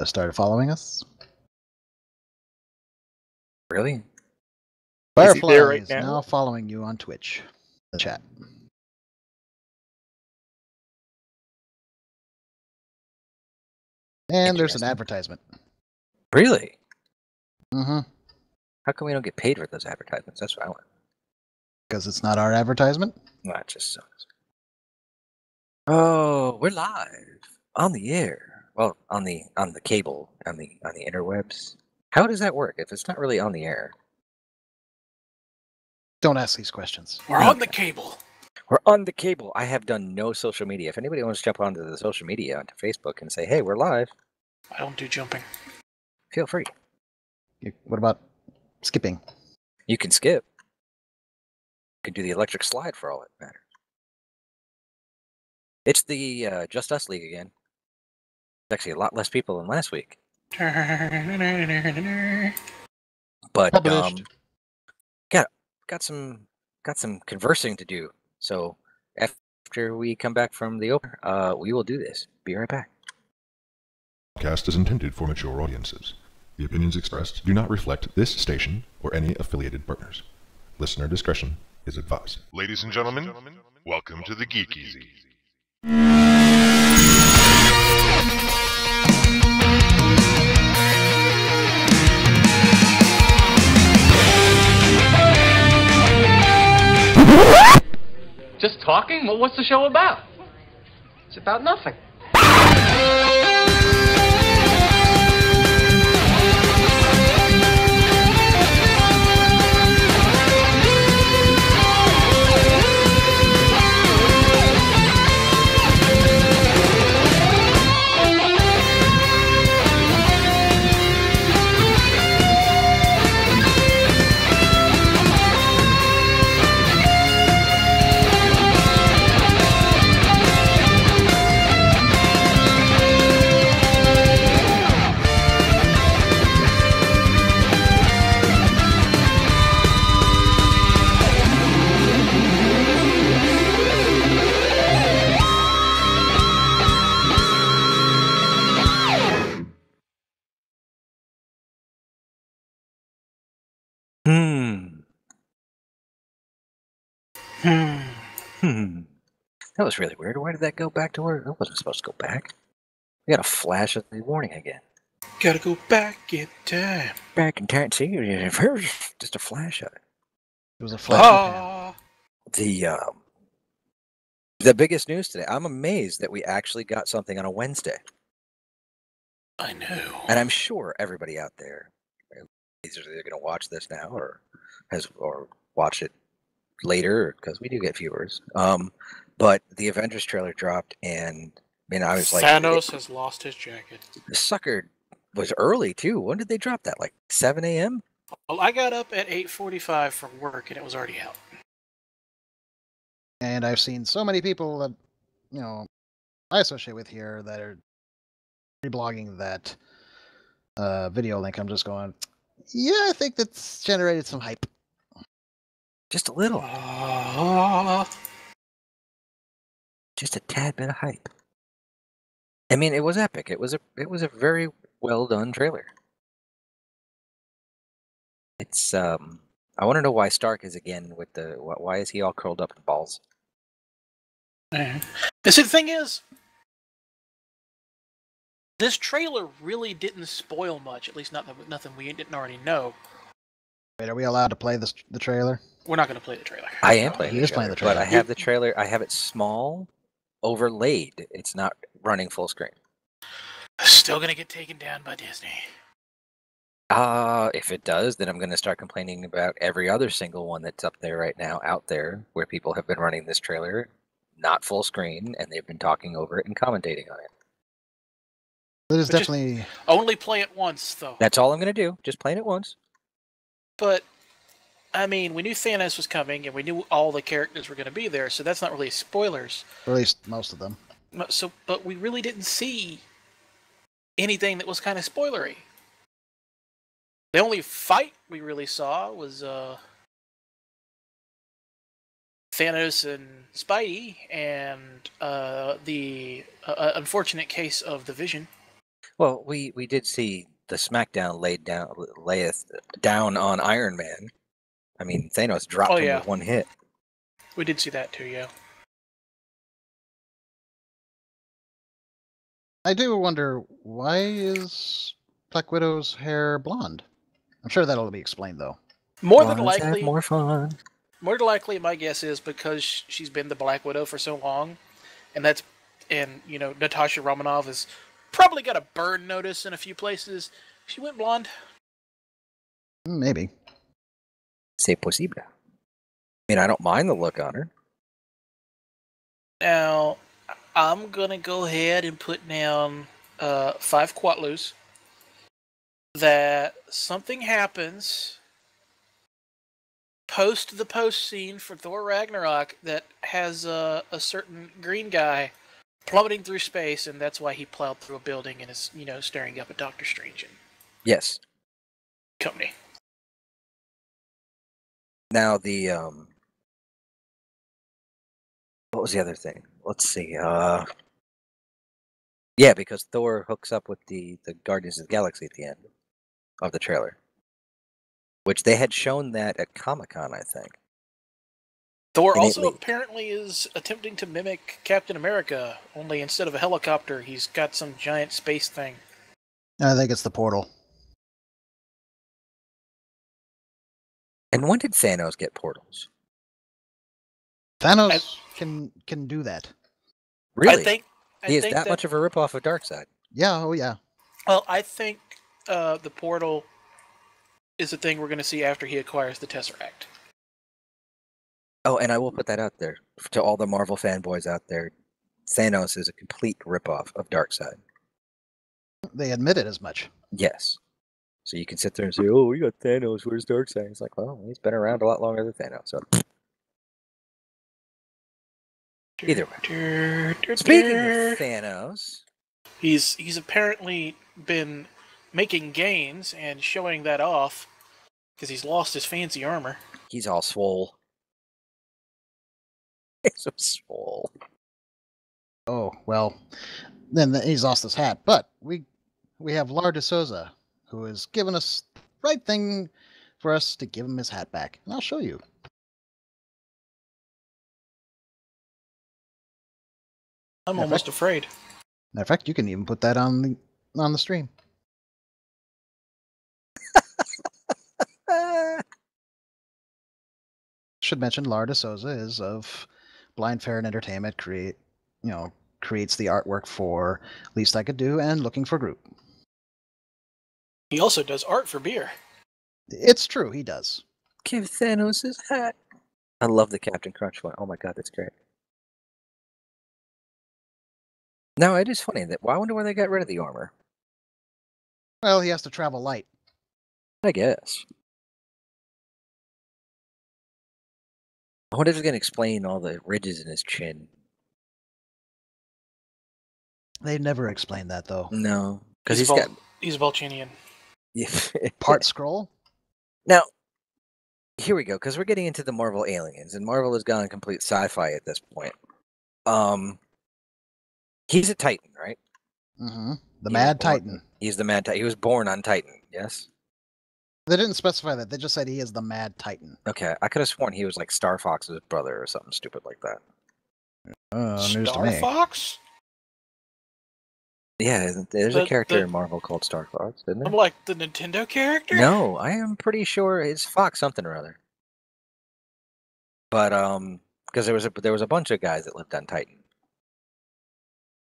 started following us. Really? Firefly there right is now? now following you on Twitch. The chat. And there's an Interesting. advertisement. Really? Mm-hmm. How come we don't get paid for those advertisements? That's what I want. Because it's not our advertisement. Well, that just sucks. Oh, we're live on the air. Well, on the cable, on the interwebs. How does that work if it's not really on the air? Don't ask these questions. We're on the cable. We're on the cable. I have done no social media. If anybody wants to jump onto the social media, onto Facebook, and say, "Hey, we're live," I don't do jumping. feel free. What about skipping? You can skip. You can do the electric slide for all that matters. It's the Just Us League again. It's actually a lot less people than last week. But got some conversing to do. So after we come back from the open, we will do this. Be right back. Podcast is intended for mature audiences. The opinions expressed do not reflect this station or any affiliated partners. Listener discretion is advised. Ladies and gentlemen, welcome to the Geek EZ. Just talking? Well, what's the show about? It's about nothing. That was really weird. Why did that go back to where it wasn't supposed to go back? We got a flash of the warning again. Gotta go back in time. Back in time. See, just a flash of it. It was a flash. The biggest news today. I'm amazed that we actually got something on a Wednesday. I know. And I'm sure everybody out there is either going to watch this now or watch it later, because we do get viewers. But the Avengers trailer dropped, and I was like, Thanos has lost his jacket. The sucker was early too. When did they drop that? Like 7 a.m.? Well, I got up at 8:45 from work, and it was already out. And I've seen so many people that I associate with here that are reblogging that video link. I'm just going, yeah, I think that's generated some hype. Just a little. Just a tad bit of hype. I mean, it was epic. It was a very well done trailer. It's I want to know why Stark is again with why is he all curled up in balls? The thing is, this trailer really didn't spoil much. At least nothing we didn't already know. Wait, are we allowed to play the trailer? We're not going to play the trailer. I am playing. He is playing the trailer. But I have the trailer. I have it small, overlaid. It's not running full screen. Still going to get taken down by Disney. If it does, then I'm going to start complaining about every other single one that's up there right now, out there, where people have been running this trailer, not full screen, and they've been talking over it and commentating on it. It is definitely... Only play it once, though. That's all I'm going to do. Just playing it once. But, I mean, we knew Thanos was coming, and we knew all the characters were going to be there, so that's not really spoilers. Or at least most of them. But we really didn't see anything that was kind of spoilery. The only fight we really saw was Thanos and Spidey, and the unfortunate case of the Vision. Well, we did see the SmackDown layeth down on Iron Man. I mean, Thanos dropped him with one hit. We did see that too, yeah. I do wonder, why is Black Widow's hair blonde? I'm sure that'll be explained, though. More than Blondes have likely, more fun. more than likely, my guess is because she's been the Black Widow for so long, and you know, Natasha Romanoff has probably got a burn notice in a few places. She went blonde. Maybe. C'est possible. I mean, I don't mind the look on her. Now, I'm gonna go ahead and put down 5 Quatlus that something happens post the post scene for Thor Ragnarok that has a certain green guy plummeting through space, and that's why he plowed through a building and is, you know, staring up at Doctor Strange and Yes. company. Now the what was the other thing? Let's see. Yeah, because Thor hooks up with the Guardians of the Galaxy at the end of the trailer, which they had shown that at Comic-Con, I think. Thor And also apparently is attempting to mimic Captain America, only instead of a helicopter, he's got some giant space thing. I think it's the portal. And when did Thanos get portals? Thanos can do that. Really? I He is think that much of a ripoff of Darkseid. Yeah, oh yeah. Well, I think the portal is a thing we're going to see after he acquires the Tesseract. Oh, and I will put that out there to all the Marvel fanboys out there. Thanos is a complete ripoff of Darkseid. They admitted as much. Yes. So you can sit there and say, "Oh, we got Thanos. Where's Darkseid?" It's like, well, he's been around a lot longer than Thanos. So either way. Speaking of Thanos, he's apparently been making gains and showing that off because he's lost his fancy armor. he's all swole. He's so swole. Oh, well, then he's lost his hat. But we have Lar de Souza, who has given us the right thing for us to give him his hat back. And I'll show you. I'm almost afraid. Matter of fact, you can even put that on the stream. Should mention Lar de Souza is of Blind Ferret Entertainment, creates the artwork for Least I Could Do and Looking for Group. He also does art for beer. It's true, he does. Give Thanos his hat. I love the Captain Crunch one. Oh my god, that's great. Now, it is funny that I wonder why they got rid of the armor. Well, he has to travel light. I guess. I wonder if it's going to explain all the ridges in his chin. They never explained that, though. No, because he's got he's Volchinian. yeah. Part scroll? Now, here we go, because we're getting into the Marvel aliens, and Marvel has gone complete sci-fi at this point. He's a Titan, right? Mm-hmm. The Mad Titan. He's the Mad Titan. He was born on Titan, yes? They didn't specify that. They just said he is the Mad Titan. Okay, I could have sworn he was like Star Fox's brother or something stupid like that. News to Star me. Fox? Yeah, there's a character in Marvel called Star Fox, isn't there? I'm like the Nintendo character? No, I am pretty sure it's Fox something or other. But because there was a bunch of guys that lived on Titan,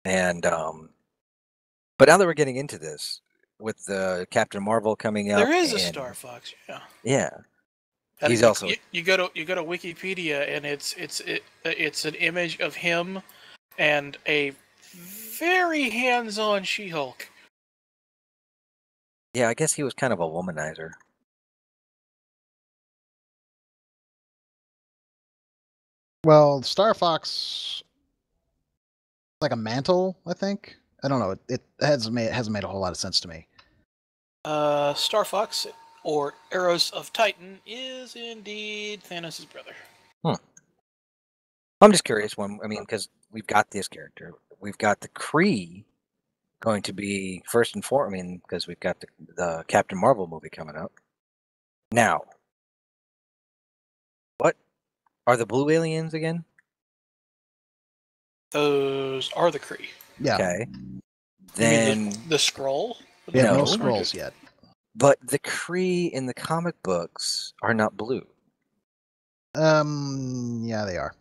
and but now that we're getting into this with the Captain Marvel coming up, There is a Star Fox, yeah. Yeah, And he's also you go to Wikipedia and it's an image of him and a very hands-on She-Hulk. yeah. I guess he was kind of a womanizer. Well, Star Fox, like a mantle, I think. I don't know. It hasn't made a whole lot of sense to me. Star Fox, or Eros of Titan, is indeed Thanos' brother. I'm just curious because we've got this character, we've got the Kree going to be first and foremost. I mean, because we've got the Captain Marvel movie coming up. Now, what are the blue aliens again? Those are the Kree. Yeah. Okay. You mean Then the Skrull? We have no No. scrolls yet. but the Kree in the comic books are not blue. Yeah, they are.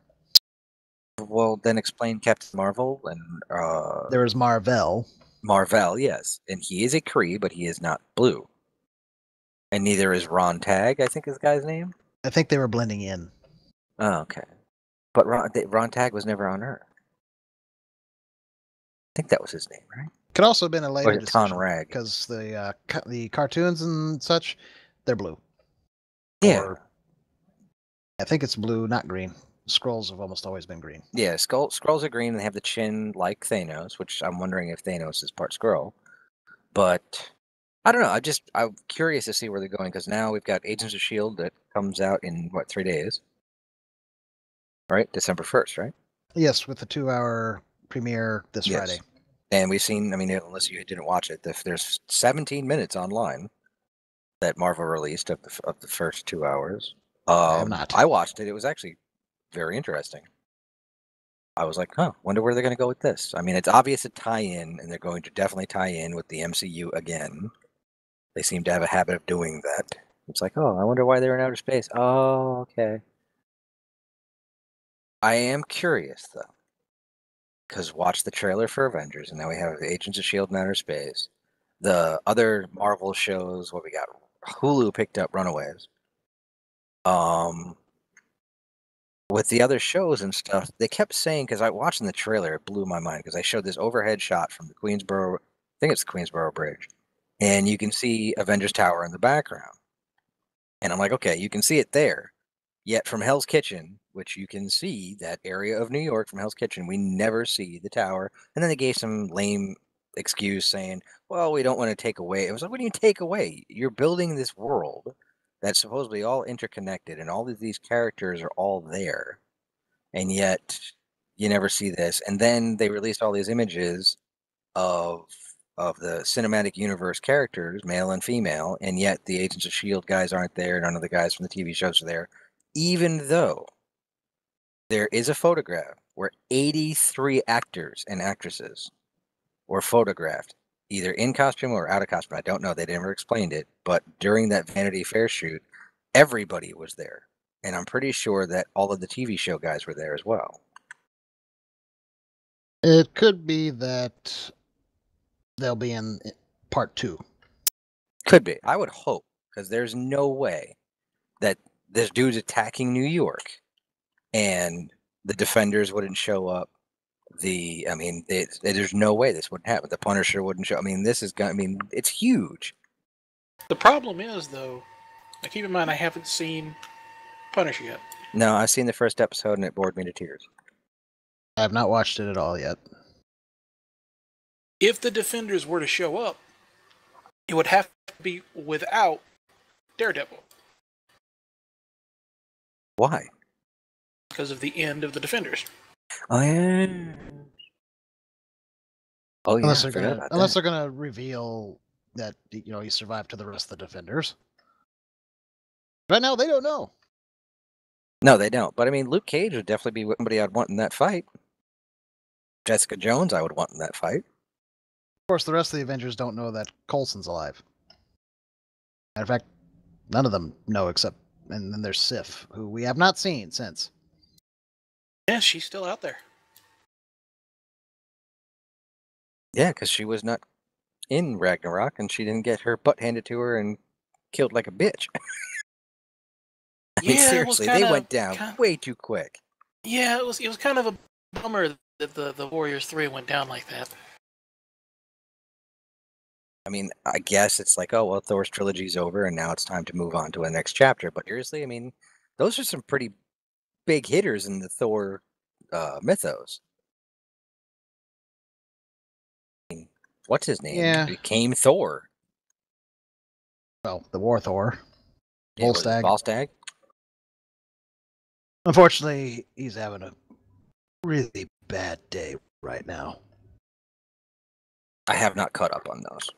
Well, then explain Captain Marvel and There is Marvel. Marvel, yes. And he is a Kree, but he is not blue. And neither is Ron Tag, I think is the guy's name. I think they were blending in. Oh, okay. But Ron Tag was never on Earth. I think that was his name, right? Could also have been a Or later is it Ton decision Rag? because the cartoons and such, they're blue. Yeah. Or I think it's blue, not green. Scrolls have almost always been green. Yeah, Skrulls are green and they have the chin like Thanos, which I'm wondering if Thanos is part Skrull. But I don't know. I'm curious to see where they're going because now we've got Agents of S.H.I.E.L.D. that comes out in, 3 days? Right? December 1st, right? Yes, with the 2-hour premiere this Yes. Friday. And we've seen, I mean, unless you didn't watch it, there's 17 minutes online that Marvel released of the first 2 hours. I have not. I watched it. It was actually very interesting. I was like, wonder where they're going to go with this. I mean, it's obvious a tie-in, and they're going to definitely tie in with the MCU again. They seem to have a habit of doing that. It's like, I wonder why they're in outer space. Oh, okay. I am curious, though, because watch the trailer for Avengers, and now we have Agents of S.H.I.E.L.D. in outer space. The other Marvel shows, what we got, Hulu picked up Runaways. With the other shows and stuff, they kept saying, because I watched in the trailer, it blew my mind, because I showed this overhead shot from the Queensboro, I think it's the Queensboro Bridge, and you can see Avengers Tower in the background. And I'm like, okay, you can see it there. Yet from Hell's Kitchen, which you can see that area of New York from Hell's Kitchen, we never see the tower. And then they gave some lame excuse saying, well, we don't want to take away. It was like, what do you take away? You're building this world that's supposedly all interconnected, and all of these characters are all there. And yet you never see this. And then they released all these images of the cinematic universe characters, male and female, and yet the Agents of S.H.I.E.L.D. guys aren't there. None of the guys from the TV shows are there, even though there is a photograph where 83 actors and actresses were photographed, either in costume or out of costume. I don't know. They never explained it. But during that Vanity Fair shoot, everybody was there. And I'm pretty sure that all of the TV show guys were there as well. It could be that they'll be in part 2. Could be. I would hope, because there's no way that this dude's attacking New York and the Defenders wouldn't show up. There's no way this wouldn't happen. The Punisher wouldn't show. I mean, it's huge. The problem is, though, now keep in mind I haven't seen Punisher yet. No, I've seen the first episode and it bored me to tears. I have not watched it at all yet. If the Defenders were to show up, it would have to be without Daredevil. Why? Because of the end of the Defenders. Oh yeah. Oh yeah. Unless they're gonna reveal that he survived to the rest of the Defenders. Right now, they don't know. No, they don't. But I mean, Luke Cage would definitely be somebody I'd want in that fight. Jessica Jones, I would want in that fight. Of course, the rest of the Avengers don't know that Coulson's alive. Matter of fact, none of them know and then there's Sif, who we have not seen since. Yeah, she's still out there. Yeah, because she was not in Ragnarok, and she didn't get her butt handed to her and killed like a bitch. I mean, seriously, they went down way too quick. Yeah, it was kind of a bummer that the Warriors 3 went down like that. I mean, I guess it's like, oh, well, Thor's trilogy's over, and now it's time to move on to a next chapter. But seriously, I mean, those are some pretty big hitters in the Thor mythos. I mean, what's his name? Yeah. Became Thor. Well, the War Thor. Volstagg. Volstagg? Unfortunately, he's having a really bad day right now. I have not caught up on those.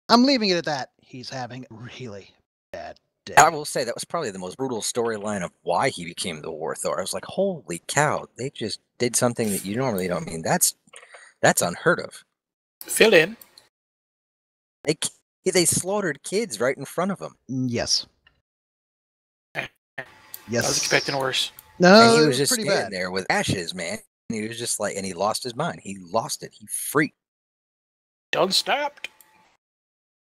I'm leaving it at that. He's having a really bad day. I will say that was probably the most brutal storyline of why he became the War Thor. I was like, holy cow, they just did something that you normally don't. I mean, that's unheard of. Fill in. They slaughtered kids right in front of him. Yes. Yes. I was expecting worse. No, And he it was just pretty standing bad. there with ashes, man. And he was just like, and he lost his mind. He lost it. He freaked. Done snapped.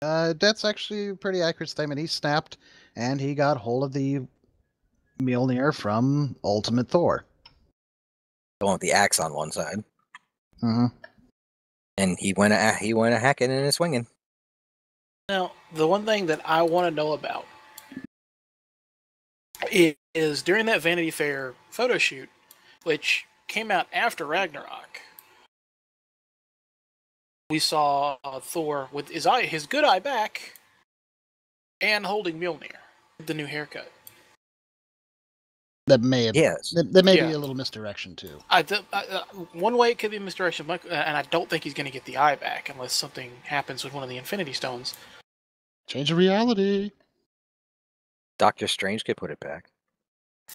That's actually a pretty accurate statement. He snapped, and he got hold of the Mjolnir from Ultimate Thor. The one with the axe on one side. Mm-hmm. And he went a hacking and a swinging. Now, the one thing that I want to know about is during that Vanity Fair photo shoot, which came out after Ragnarok, we saw Thor with his good eye back and holding Mjolnir, the new haircut. That may have, Yes. that may be Yeah. a little misdirection too. One way it could be misdirection, and I don't think he's going to get the eye back unless something happens with one of the Infinity Stones. Change of reality. Doctor Strange could put it back.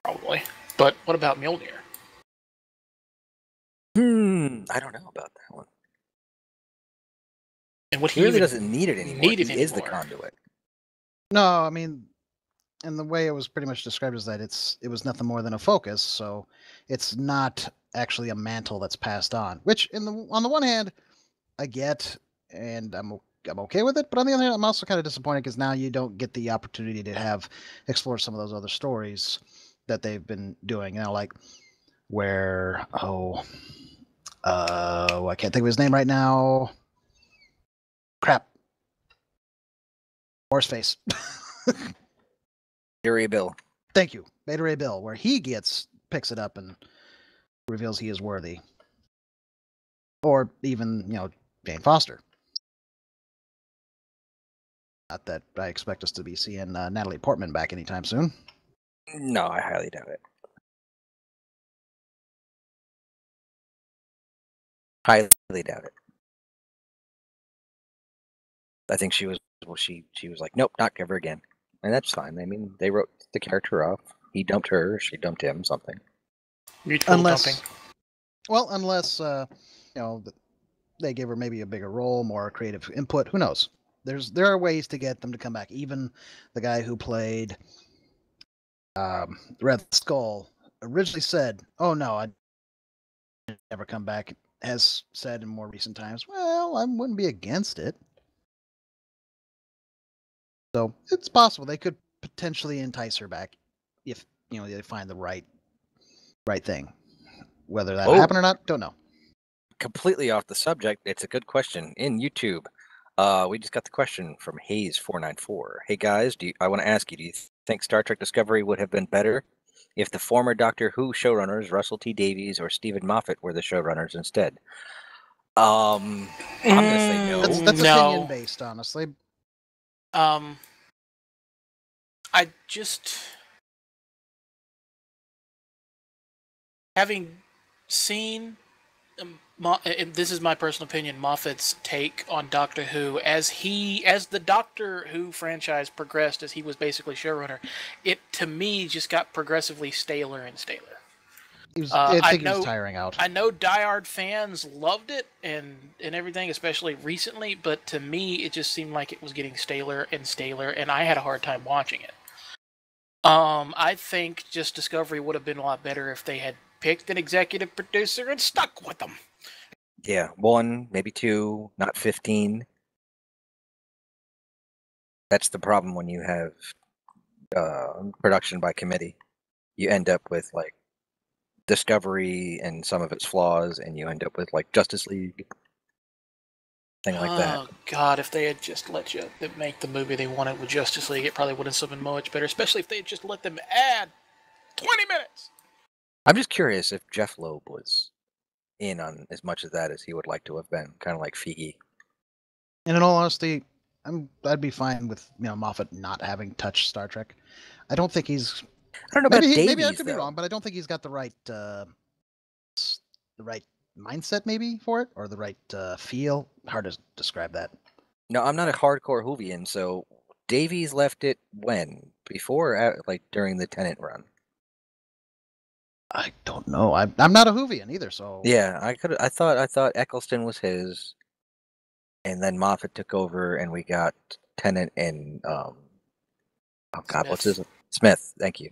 Probably. But what about Mjolnir? I don't know about that one. And what He really even doesn't need it anymore. need it He is the anymore. conduit. No, I mean, and the way it was pretty much described is that it was nothing more than a focus, so it's not actually a mantle that's passed on. Which, on the one hand, I get, and I'm okay with it, but on the other hand, I'm also kind of disappointed because now you don't get the opportunity to explore some of those other stories that they've been doing. You know, like where I can't think of his name right now. Crap. Horseface. Fury Bill. Thank you. Beta Ray Bill, where he picks it up and reveals he is worthy. Or even, Jane Foster. Not that I expect us to be seeing Natalie Portman back anytime soon. No, I highly doubt it. Highly doubt it. I think she was like, nope, not ever again. And that's fine. I mean, they wrote the character off. He dumped her, she dumped him, something. Mutual dumping. Unless they gave her maybe a bigger role, more creative input. Who knows? There are ways to get them to come back. Even the guy who played Red Skull originally said, "Oh no, I'd never come back." Has said in more recent times, "Well, I wouldn't be against it." So it's possible they could potentially entice her back if they find the right thing. Whether that'll happen or not, don't know. Completely off the subject. It's a good question in YouTube. We just got the question from Hayes494. Hey guys, I want to ask you, do you think Star Trek Discovery would have been better if the former Doctor Who showrunners, Russell T Davies or Stephen Moffat, were the showrunners instead? I'm gonna say no. That's No. opinion based, honestly. I just, having seen, and this is my personal opinion, Moffat's take on Doctor Who as the Doctor Who franchise progressed, as he was basically showrunner, it to me just got progressively staler and staler. I think he was tiring out. I know diehard fans loved it and everything, especially recently, but to me it just seemed like it was getting staler and staler, and I had a hard time watching it. I think just Discovery would have been a lot better if they had picked an executive producer and stuck with them. Yeah, 1, maybe 2, not 15. That's the problem when you have production by committee. You end up with like Discovery and some of its flaws, and you end up with like Justice League, thing like that. Oh God, if they had just let you make the movie they wanted with Justice League, it probably would have been much better. Especially if they had just let them add 20 minutes. I'm just curious if Jeff Loeb was in on as much of that as he would like to have been, kind of like Feige. And in all honesty, I'd be fine with Moffat not having touched Star Trek. I don't think he's. I don't know about Davies, maybe I could though. be wrong, but I don't think he's got the right mindset maybe for it, or the right feel. Hard to describe that. No, I'm not a hardcore Whovian, so Davies left it when? Before or like during the Tennant run? I don't know. I'm not a Whovian either, so Yeah, I thought Eccleston was his, and then Moffat took over, and we got Tennant and oh God, what's his Smith? Thank you.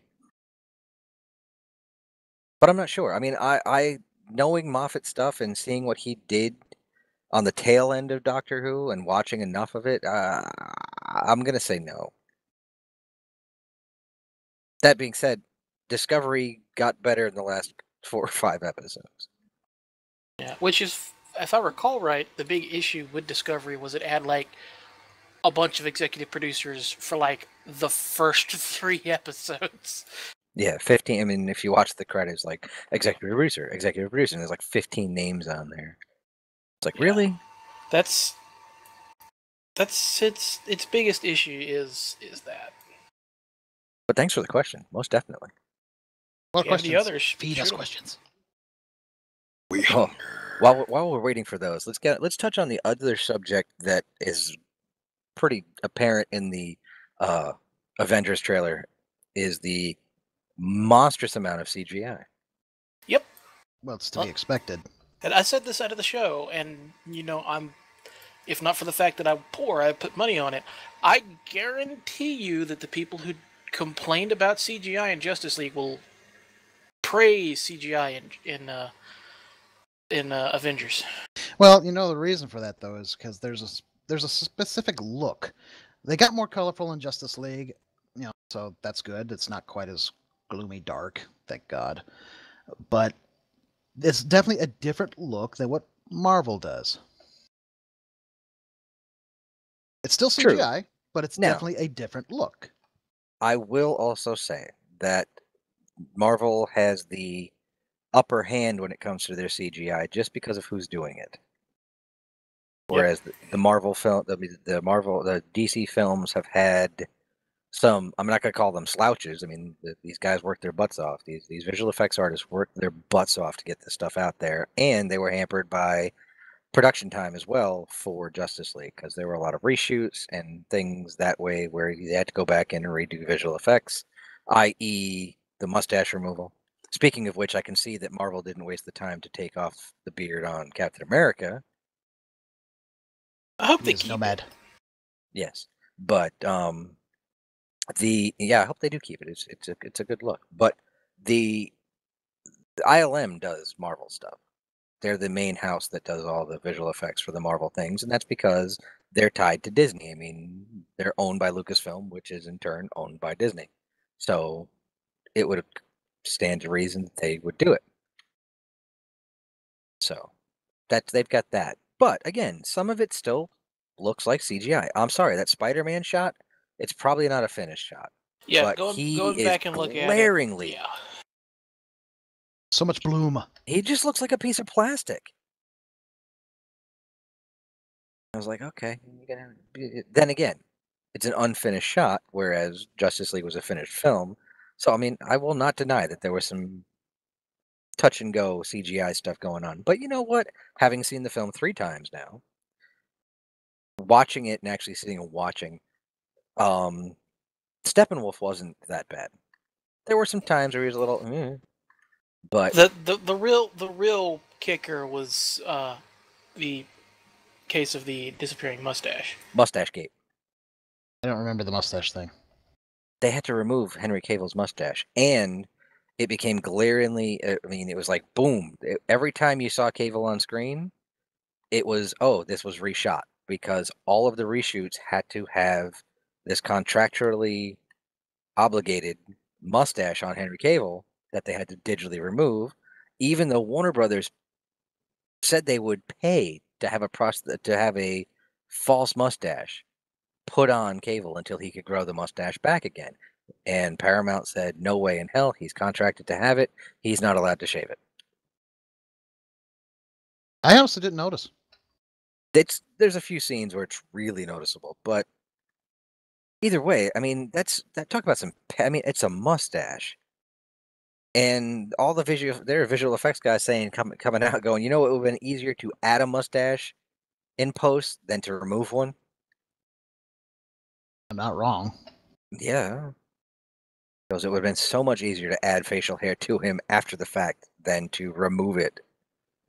But I'm not sure. I mean, I knowing Moffat stuff and seeing what he did on the tail end of Doctor Who and watching enough of it, I'm gonna say no. That being said, Discovery got better in the last 4 or 5 episodes. Yeah, which is, if I recall right, the big issue with Discovery was it had like a bunch of executive producers for like the first 3 episodes. Yeah, 15. I mean, if you watch the credits, like executive producer, and there's like 15 names on there. It's like, really? That's its biggest issue is that. But thanks for the question. Most definitely. what Yeah, questions? the others, Feed us shoot 'em. questions. Oh, while we're waiting for those, let's touch on the other subject that is pretty apparent in the Avengers trailer, is the monstrous amount of CGI. Yep. Well, it's to be expected. And I said this out of the show, and if not for the fact that I'm poor, I put money on it. I guarantee you that the people who complained about CGI in Justice League will praise CGI in Avengers. Well, the reason for that though is because there's a specific look. They got more colorful in Justice League, so that's good. It's not quite as gloomy dark, thank God. But it's definitely a different look than what Marvel does. It's still True. CGI, but it's Now, definitely a different look. I will also say that Marvel has the upper hand when it comes to their CGI just because of who's doing it. Whereas the Marvel film, the DC films have had some. I'm not going to call them slouches. I mean, these guys work their butts off. These visual effects artists work their butts off to get this stuff out there, and they were hampered by production time as well for Justice League because there were a lot of reshoots and things that way where you had to go back in and redo visual effects, i.e., the mustache removal. Speaking of which, I can see that Marvel didn't waste the time to take off the beard on Captain America. I hope they He's keep Nomad. it. Yes, but I hope they do keep it. It's a good look. But the ILM does Marvel stuff. They're the main house that does all the visual effects for the Marvel things, and that's because they're tied to Disney. I mean, they're owned by Lucasfilm, which is in turn owned by Disney. So it would stand to reason that they would do it. So they've got that. But again, some of it still looks like CGI. I'm sorry, that Spider-Man shot, it's probably not a finished shot. Yeah, but going is back and look at it. glaringly. Yeah. So much bloom. He just looks like a piece of plastic. I was like, okay. Then again, it's an unfinished shot, whereas Justice League was a finished film. So, I mean, I will not deny that there was some touch and go CGI stuff going on. But you know what? Having seen the film 3 times now, watching it and actually sitting and watching, Steppenwolf wasn't that bad. There were some times where he was a little, but the real kicker was the case of the disappearing mustache. Mustache Gate. I don't remember the mustache thing. They had to remove Henry Cavill's mustache, and it became glaringly. I mean, it was like boom. Every time you saw Cavill on screen, it was this was reshot because all of the reshoots had to have this contractually obligated mustache on Henry Cavill that they had to digitally remove, even though Warner Brothers said they would pay to have a false mustache put on Cavill until he could grow the mustache back again. And Paramount said, no way in hell. He's contracted to have it. He's not allowed to shave it. I honestly didn't notice. There's a few scenes where it's really noticeable, but either way, I mean, talk about some. I mean, it's a mustache. And all the visual effects guys saying coming out going, you know, it would have been easier to add a mustache in post than to remove one. I'm not wrong. Yeah, because it would have been so much easier to add facial hair to him after the fact than to remove it.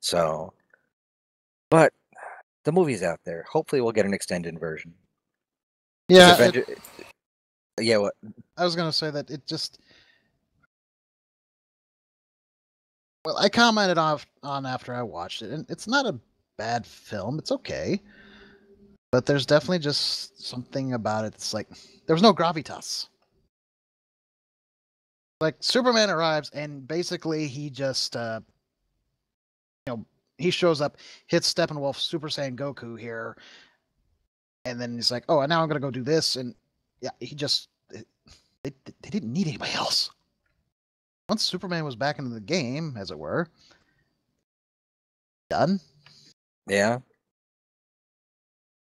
So, but the movie's out there. Hopefully, we'll get an extended version. Yeah, Yeah, what? I was gonna say that it just. Well, I commented on after I watched it, and it's not a bad film. It's okay, but there's definitely just something about it. It's like there was no gravitas. Like Superman arrives, and basically he just, he shows up, hits Steppenwolf, Super Saiyan Goku here, and then he's like, "Oh, and now I'm gonna go do this," and yeah, they didn't need anybody else. Once Superman was back into the game, as it were, done. Yeah.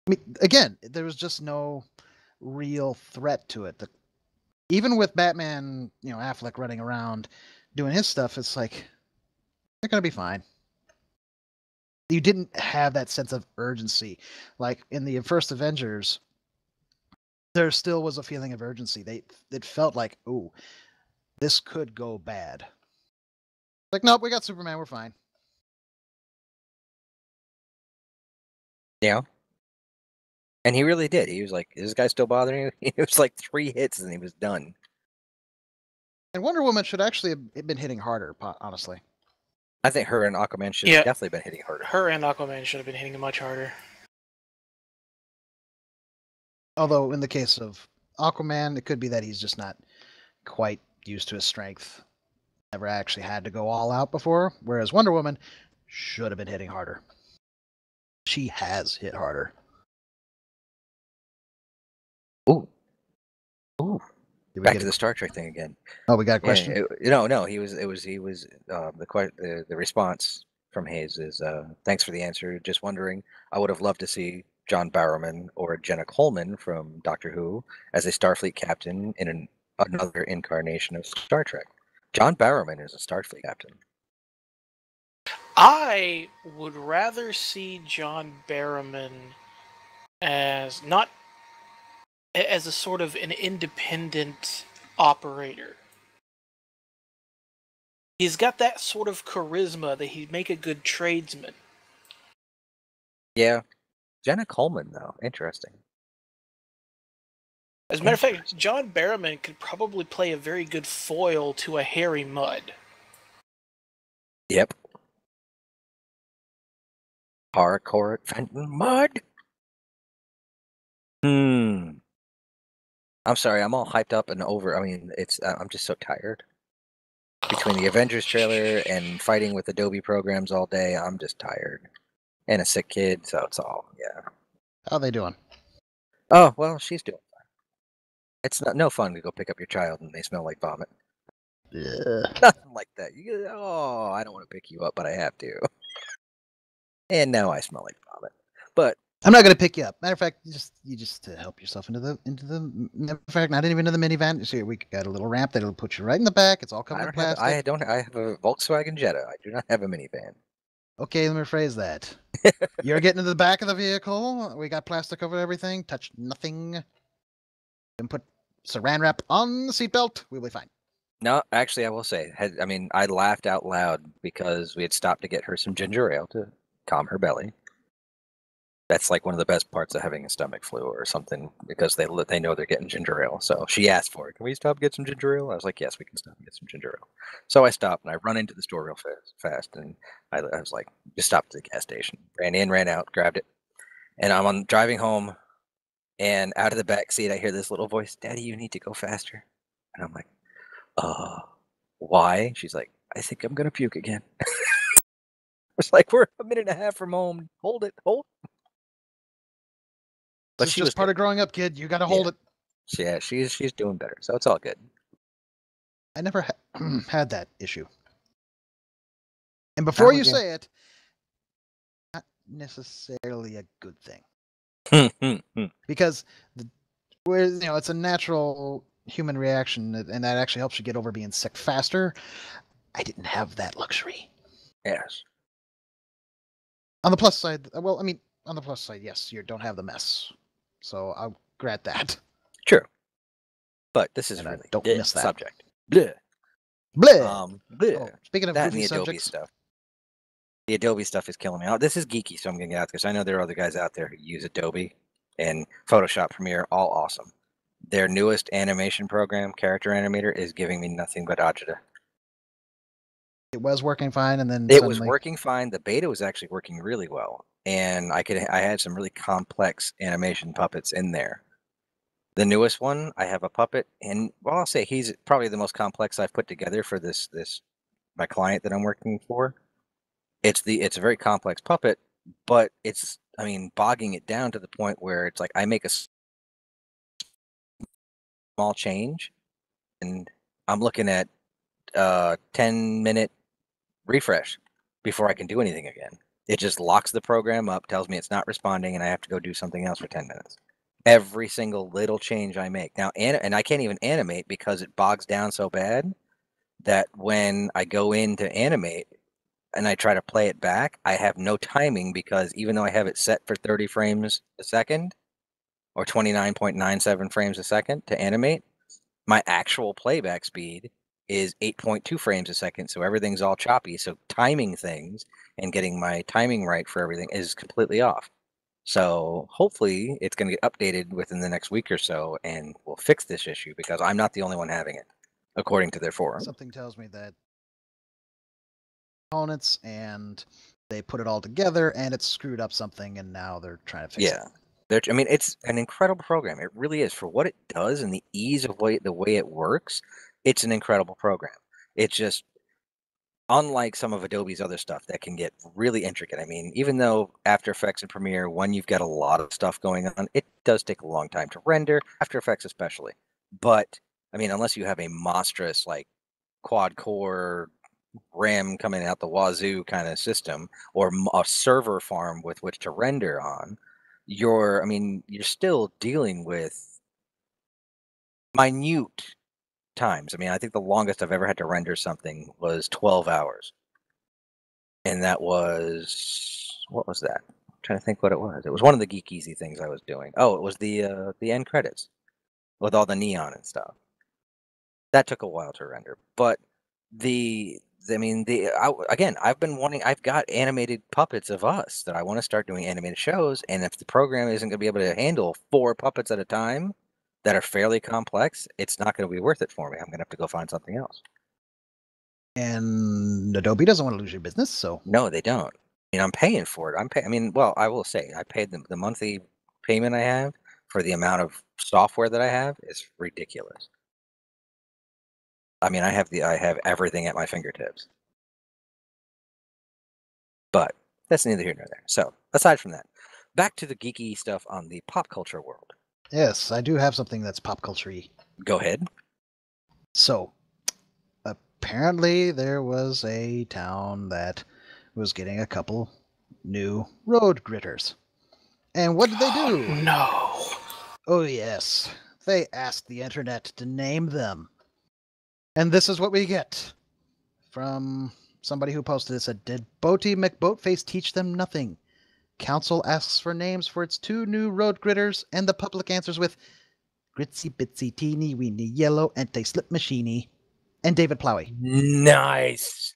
I mean, again, there was just no real threat to it. Even with Batman, Affleck running around doing his stuff, it's like they're gonna be fine. You didn't have that sense of urgency, like in the first Avengers. There still was a feeling of urgency. It felt like, oh, this could go bad. Like, nope, we got Superman, we're fine. Yeah. And he really did. He was like, "Is this guy still bothering you?" It was like 3 hits and he was done. And Wonder Woman should actually have been hitting harder, honestly. I think her and Aquaman should have definitely been hitting harder. Her and Aquaman should have been hitting much harder. Although in the case of Aquaman, it could be that he's just not quite used to his strength. Never actually had to go all out before. Whereas Wonder Woman should have been hitting harder. She has hit harder. Ooh. Back to the Star Trek thing again. Oh, we got a question? No. The response from Hayes is, thanks for the answer. Just wondering, I would have loved to see John Barrowman or Jenna Coleman from Doctor Who as a Starfleet captain in another incarnation of Star Trek. John Barrowman is a Starfleet captain. I would rather see John Barrowman as not as a sort of an independent operator. He's got that sort of charisma that he'd make a good tradesman. Yeah. Jenna Coleman, though. Interesting. As a matter of fact, John Barrowman could probably play a very good foil to a Harry Mudd. Yep. Harcourt Fenton Mudd? I'm sorry, I'm all hyped up and over. I mean, I'm just so tired. Between the Avengers trailer and fighting with Adobe programs all day, I'm just tired. And a sick kid, so it's all, yeah. How are they doing? Oh, well, she's doing fine. It's no fun to go pick up your child and they smell like vomit. Yeah. Nothing like that. I don't want to pick you up, but I have to. And now I smell like vomit. But I'm not going to pick you up. Matter of fact, you just to help yourself into the. Matter of fact, not even into the minivan. See, we got a little ramp that'll put you right in the back. It's all covered in plastic. I have a Volkswagen Jetta. I do not have a minivan. Okay, let me rephrase that. You're getting into the back of the vehicle. We got plastic over everything. Touch nothing. And put saran wrap on the seatbelt. We'll be fine. No, actually, I will say, I laughed out loud because we had stopped to get her some ginger ale to calm her belly. That's like one of the best parts of having a stomach flu or something, because they know they're getting ginger ale. So she asked for it. Can we stop and get some ginger ale? I was like, yes, we can stop and get some ginger ale. So I stopped and I run into the store real fast. And I was like, just stopped at the gas station. Ran in, ran out, grabbed it. And I'm driving home, and out of the back seat, I hear this little voice, "Daddy, you need to go faster." And I'm like, why? She's like, "I think I'm going to puke again." It's like, we're a minute and a half from home. Hold it. But she was part of growing up, kid. You got to hold it. Yeah, she's doing better, so it's all good. I never had that issue. And before you say it, not necessarily a good thing. Because it's a natural, human reaction, and that actually helps you get over being sick faster. I didn't have that luxury. Yes. On the plus side, well, I mean, on the plus side, yes, you don't have the mess. So I'll grant that. True. But this is And I really don't bleh miss that. subject. Bleh. Bleh. Bleh. Oh, speaking of That and goofy the Adobe subjects, stuff. The Adobe stuff is killing me. Oh, this is geeky, so I'm going to get out there. So I know there are other guys out there who use Adobe and Photoshop, Premiere, all awesome. Their newest animation program, Character Animator, is giving me nothing but agita. it was working fine, and then It was suddenly, working fine. The beta was actually working really well, and I had some really complex animation puppets in there. The newest one, I have a puppet, and well, I'll say he's probably the most complex I've put together for this my client that I'm working for. It's a very complex puppet, but it's, I mean, bogging it down to the point where it's like I make a small change, and I'm looking at 10-minute refresh before I can do anything again. It just locks the program up, tells me it's not responding, and I have to go do something else for 10 minutes. Every single little change I make now, and I can't even animate because it bogs down so bad that when I go in to animate and I try to play it back, I have no timing because even though I have it set for 30 frames a second or 29.97 frames a second to animate, my actual playback speed is 8.2 frames a second. So everything's all choppy. So timing things and getting my timing right for everything is completely off. So hopefully it's going to get updated within the next week or so and we'll fix this issue because I'm not the only one having it, according to their forum. something tells me that components and they put it all together and it screwed up something, and now they're trying to fix it. I mean, it's an incredible program. It really is for what it does and the ease of the way it works. It's an incredible program. It's just unlike some of Adobe's other stuff that can get really intricate. I mean, even though After Effects and Premiere, when you've got a lot of stuff going on, it does take a long time to render, After Effects especially. But I mean, unless you have a monstrous like quad core RAM coming out the wazoo kind of system or a server farm with which to render on, you're still dealing with minute times. I mean, I think the longest I've ever had to render something was 12 hours. And that was, what was that? I'm trying to think what it was. It was one of the Geek EZ things I was doing. Oh, it was the end credits with all the neon and stuff. That took a while to render, but again, I've got animated puppets of us that I want to start doing animated shows, and if the program isn't going to be able to handle 4 puppets at a time that are fairly complex, it's not going to be worth it for me. I'm going to have to go find something else. And Adobe doesn't want to lose your business, so No, they don't. I mean, I'm paying for it. Well, I will say I paid the monthly payment I have for the amount of software that I have is ridiculous. I mean, I have everything at my fingertips. But that's neither here nor there. So, aside from that, back to the geeky stuff on the pop culture world. yes, I do have something that's pop culture-y. Go ahead. So, apparently there was a town that was getting a couple new road gritters. And what did they do? No. Oh, yes. They asked the internet to name them. And this is what we get from somebody who posted it. Said, did Boaty McBoatface teach them nothing? Council asks for names for its 2 new road gritters, and the public answers with Gritsy Bitsy Teeny Weeny Yellow Anti-Slip Machiny and David Plowie. Nice.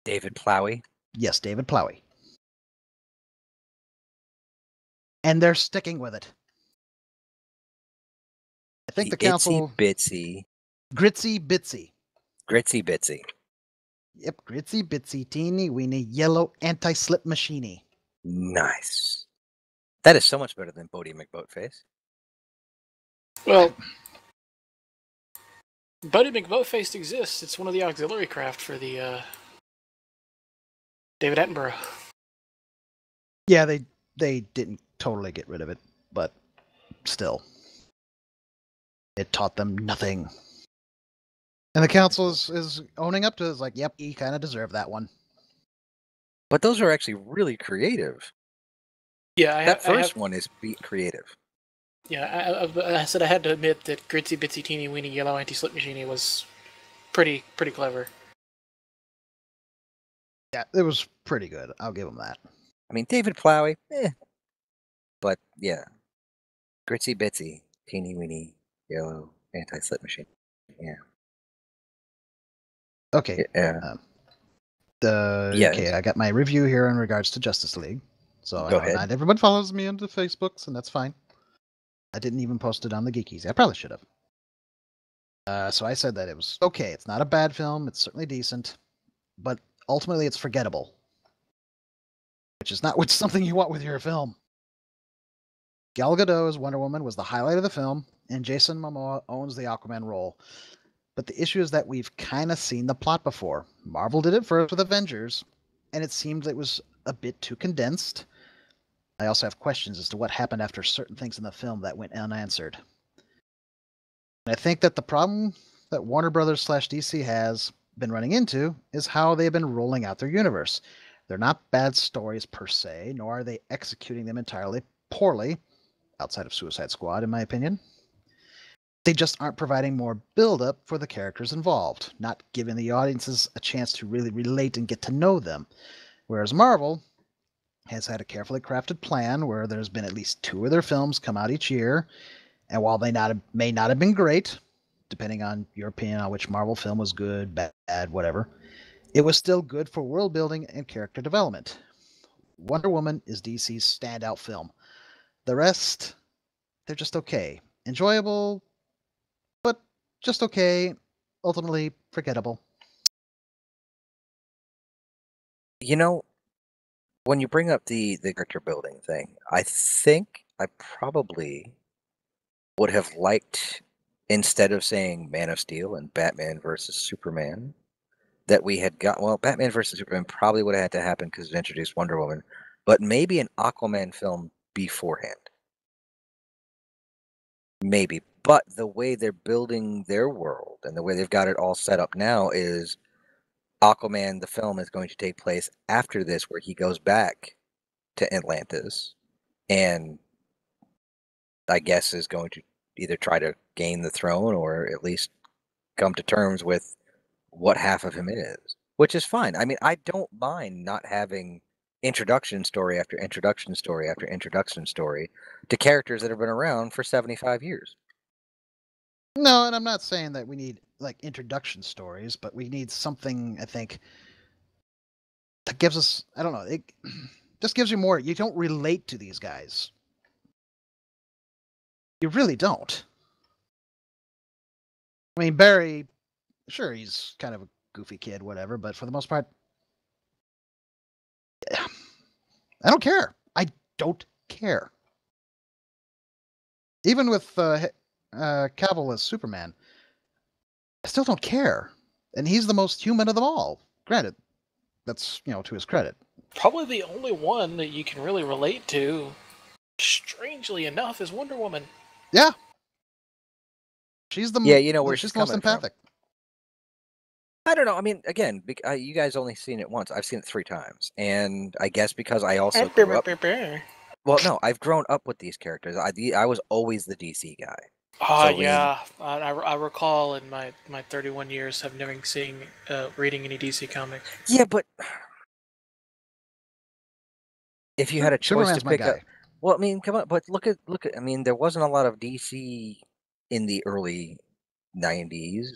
David Plowie. Yes, David Plowie. And they're sticking with it. I think the council... Itsy Gritsy Bitsy. Gritsy Bitsy. Yep, Gritsy Bitsy Teeny Weeny Yellow Anti-Slip Machiny. Nice. That is so much better than Boaty McBoatface. Well, Buddy McBoatface exists. It's one of the auxiliary craft for the David Attenborough. Yeah, they didn't totally get rid of it, but still. It taught them nothing. And the council is owning up to it. It's like, yep, he kind of deserved that one. But those are actually really creative. Yeah, That first one is creative. Yeah, I said I had to admit that Gritsy Bitsy Teeny Weeny Yellow Anti-Slip Machine was pretty clever. Yeah, it was pretty good. I'll give him that. I mean, David Plowie, but yeah, Gritsy Bitsy, Teeny Weeny, Yellow, Anti-Slip Machine. Yeah. Okay. Yeah. Okay, I got my review here in regards to Justice League. So I Go know ahead. not everyone follows me on the Facebooks, and that's fine. I didn't even post it on the Geek EZ. I probably should have. So I said that it was okay. It's not a bad film. It's certainly decent, but ultimately it's forgettable, which is not something you want with your film. Gal Gadot's Wonder Woman was the highlight of the film, and Jason Momoa owns the Aquaman role. But the issue is that we've kind of seen the plot before. Marvel did it first with Avengers, and it seemed it was a bit too condensed. I also have questions as to what happened after certain things in the film that went unanswered. And I think that the problem that Warner Brothers / DC has been running into is how they've been rolling out their universe. They're not bad stories per se, nor are they executing them entirely poorly, outside of Suicide Squad, in my opinion. They just aren't providing more build-up for the characters involved, not giving the audiences a chance to really relate and get to know them. Whereas Marvel has had a carefully crafted plan where there's been at least 2 of their films come out each year, and while they may not have been great, depending on your opinion on which Marvel film was good, bad, whatever, it was still good for world building and character development. Wonder Woman is DC's standout film. The rest, they're just okay. Enjoyable, but just okay. Ultimately, forgettable. You know, when you bring up the character building thing, I think I probably would have liked, instead of saying Man of Steel and Batman versus Superman, that we had got. Well, Batman versus Superman probably would have had to happen because it introduced Wonder Woman, but maybe an Aquaman film beforehand. Maybe. But the way they're building their world and the way they've got it all set up now is Aquaman, the film, is going to take place after this, where he goes back to Atlantis and I guess is going to either try to gain the throne or at least come to terms with what half of him is, which is fine. I mean, I don't mind not having introduction story after introduction story after introduction story to characters that have been around for 75 years. No, and I'm not saying that we need like introduction stories, but we need something, I think, that gives us, I don't know, it just gives you more. You don't relate to these guys. You really don't. I mean, Barry, sure, he's kind of a goofy kid, whatever, but for the most part, I don't care. I don't care. Even with Cavill as Superman, I still don't care. And he's the most human of them all. Granted, that's, to his credit. Probably the only one that you can really relate to, strangely enough, is Wonder Woman. Yeah. She's the where she's she's the most coming from. empathic. I don't know. I mean, again, you guys only seen it once. I've seen it 3 times, and I guess because I also grew up. Well, no, I've grown up with these characters. I was always the DC guy. Oh, yeah. I recall in my 31 years of never reading any DC comics. Yeah, but if you had a choice Superman's to pick my guy. up, well, I mean, come on, but look at. I mean, there wasn't a lot of DC in the early 90s.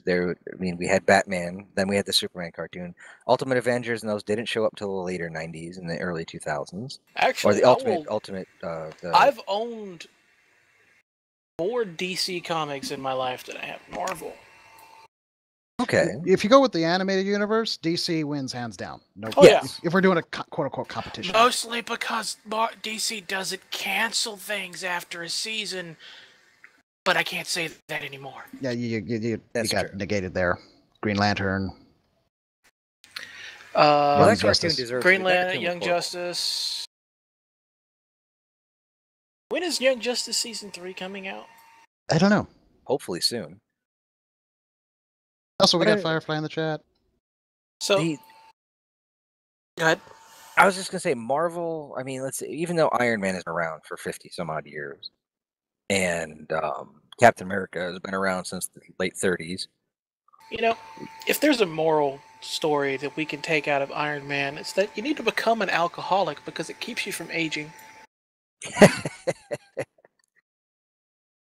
We had Batman, then we had the Superman cartoon. Ultimate Avengers and those didn't show up till the later 90s and the early 2000s. Actually, or the ultimate. I've owned more DC comics in my life than I have Marvel. Okay. If you go with the animated universe, DC wins hands down. No. Oh, yeah. If we're doing a quote unquote competition. Mostly because DC doesn't cancel things after a season, but I can't say that anymore. Yeah, you That's got true. negated there. Green Lantern. Well, that Justice. cartoon deserves. Green that Lantern, cartoon was Young horrible. Justice. When is Young Justice season 3 coming out? I don't know. Hopefully soon. Also, we But got Firefly in the chat. So, go ahead. I was just gonna say Marvel. I mean, let's see, even though Iron Man has been around for 50 some odd years, and Captain America has been around since the late 30s. If there's a moral story that we can take out of Iron Man, it's that you need to become an alcoholic because it keeps you from aging.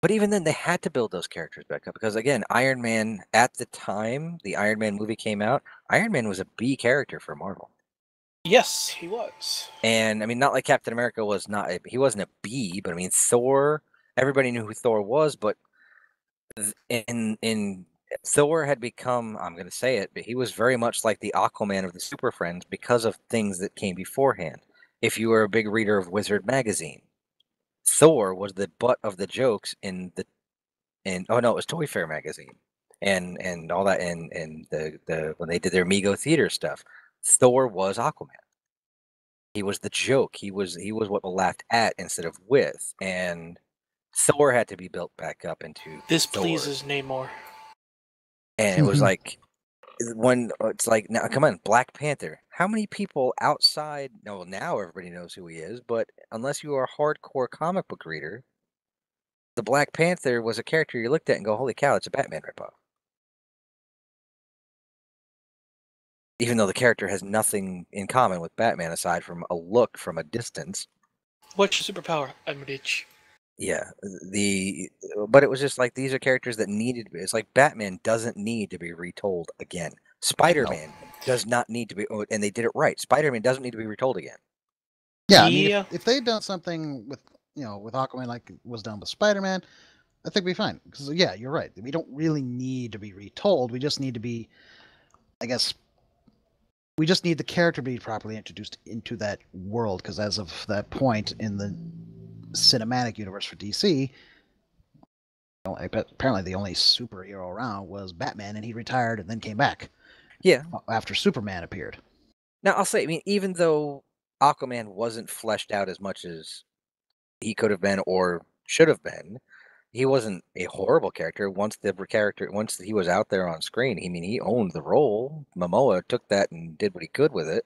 But even then, they had to build those characters back up because, again, Iron Man, at the time the Iron Man movie came out, Iron Man was a B character for Marvel. Yes, he was. And, I mean, not like Captain America was not, he wasn't a B, but I mean, Thor, everybody knew who Thor was, but in Thor had become, I'm going to say it, but he was very much like the Aquaman of the Super Friends because of things that came beforehand. If you were a big reader of Wizard magazine, Thor was the butt of the jokes it was Toy Fair magazine and all that and the when they did their Mego theater stuff, Thor was Aquaman. He was the joke. He was what people laughed at instead of with, and Thor had to be built back up into This Thor. pleases Namor. And it was like it's like, now come on, Black Panther. How many people outside? No, now everybody knows who he is, but unless you are a hardcore comic book reader, the Black Panther was a character you looked at and go, "Holy cow, it's a Batman ripoff." Even though the character has nothing in common with Batman aside from a look from a distance. What's your superpower? I'm rich. Yeah, but it was just like these are characters that needed to be. It's like Batman doesn't need to be retold again. Spider-Man does not need to be, and they did it right. Spider-Man doesn't need to be retold again. Yeah, I mean, if they'd done something with Aquaman like it was done with Spider-Man, I think we'd be fine. Because yeah, you're right. We don't really need to be retold. We just need to be, I guess, we just need the character to be properly introduced into that world. Because as of that point in the cinematic universe for DC, apparently the only superhero around was Batman, and he retired and then came back. Yeah, after Superman appeared. Now I'll say, I mean, even though Aquaman wasn't fleshed out as much as he could have been or should have been, he wasn't a horrible character. Once he was out there on screen, he owned the role. Momoa took that and did what he could with it.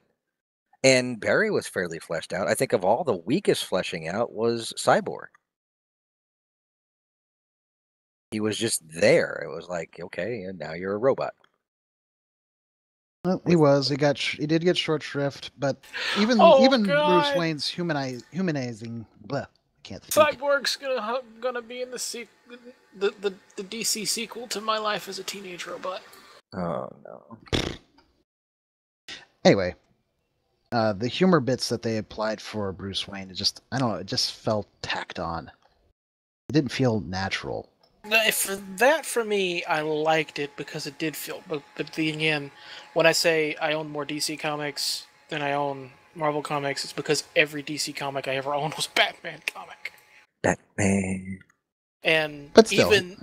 And Barry was fairly fleshed out. I think of all, the weakest fleshing out was Cyborg. He was just there. It was like, okay, and now you're a robot. Well, he did get short shrift, but even Bruce Wayne's humanizing. Blah, I can't think. Cyborg's gonna be in the DC sequel to My Life as a Teenage Robot. Oh no. Anyway, the humor bits that they applied for Bruce Wayne, it just felt tacked on. It didn't feel natural. For me, I liked it because it did feel. But again, when I say I own more DC comics than I own Marvel comics, it's because every DC comic I ever owned was a Batman comic. Batman. And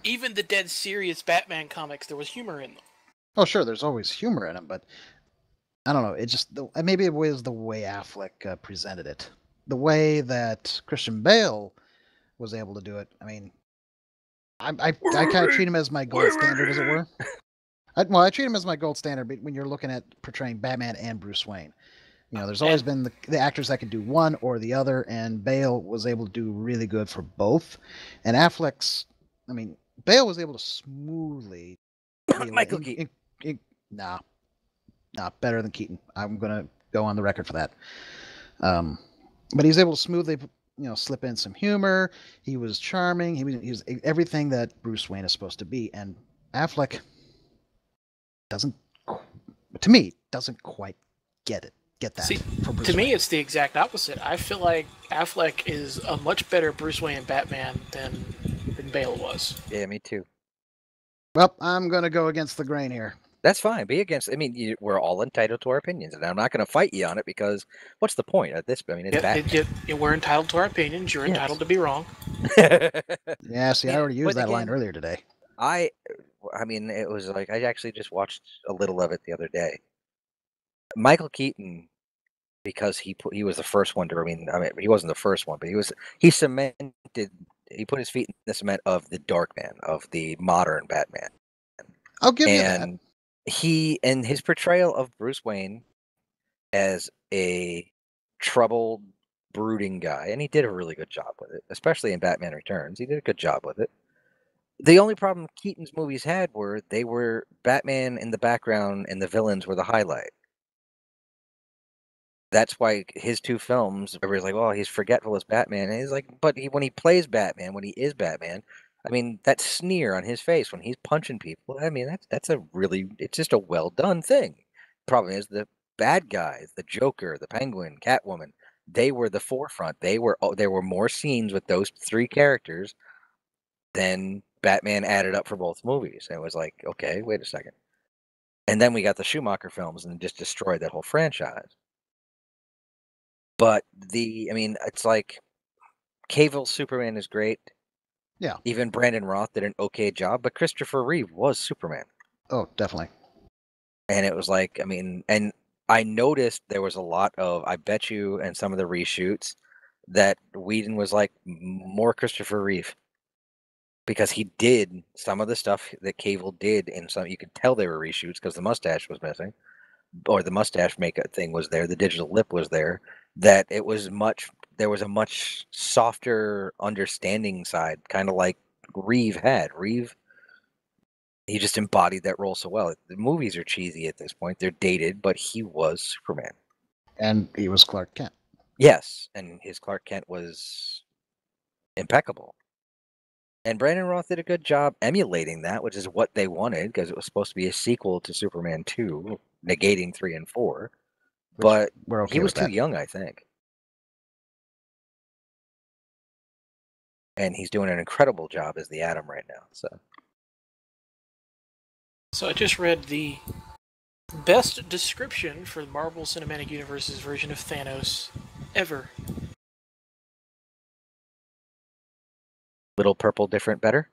even the dead serious Batman comics, there was humor in them. Oh, sure, there's always humor in them, but I don't know. It just maybe it was the way Affleck presented it, the way that Christian Bale was able to do it. I mean, I kind of treat him as my gold standard, as it were. I treat him as my gold standard when you're looking at portraying Batman and Bruce Wayne. There's always been the actors that can do one or the other, and Bale was able to do really good for both. And Bale was able to smoothly. Michael Keaton. Nah, better than Keaton. I'm gonna go on the record for that. But he was able to smoothly, slip in some humor. He was charming. He was everything that Bruce Wayne is supposed to be. And Affleck doesn't quite get that. See, to me, it's the exact opposite. I feel like Affleck is a much better Bruce Wayne Batman than Bale was. Yeah, me too. Well, I'm going to go against the grain here. That's fine. Be against. We're all entitled to our opinions, and I'm not going to fight you on it because what's the point at this? It's Batman. We're entitled to our opinions. You're entitled to be wrong. Yeah. See, I already used that line earlier today. It was like I actually just watched a little of it the other day. Michael Keaton, because he was the first one to. He wasn't the first one, but he cemented. He put his feet in the cement of the Darkman, of the modern Batman. I'll give you that. He and his portrayal of Bruce Wayne as a troubled brooding guy, and he did a really good job with it, especially in Batman Returns. He did a good job with it. The only problem Keaton's movies had were they were Batman in the background and the villains were the highlight. That's why his two films, everybody's like, "Oh, he's forgetful as Batman." And he's like, but when he plays Batman, when he is Batman, I mean, that sneer on his face when he's punching people, I mean, it's just a well done thing. Problem is the bad guys, the Joker, the Penguin, Catwoman, they were the forefront. There were more scenes with those three characters than Batman added up for both movies. And it was like, okay, wait a second. And then we got the Schumacher films and just destroyed that whole franchise. But it's like Cavill's Superman is great. Yeah. Even Brandon Roth did an okay job, but Christopher Reeve was Superman. Oh, definitely. And it was like, and I noticed there was a lot of, I bet you, and some of the reshoots that Whedon was like, more Christopher Reeve. Because he did some of the stuff that Cavill did in some, you could tell they were reshoots because the mustache was missing. Or the mustache makeup thing was there, the digital lip was there, that there was a much softer understanding side, kind of like Reeve had. Reeve, he just embodied that role so well. The movies are cheesy at this point, they're dated, but he was Superman. And he was Clark Kent. Yes, and his Clark Kent was impeccable. And Brandon Roth did a good job emulating that, which is what they wanted, because it was supposed to be a sequel to Superman 2, negating 3 and 4. But we're okay he was with too that. young, I think. And he's doing an incredible job as the Atom right now. So I just read the best description for the Marvel Cinematic Universe's version of Thanos ever. Little purple different better?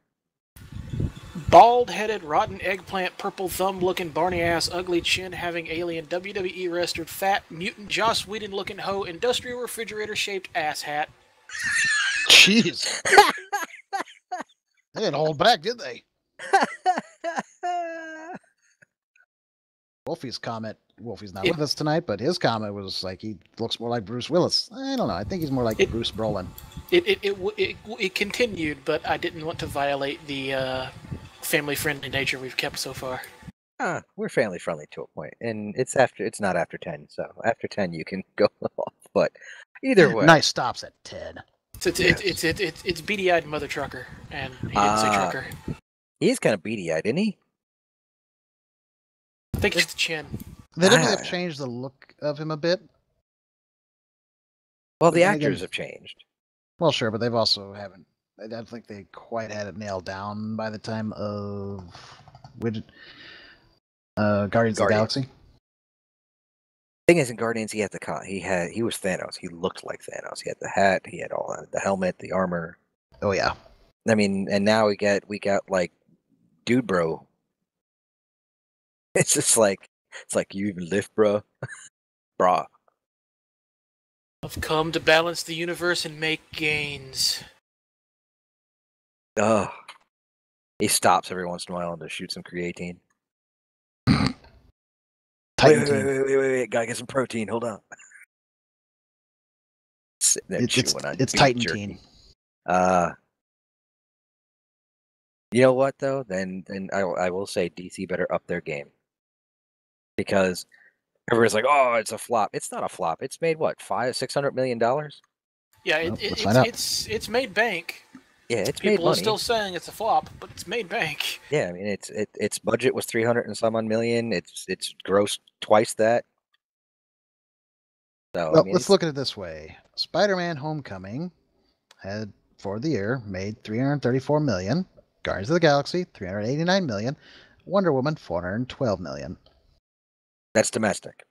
Bald-headed, rotten eggplant, purple thumb-looking, barny-ass, ugly chin-having alien, WWE wrestler, fat, mutant, Joss Whedon-looking hoe, industrial refrigerator-shaped ass hat. Jeez. They didn't hold back, did they? Wolfie's comment, Wolfie's not with us tonight, but his comment was like he looks more like Bruce Willis. I don't know. I think he's more like Bruce Brolin. It continued, but I didn't want to violate the family-friendly nature we've kept so far. We're family-friendly to a point, and it's not after 10, so after 10 you can go off, but either way. Nice stops at 10. It's beady-eyed mother trucker, and he didn't say trucker. He is kind of beady-eyed, isn't he? I think it's the chin. They definitely have changed the look of him a bit. Well, the actors have changed. Well, sure, but they've also haven't. I don't think they quite had it nailed down by the time of Guardians of the Galaxy. Thing is, in Guardians, he was Thanos. He looked like Thanos. He had the hat, he had all the helmet, the armor. Oh yeah. I mean, and now we got like, dude, bro. It's just like, you even lift, bro, brah. I've come to balance the universe and make gains. He stops every once in a while to shoot some creatine. Wait, gotta get some protein. Hold on. It's Titan-tine. You know what though? Then I will say DC better up their game, because everybody's like, "Oh, it's a flop." It's not a flop. It's made what, $600 million? Yeah, it's made bank. Yeah, it's People made money. are still saying it's a flop, but it's made bank. Yeah, I mean, its budget was 300 and some odd million. It's grossed twice that. So well, let's look at it this way: Spider-Man: Homecoming had for the year made $334 million. Guardians of the Galaxy $389 million. Wonder Woman $412 million. That's domestic.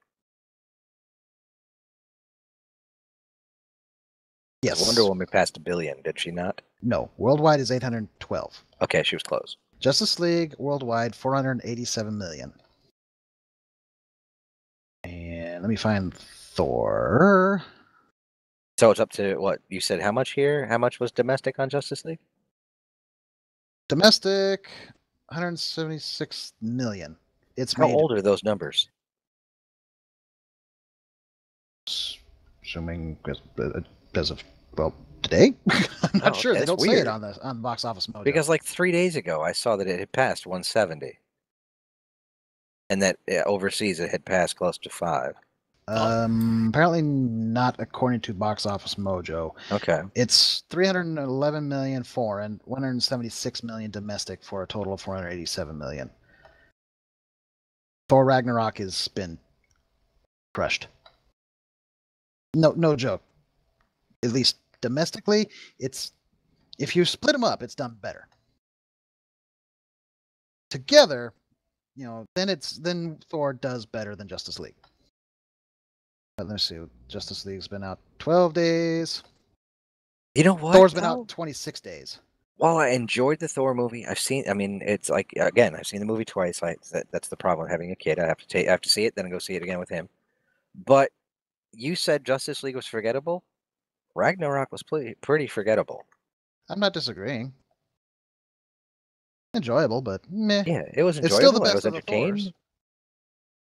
Yes. Wonder Woman passed $1 billion, did she not? No, worldwide is 812. Okay, she was close. Justice League worldwide $487 million. And let me find Thor. So it's up to what you said. How much here? How much was domestic on Justice League? Domestic, $176 million. How old are those numbers? Assuming as of today. I'm not Oh, sure. okay, They that's don't say it weird. on Box Office Mojo. Because like 3 days ago, I saw that it had passed 170, and that overseas it had passed close to 5. Apparently not according to Box Office Mojo. Okay. It's 311 million foreign, 176 million domestic for a total of 487 million. Thor Ragnarok has been crushed. No joke. At least domestically, it's if you split them up, it's done better. Together, then Thor does better than Justice League. But let's see, Justice League's been out 12 days. You know what? Thor's been out 26 days. While I enjoyed the Thor movie, it's like, again, I've seen the movie twice. That's the problem with having a kid. I have to see it, then go see it again with him. But you said Justice League was forgettable. Ragnarok was pretty forgettable. I'm not disagreeing. Enjoyable, but meh. Yeah, it was enjoyable. It's still the I best was of the entertained. Thors.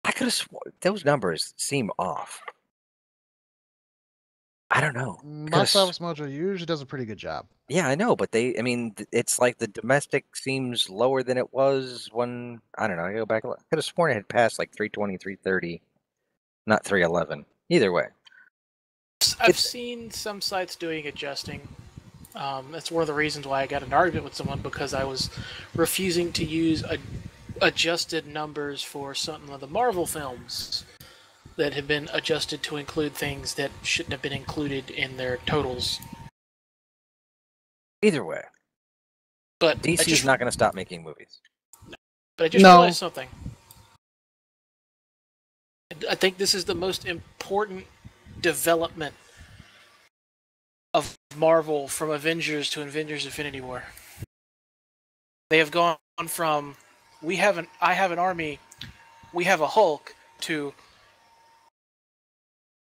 I could have sworn those numbers seem off. I don't know. Box Office Mojo usually does a pretty good job. Yeah, I know, but it's like the domestic seems lower than it was when, I don't know, I go back, I could have sworn it had passed like 320, 330, not 311. Either way. I've seen some sites doing adjusting. That's one of the reasons why I got an argument with someone, because I was refusing to use adjusted numbers for some of the Marvel films that have been adjusted to include things that shouldn't have been included in their totals. Either way. But DC's not going to stop making movies. But I just realized something. I think this is the most important development of Marvel from Avengers to Avengers Infinity War. They have gone from I have an army, we have a Hulk, to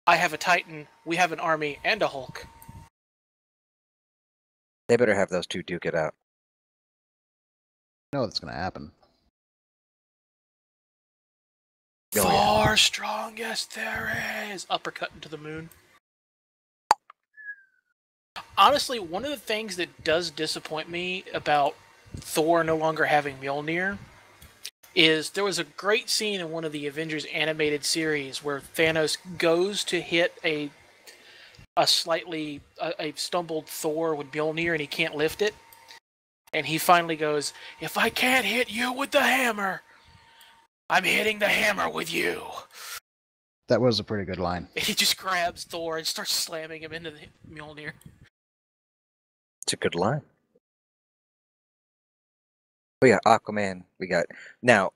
I have a Titan, we have an army and a Hulk. They better have those two duke it out. I know that's going to happen. Thor strongest there is! Uppercut into the moon. Honestly, one of the things that does disappoint me about Thor no longer having Mjolnir is there was a great scene in one of the Avengers animated series where Thanos goes to hit a stumbled Thor with Mjolnir and he can't lift it. And he finally goes, "If I can't hit you with the hammer, I'm hitting the hammer with you." That was a pretty good line. And he just grabs Thor and starts slamming him into the Mjolnir. It's a good line. We got Aquaman. We got now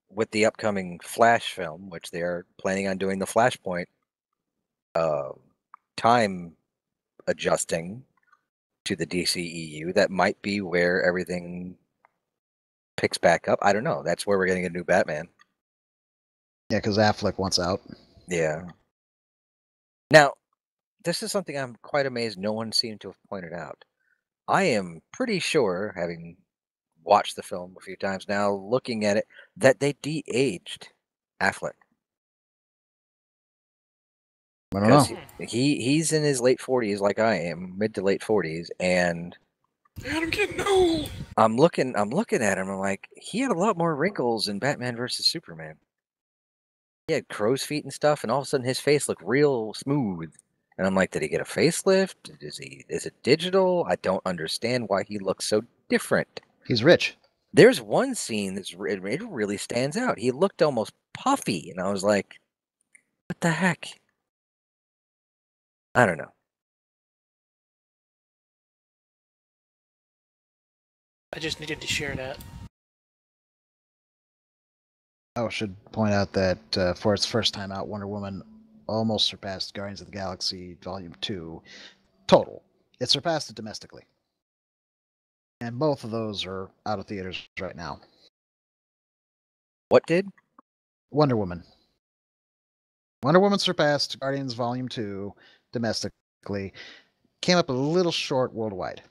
with the upcoming Flash film, which they are planning on doing the Flashpoint time adjusting to the DCEU. That might be where everything picks back up. I don't know. That's where we're getting a new Batman. Yeah, because Affleck wants out. Yeah. Now, this is something I'm quite amazed no one seemed to have pointed out. I am pretty sure, having watched the film a few times now, looking at it, that they de-aged Affleck. I don't know. He's in his late 40s, like I am, mid to late 40s, and I'm getting old. I'm looking at him. I'm like, he had a lot more wrinkles in Batman versus Superman. He had crow's feet and stuff, and all of a sudden his face looked real smooth. And I'm like, did he get a facelift? Is it digital? I don't understand why he looks so different. He's rich. There's one scene it really stands out. He looked almost puffy, and I was like, what the heck? I don't know. I just needed to share that. I should point out that for its first time out, Wonder Woman almost surpassed Guardians of the Galaxy Volume 2 total. It surpassed it domestically. And both of those are out of theaters right now. What did? Wonder Woman. Wonder Woman surpassed Guardians Volume 2 domestically. Came up a little short worldwide.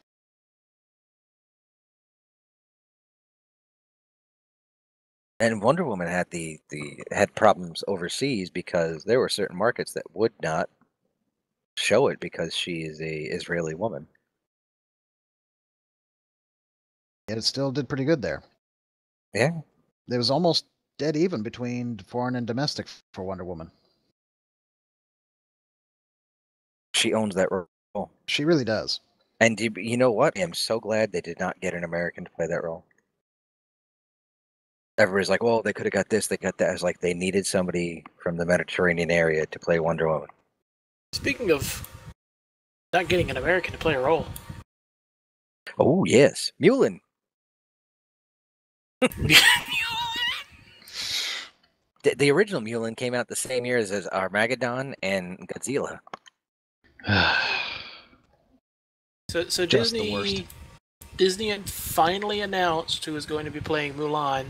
And Wonder Woman had had problems overseas because there were certain markets that would not show it because she is a Israeli woman. Yet it still did pretty good there. Yeah. It was almost dead even between foreign and domestic for Wonder Woman. She owns that role. She really does. And you know what? I am so glad they did not get an American to play that role. Everybody's like, well, they could have got this, they got that. I was like, they needed somebody from the Mediterranean area to play Wonder Woman. Speaking of not getting an American to play a role. Oh, yes. Mulin. The original Mulin came out the same year as Armageddon and Godzilla. So Just the worst. Disney had finally announced who was going to be playing Mulan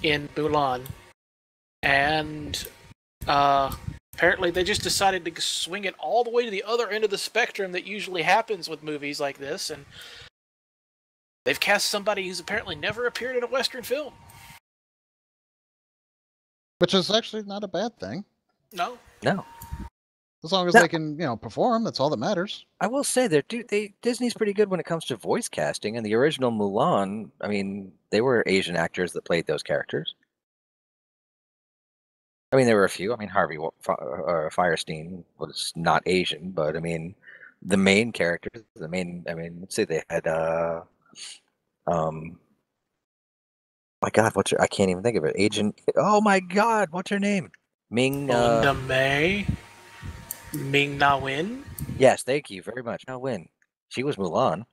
in Mulan, and apparently they just decided to swing it all the way to the other end of the spectrum that usually happens with movies like this, and they've cast somebody who's apparently never appeared in a Western film. Which is actually not a bad thing. No. As long as No. they can, perform, that's all that matters. I will say Disney's pretty good when it comes to voice casting. And the original Mulan, I mean, they were Asian actors that played those characters. I mean, there were a few. I mean, Harvey Firestein was not Asian, but I mean, the main characters, let's say they had, my God, I can't even think of it. Oh my God, what's her name? Ming. Linda May. Ming Na Wen. Yes, thank you very much. Na Wen. She was Mulan.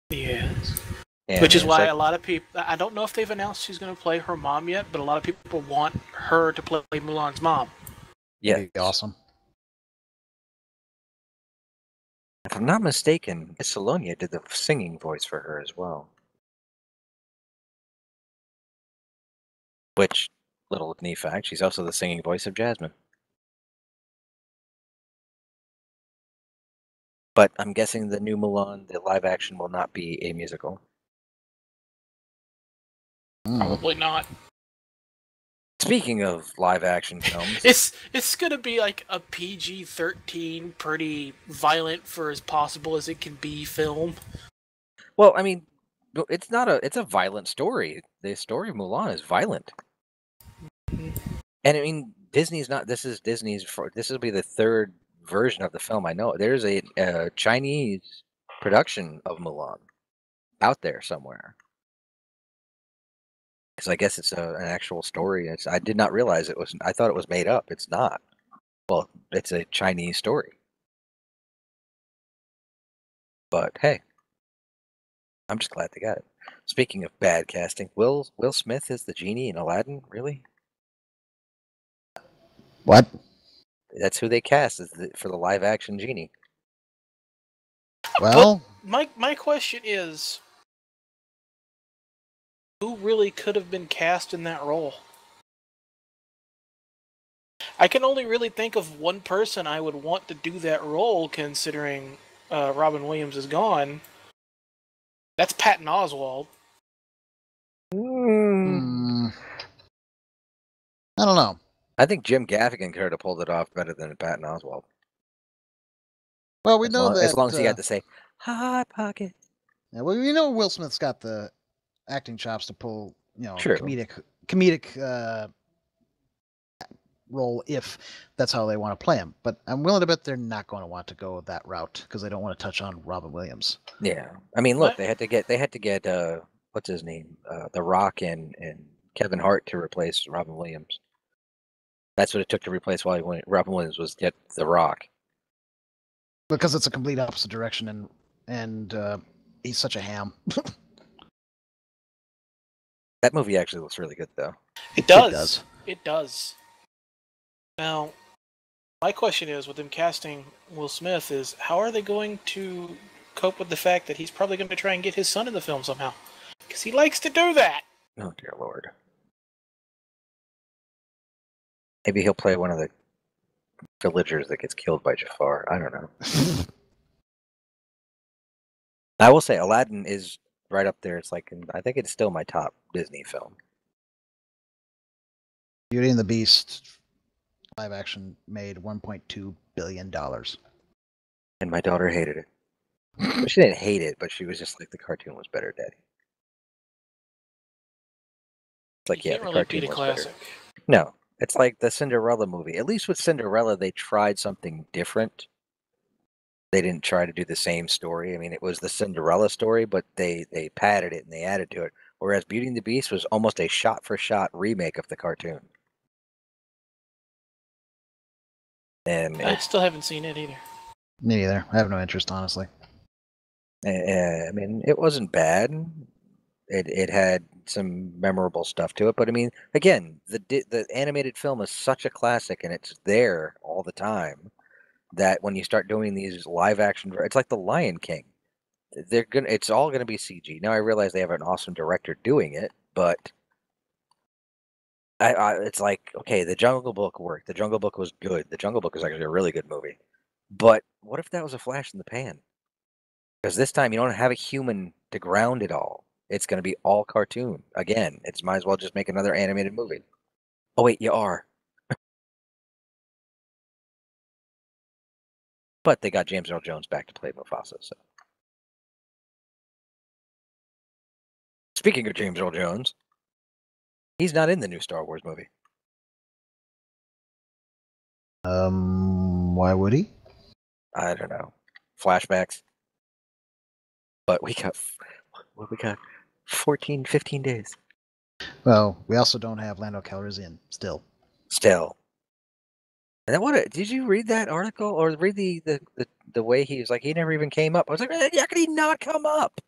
Yes. And Which is it's why like, a lot of people, I don't know if they've announced she's going to play her mom yet, but a lot of people want her to play Mulan's mom. yeah, That'd be awesome. if I'm not mistaken, Salonia did the singing voice for her as well. Which, little neat fact, she's also the singing voice of Jasmine. But I'm guessing the new Mulan, the live action, will not be a musical. Probably not. Speaking of live action films, It's going to be like a PG-13, pretty violent for as possible as it can be film. well, I mean, it's a violent story. The story of Mulan is violent. And I mean, Disney's not. This will be the third version of the film. I know there's a Chinese production of Mulan out there somewhere. Because I guess it's an actual story. I did not realize it was. I thought it was made up. It's not. Well, it's a Chinese story. But hey, I'm just glad they got it. Speaking of bad casting, Will Smith is the genie in Aladdin. Really? What? That's who they cast for the live action genie. Well, My question is, who really could have been cast in that role? I can only really think of one person I would want to do that role, considering Robin Williams is gone. That's Patton Oswalt. I don't know. I think Jim Gaffigan could have pulled it off better than Patton Oswalt. Well, we know that as long as he had to say "Hot Pocket." Yeah, well, we know Will Smith's got the acting chops to pull, True. comedic role if that's how they want to play him. But I'm willing to bet they're not going to want to go that route because they don't want to touch on Robin Williams. Yeah, I mean, look, What? they had to get what's his name, The Rock and Kevin Hart to replace Robin Williams. That's what it took to replace Robin Williams was get The Rock. Because it's a complete opposite direction, and he's such a ham. That movie actually looks really good, though. It does. does. It does. Now, my question is, with them casting Will Smith, is how are they going to cope with the fact that he's probably going to try and get his son in the film somehow? Because he likes to do that. Oh dear Lord. Maybe he'll play one of the villagers that gets killed by Jafar. I don't know. I will say Aladdin is right up there. It's like, I think it's still my top Disney film. Beauty and the Beast live action made $1.2 billion. And my daughter hated it. Well, she didn't hate it, but she was just like, the cartoon was better, Daddy. It's like, You yeah, can't the really cartoon beat a was classic. better. No, it's like the Cinderella movie. At least with Cinderella, they tried something different. They didn't try to do the same story. I mean, it was the Cinderella story, but they padded it and they added to it. Whereas Beauty and the Beast was almost a shot-for-shot remake of the cartoon. And I still haven't seen it either. Me neither. I have no interest, honestly. I mean, it wasn't bad. It had some memorable stuff to it, but I mean, again, the animated film is such a classic, and it's there all the time, that when you start doing these live action, it's like the Lion King. It's all gonna be CG. Now I realize they have an awesome director doing it, but it's like, okay, the Jungle Book worked. The Jungle Book was good. The Jungle Book was actually a really good movie. But what if that was a flash in the pan? Because this time you don't have a human to ground it all. It's going to be all cartoon. Again, it's might as well just make another animated movie. Oh, wait, you are. But they got James Earl Jones back to play Mufasa, so. Speaking of James Earl Jones, he's not in the new Star Wars movie. Why would he? I don't know. Flashbacks. But we got 14, 15 days. Well, we also don't have Lando Calrissian still. Still. And then did you read that article or read the way he was like, he never even came up? I was like, how could he not come up?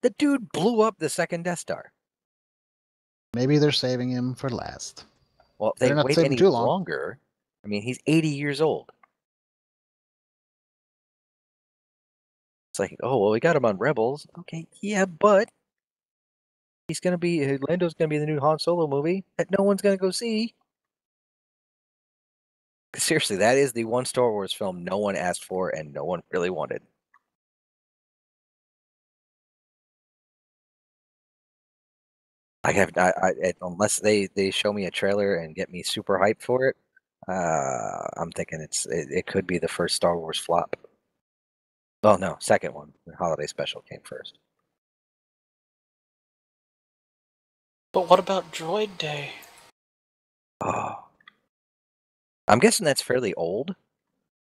The dude blew up the second Death Star. Maybe they're saving him for last. Well, if they Better not wait save him any too long. longer, I mean, he's 80 years old. It's like, oh, well, we got him on Rebels. Okay, yeah, but Lando's gonna be in the new Han Solo movie that no one's gonna go see. Seriously, that is the one Star Wars film no one asked for and no one really wanted. Unless they show me a trailer and get me super hyped for it, I'm thinking it could be the first Star Wars flop. Well, no, second one. The holiday special came first. But what about Droid Day? Oh, I'm guessing that's fairly old,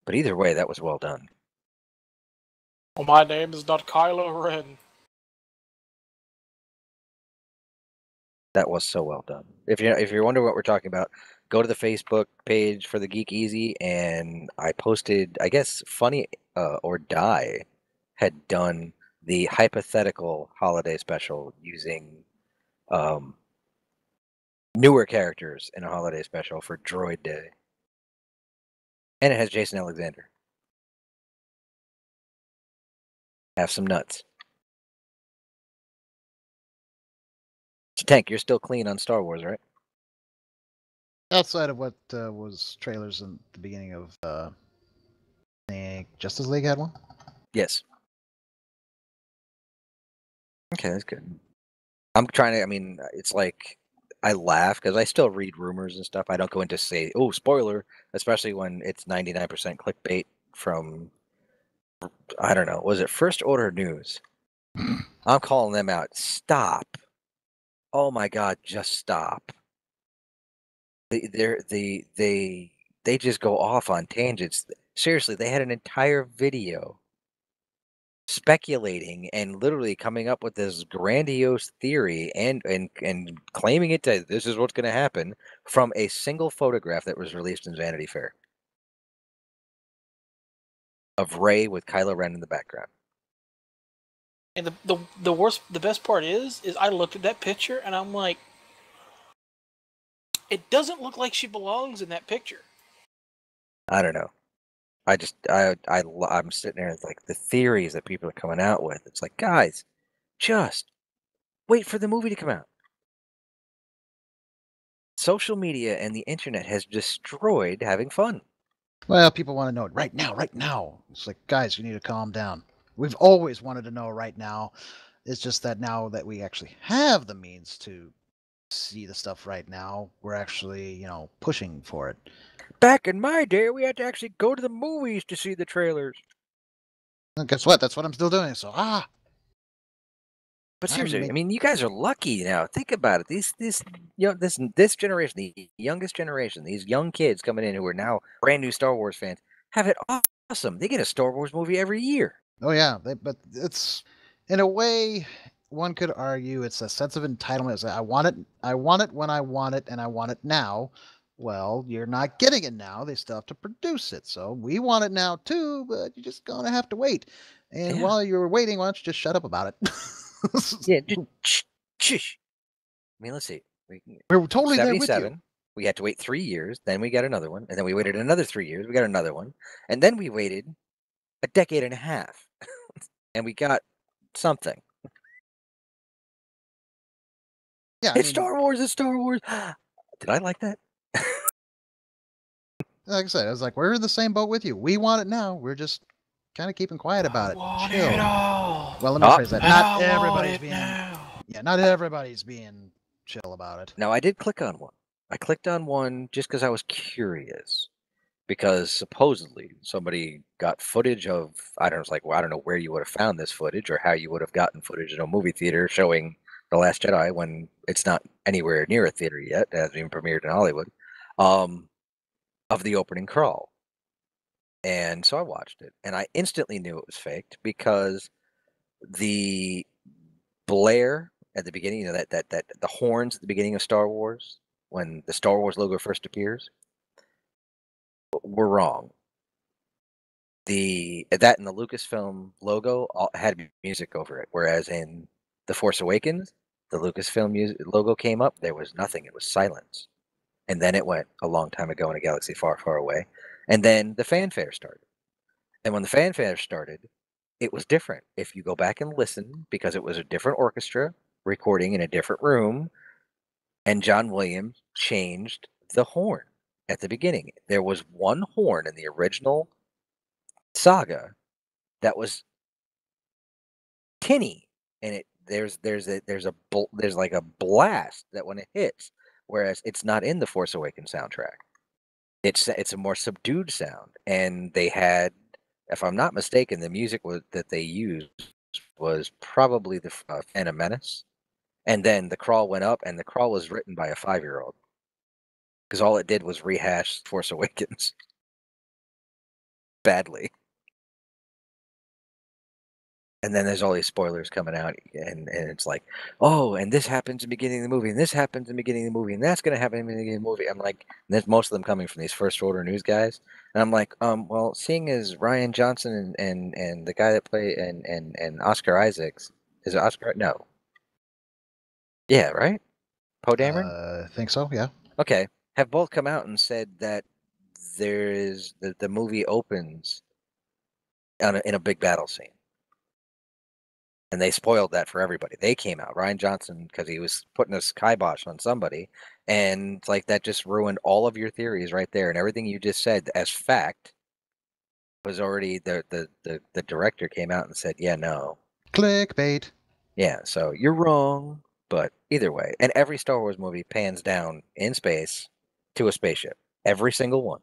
but either way, that was well done. Well, my name is not Kylo Ren. That was so well done. If you're wondering what we're talking about, go to the Facebook page for the Geek EZ, and I posted, I guess, Funny or Die had done the hypothetical holiday special using newer characters in a holiday special for Droid Day, and it has Jason Alexander. Have some nuts. So, Tank, you're still clean on Star Wars, right? Outside of what was trailers in the beginning of, I think Justice League had one. Yes. Okay, that's good. I'm trying to. I mean, it's like I laugh because I still read rumors and stuff. I don't go into say, "Oh, spoiler," especially when it's 99% clickbait from, I don't know. Was it First Order News? I'm calling them out. Stop. Oh my God, just stop. They just go off on tangents. Seriously, they had an entire video speculating and literally coming up with this grandiose theory and claiming it to this is what's going to happen from a single photograph that was released in Vanity Fair of Rey with Kylo Ren in the background. And the best part is I looked at that picture and I'm like, it doesn't look like she belongs in that picture. I don't know. I'm sitting there and it's like the theories that people are coming out with. It's like, guys, just wait for the movie to come out. Social media and the internet has destroyed having fun. Well, people want to know it right now, right now. It's like, guys, you need to calm down. We've always wanted to know right now. It's just that now that we actually have the means to see the stuff right now, we're actually, pushing for it. Back in my day, we had to actually go to the movies to see the trailers. And guess what? That's what I'm still doing. So But I'm seriously, I make- mean, you guys are lucky now. Think about it. This generation, the youngest generation, these young kids coming in who are now brand new Star Wars fans, have it awesome. They get a Star Wars movie every year. Oh yeah, but it's in a way one could argue it's a sense of entitlement. It's like, I want it when I want it, and I want it now. Well, you're not getting it now. They still have to produce it, so we want it now too. But you're just gonna have to wait. And Yeah. while you're waiting, why don't you just shut up about it? Yeah, just shush. I mean, let's see. We're totally there with you. 77. We had to wait 3 years. Then we got another one, and then we waited another 3 years. We got another one, and then we waited a decade and a half, and we got something. Yeah, It's Star Wars. It's Star Wars. Did I like that? like I said, I was like, we're in the same boat with you. We want it now. We're just kind of keeping quiet about it. Want Chill. it all. Well, let me phrase that. And Not I want everybody's it being now. not everybody's being chill about it. Now, I did click on one. I clicked on one just because I was curious. Because supposedly somebody got footage of, I don't know, it's like, well, I don't know where you would have found this footage or how you would have gotten footage in a movie theater showing The Last Jedi when it's not anywhere near a theater yet. It hasn't even premiered in Hollywood. Of the opening crawl. And so I watched it, and I instantly knew it was faked because the blare at the beginning, that the horns at the beginning of Star Wars, when the Star Wars logo first appears, were wrong. That and the Lucasfilm logo had music over it, whereas in The Force Awakens, the Lucasfilm logo came up, there was nothing, it was silence. And then it went a long time ago in a galaxy far, far away. And then the fanfare started. And when the fanfare started, it was different. If you go back and listen, because it was a different orchestra recording in a different room, and John Williams changed the horn at the beginning. There was one horn in the original saga that was tinny, and there's like a blast that when it hits, whereas it's not in the Force Awakens soundtrack. It's a more subdued sound, and they had, if I'm not mistaken, the music that they used was probably the Phantom Menace, and then the crawl went up, and the crawl was written by a 5-year-old because all it did was rehash Force Awakens badly. And then there's all these spoilers coming out, and it's like, oh, and this happens in the beginning of the movie, and this happens in the beginning of the movie, and that's going to happen in the beginning of the movie. I'm like, there's most of them coming from these first order news guys, and I'm like, well, seeing as Ryan Johnson and the guy that played and Oscar Isaacs, is it Oscar? No. Yeah, right. Poe Dameron. I think so. Yeah. Okay, have both come out and said that there is the movie opens in a big battle scene. And they spoiled that for everybody. They came out, Ryan Johnson, because he was putting a kibosh on somebody, and like that just ruined all of your theories right there, and everything you just said as fact was already the director came out and said, yeah, no, Clickbait. yeah, so you're wrong, but either way, and every Star Wars movie pans down in space to a spaceship, every single one.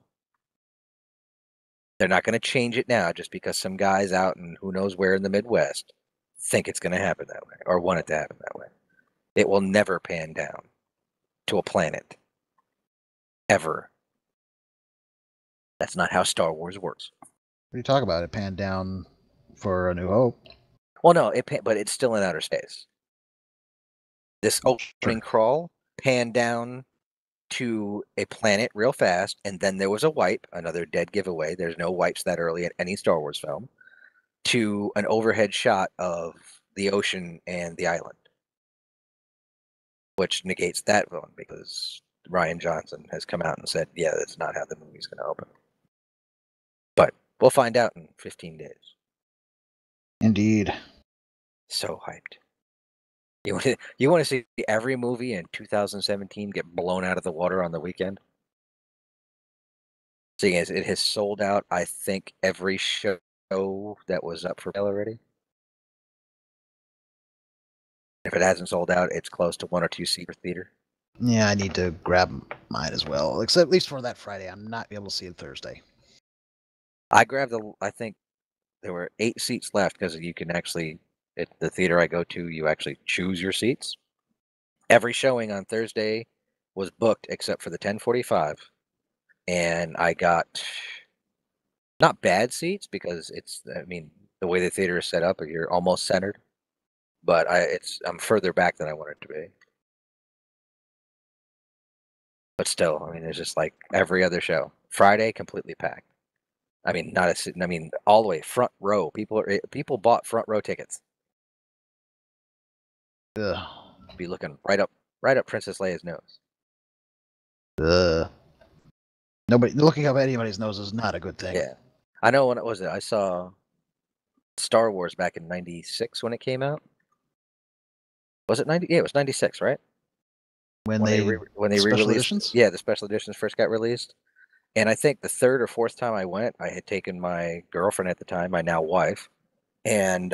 They're not going to change it now just because some guys out in who knows where in the Midwest think it's going to happen that way or want it to happen that way. It will never pan down to a planet. Ever. That's not how Star Wars works. What do you talk about? It panned down for A New Hope. Well, no, but it's still in outer space. This opening crawl panned down to a planet real fast, and then there was a wipe, another dead giveaway. There's no wipes that early in any Star Wars film, to an overhead shot of the ocean and the island, which negates that one because Ryan Johnson has come out and said, yeah, that's not how the movie's going to open. But we'll find out in 15 days. Indeed. So hyped. You want to see every movie in 2017 get blown out of the water on the weekend? Seeing as it has sold out, I think, every show that was up for sale already. If it hasn't sold out, it's close to 1 or 2 seats per theater. Yeah, I need to grab mine as well. Except at least for that Friday, I'm not able to see it Thursday. I grabbed I think there were 8 seats left because you can actually, at the theater I go to, you actually choose your seats. Every showing on Thursday was booked except for the 10:45, and I got not bad seats because I mean, the way the theater is set up, you're almost centered, but I'm further back than I wanted to be. But still, I mean, it's just like every other show. Friday, completely packed. I mean, not a. I mean, all the way front row. People bought front row tickets. Ugh. Be looking right up Princess Leia's nose. Ugh. Nobody looking up anybody's nose is not a good thing. Yeah, I know when it was. I saw Star Wars back in '96 when it came out. Was it 90? Yeah, it was '96, right? When they special re-released, editions? yeah, the special editions first got released. And I think the 3rd or 4th time I went, I had taken my girlfriend at the time, my now wife, and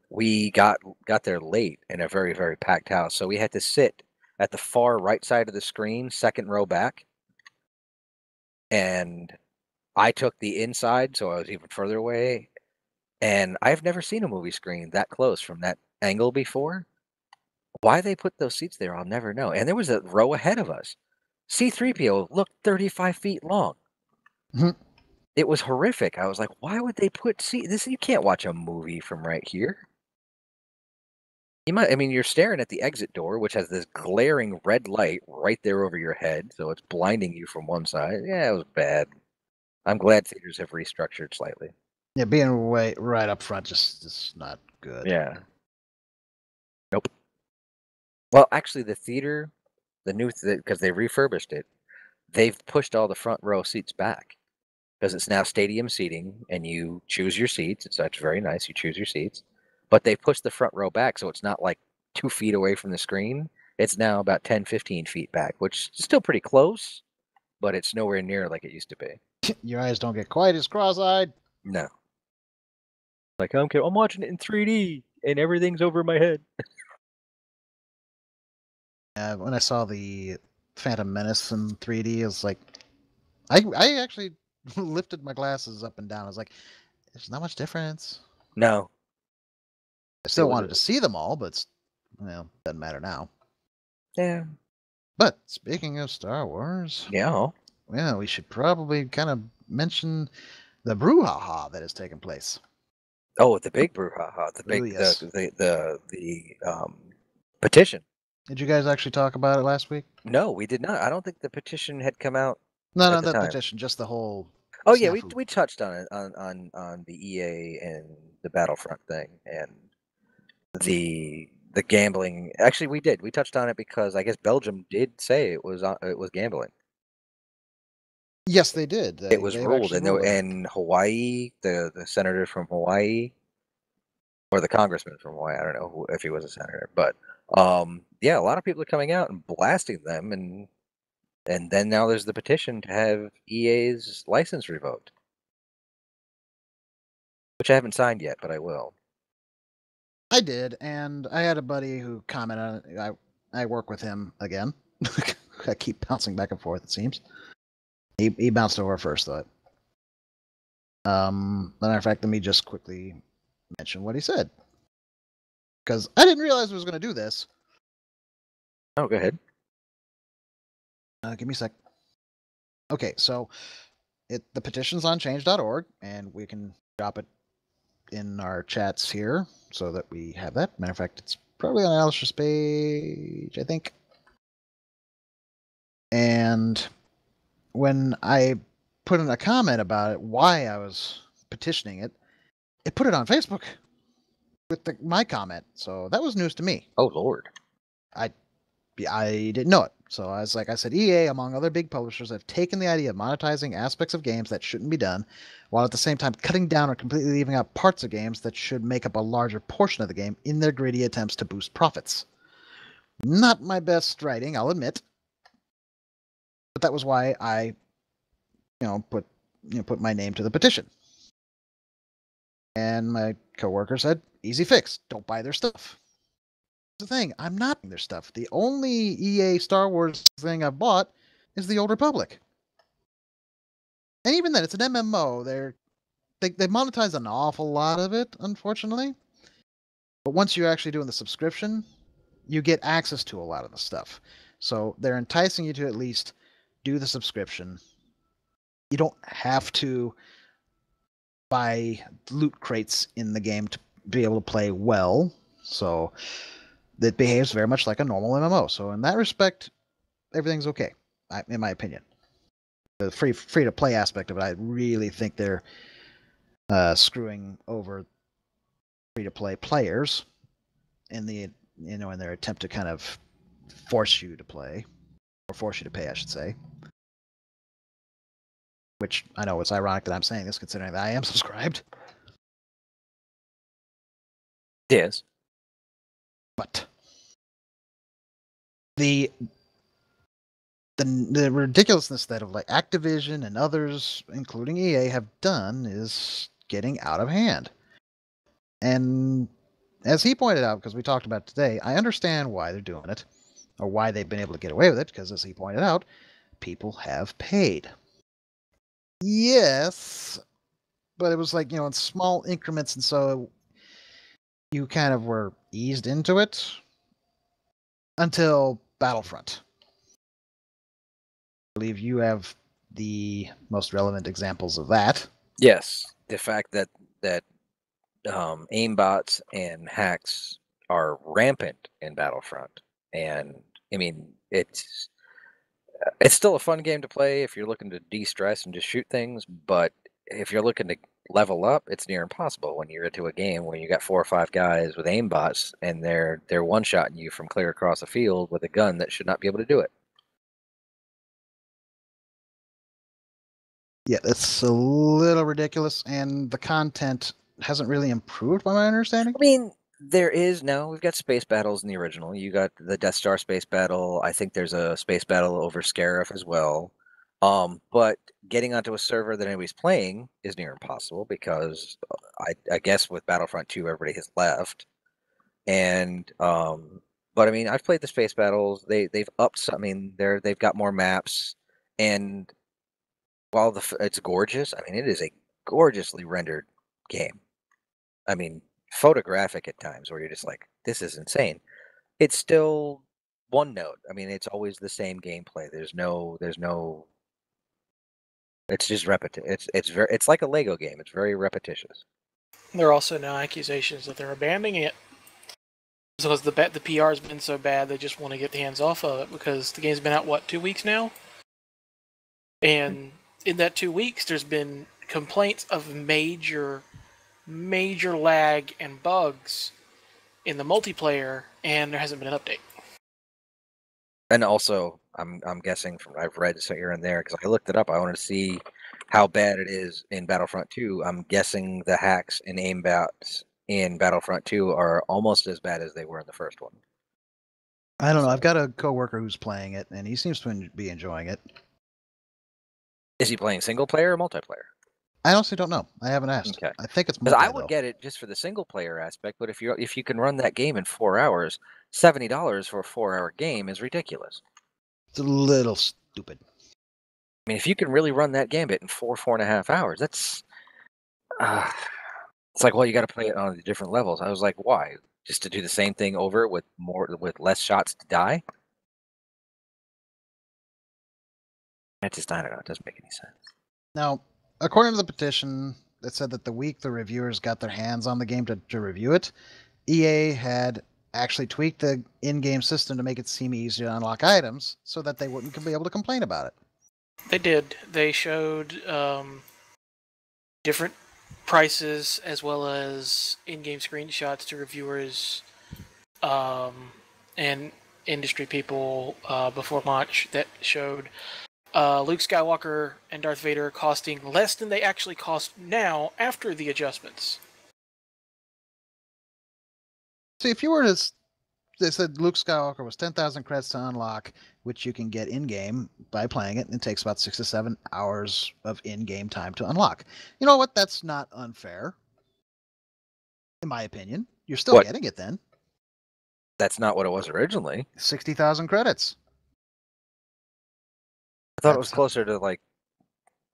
we got there late in a very, very packed house. So we had to sit at the far right side of the screen, 2nd row back. And I took the inside, so I was even further away. And I've never seen a movie screen that close from that angle before. Why they put those seats there, I'll never know. And there was a row ahead of us. C-3PO looked 35 feet long. Mhm. It was horrific. I was like, why would they put this? You can't watch a movie from right here. You might, I mean, you're staring at the exit door, which has this glaring red light right there over your head, so it's blinding you from one side. Yeah, it was bad. I'm glad theaters have restructured slightly. Yeah, being right up front just not good. Yeah. Nope. Well, actually, the theater, because they refurbished it, they've pushed all the front row seats back because it's now stadium seating, and you choose your seats. So that's very nice. You choose your seats, but they pushed the front row back, so it's not like 2 feet away from the screen. It's now about 10, 15 feet back, which is still pretty close, but it's nowhere near like it used to be. Your eyes don't get quite as cross-eyed. No. Like, I'm watching it in 3D, and everything's over my head. When I saw the Phantom Menace in 3D, it's like I actually lifted my glasses up and down. I was like, there's not much difference. No. I still wanted to see them all, but doesn't matter now. Yeah. But speaking of Star Wars, Yeah. we should probably kind of mention the brouhaha that has taken place. Oh, the big brouhaha, Yes. the petition. Did you guys actually talk about it last week? No, we did not. I don't think the petition had come out. No, at the that time. petition, just the whole. Oh yeah, snafu. we touched on it on the EA and the Battlefront thing and the gambling. Actually, we did. We touched on it because I guess Belgium did say it was gambling. Yes, they did. It was ruled, ruled on it. and Hawaii, the senator from Hawaii, or the congressman from Hawaii. I don't know if he was a senator, but yeah, a lot of people are coming out and blasting them, and then now there's the petition to have EA's license revoked, which I haven't signed yet, but I will. I did, and I had a buddy who commented on it. I work with him again. I keep bouncing back and forth, it seems. He bounced over first, though. Matter of fact, let me just quickly mention what he said. Because I didn't realize I was going to do this. Oh, go ahead. Give me a sec. Okay, so the petition's on change.org, and we can drop it in our chats here so that we have that. Matter of fact, it's probably on Alistair's page, I think. And when I put in a comment about it, why I was petitioning it, it put it on Facebook with my comment. So that was news to me. Oh, Lord. I didn't know it. So I said, EA, among other big publishers, have taken the idea of monetizing aspects of games that shouldn't be done, while at the same time cutting down or completely leaving out parts of games that should make up a larger portion of the game in their greedy attempts to boost profits. Not my best writing, I'll admit. But that was why I, put my name to the petition. And my coworker said, easy fix, don't buy their stuff. The thing, I'm not their stuff. The only EA Star Wars thing I've bought is the Old Republic. And even then, it's an MMO. They monetize an awful lot of it, unfortunately. But once you're actually doing the subscription, you get access to a lot of the stuff. So they're enticing you to at least do the subscription. You don't have to buy loot crates in the game to be able to play well. So it behaves very much like a normal MMO. So in that respect, everything's okay, in my opinion. The free to play aspect of it, I really think they're screwing over free to play players in their attempt to kind of force you to play, or force you to pay, I should say. Which I know it's ironic that I'm saying this, considering that I am subscribed. Yes. But the ridiculousness that of like Activision and others, including EA, have done is getting out of hand. And as he pointed out, because we talked about it today, I understand why they're doing it, or why they've been able to get away with it, because as he pointed out, people have paid. Yes, but it was like, in small increments, and so you kind of were eased into it until Battlefront. I believe you have the most relevant examples of that. Yes, the fact that aimbots and hacks are rampant in Battlefront, and I mean it's still a fun game to play if you're looking to de-stress and just shoot things, but if you're looking to level up, it's near impossible when you're into a game where you got 4 or 5 guys with aimbots and they're one-shotting you from clear across the field with a gun that should not be able to do it. Yeah, it's a little ridiculous, and the content hasn't really improved, by my understanding. I mean, we've got space battles in the original. You got the Death Star space battle. I think there's a space battle over Scarif as well. But getting onto a server that anybody's playing is near impossible because I guess with Battlefront 2 everybody has left. And but I mean, I've played the space battles. They've upped. I mean, they've got more maps, and while it's gorgeous, I mean, it is a gorgeously rendered game. I mean, photographic at times where you're just like, this is insane. It's still one note. I mean, it's always the same gameplay. There's no it's just repetitive. It's like a Lego game. It's very repetitious. There are also now accusations that they're abandoning it because the PR has been so bad they just want to get the hands off of it because the game's been out 2 weeks now, and in that 2 weeks there's been complaints of major lag and bugs in the multiplayer, and there hasn't been an update. And also, I'm guessing from I've read so here and there because I looked it up. I wanted to see how bad it is in Battlefront 2. I'm guessing the hacks and aimbots in Battlefront 2 are almost as bad as they were in the first one. I don't know. I've got a coworker who's playing it, and he seems to be enjoying it. Is he playing single player or multiplayer? I honestly don't know. I haven't asked. Okay. I think it's because multi, I would get it just for the single player aspect. But if you can run that game in 4 hours, $70 for a 4-hour game is ridiculous. It's a little stupid. I mean, if you can really run that gambit in 4.5 hours, that's it's like, well, you got to play it on the different levels. I was like, why? Just to do the same thing over with less shots to die? That just, I don't know. It doesn't make any sense. Now, according to the petition, it said that the week the reviewers got their hands on the game to review it, EA had actually tweaked the in-game system to make it seem easier to unlock items so that they wouldn't be able to complain about it. They did. They showed different prices as well as in-game screenshots to reviewers and industry people before launch that showed Luke Skywalker and Darth Vader costing less than they actually cost now after the adjustments. See, if you were to... They said Luke Skywalker was 10,000 credits to unlock, which you can get in-game by playing it, and it takes about 6 to 7 hours of in-game time to unlock. You know what? That's not unfair, in my opinion. You're still getting it then. That's not what it was originally. 60,000 credits. I thought it was That's- closer to like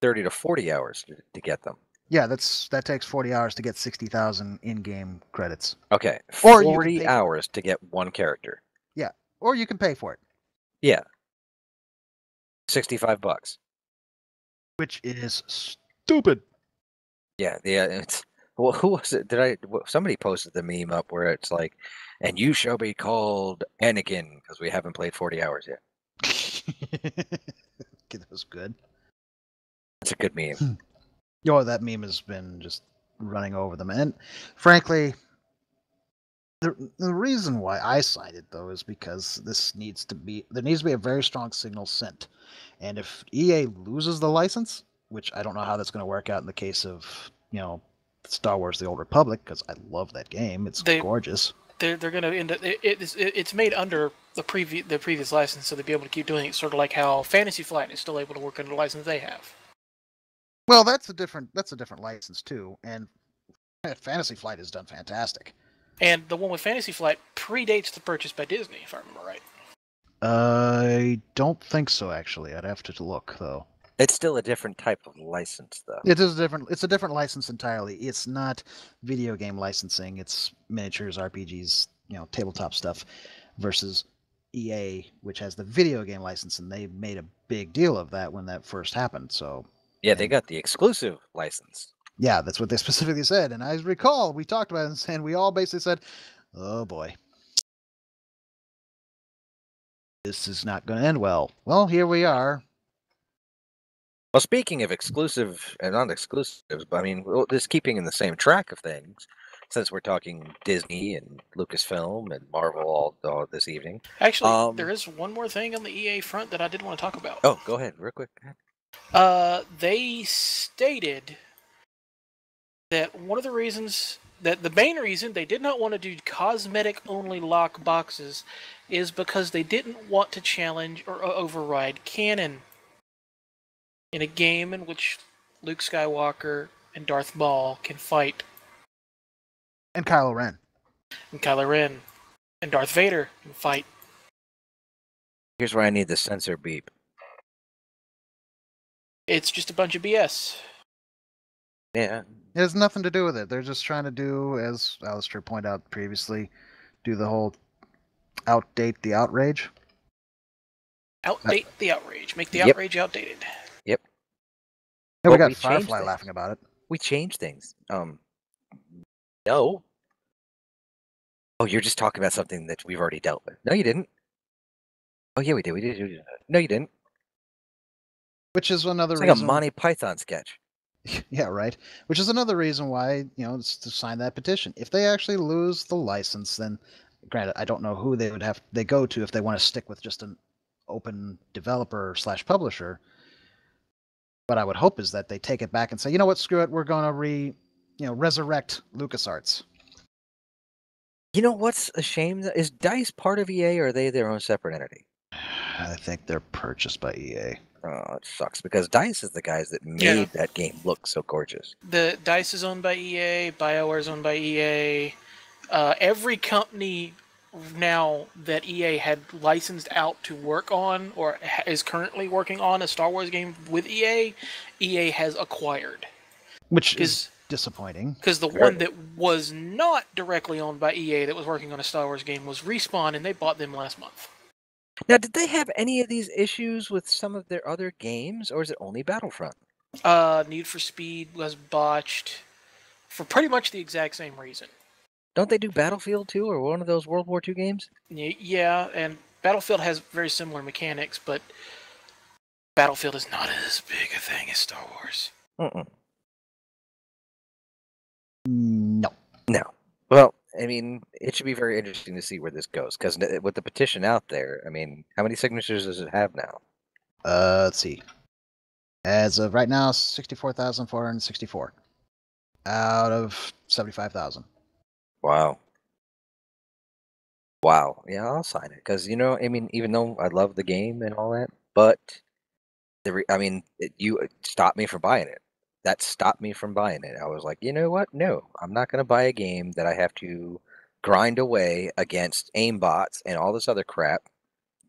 30 to 40 hours to get them. Yeah, that takes 40 hours to get 60,000 in-game credits. Okay, Or you can 40 pay for it. hours to get one character. Yeah, or you can pay for it, Yeah. $65. which is stupid. Yeah, it's well, who was it? Somebody posted the meme up where it's like, and you shall be called Anakin because we haven't played 40 hours yet. That was good. That's a good meme. That meme has been just running over them. And frankly, the reason why I cited though is because there needs to be a very strong signal sent. And if EA loses the license, which I don't know how that's going to work out in the case of, Star Wars: The Old Republic, because I love that game. It's gorgeous. They're going to end up. It's made under the previous license, so they'll be able to keep doing it. Sort of like how Fantasy Flight is still able to work under the license they have. Well, that's a different license too, and Fantasy Flight has done fantastic. And the one with Fantasy Flight predates the purchase by Disney, if I remember right. I don't think so, actually. I'd have to look, though. It's still a different type of license, though. It is different. It's a different license entirely. It's not video game licensing. It's miniatures, RPGs, tabletop stuff, versus EA, which has the video game license, and they made a big deal of that when that first happened. So yeah, they got the exclusive license. Yeah, that's what they specifically said. And I recall we talked about it, and we all basically said, "Oh boy, this is not going to end well." Well, here we are. Well, speaking of exclusive and non-exclusives, but I mean, just keeping in the same track of things, since we're talking Disney and Lucasfilm and Marvel all this evening. Actually, there is one more thing on the EA front that I did want to talk about. Oh, go ahead, real quick. They stated that one of the reasons that the main reason they did not want to do cosmetic-only lock boxes is because they didn't want to challenge or override canon in a game in which Luke Skywalker and Darth Maul can fight. And Kylo Ren. And Kylo Ren and Darth Vader can fight. Here's where I need the censor beep. It's just a bunch of BS. Yeah. It has nothing to do with it. They're just trying to do, as Alistair pointed out previously, do the whole outdate the outrage. Outdate the outrage. Make the Yep. outrage outdated. Yep. Yeah, Well, we got we changed Firefly things. laughing about it. We changed things. No. Oh, you're just talking about something that we've already dealt with. No, you didn't. Oh, yeah, we did. We did. No, you didn't. Which is another It's like reason. a Monty Python sketch. Yeah, right. Which is another reason why, it's to sign that petition. If they actually lose the license, then granted, I don't know who they go to if they want to stick with just an open developer / publisher. What I would hope is that they take it back and say, you know what, screw it, we're going to resurrect LucasArts. You know what's a shame? Is DICE part of EA or are they their own separate entity? I think they're purchased by EA. Oh, it sucks because DICE is the guys that made that game look so gorgeous. The DICE is owned by EA. BioWare is owned by EA. Every company now that EA had licensed out to work on or is currently working on a Star Wars game with EA has acquired. Which is disappointing. Because the one that was not directly owned by EA that was working on a Star Wars game was Respawn, and they bought them last month. Now, did they have any of these issues with some of their other games, or is it only Battlefront? Need for Speed was botched for pretty much the exact same reason. Don't they do Battlefield 2 or one of those World War II games? Yeah, and Battlefield has very similar mechanics, but Battlefield is not as big a thing as Star Wars. No. Well, I mean, it should be very interesting to see where this goes, because with the petition out there, I mean, how many signatures does it have now? Let's see. As of right now, 64,464 out of 75,000. Wow. Yeah, I'll sign it because I mean, even though I love the game and all that, but you stopped me from buying it. That stopped me from buying it. I was like, you know what? No, I'm not going to buy a game that I have to grind away against aimbots and all this other crap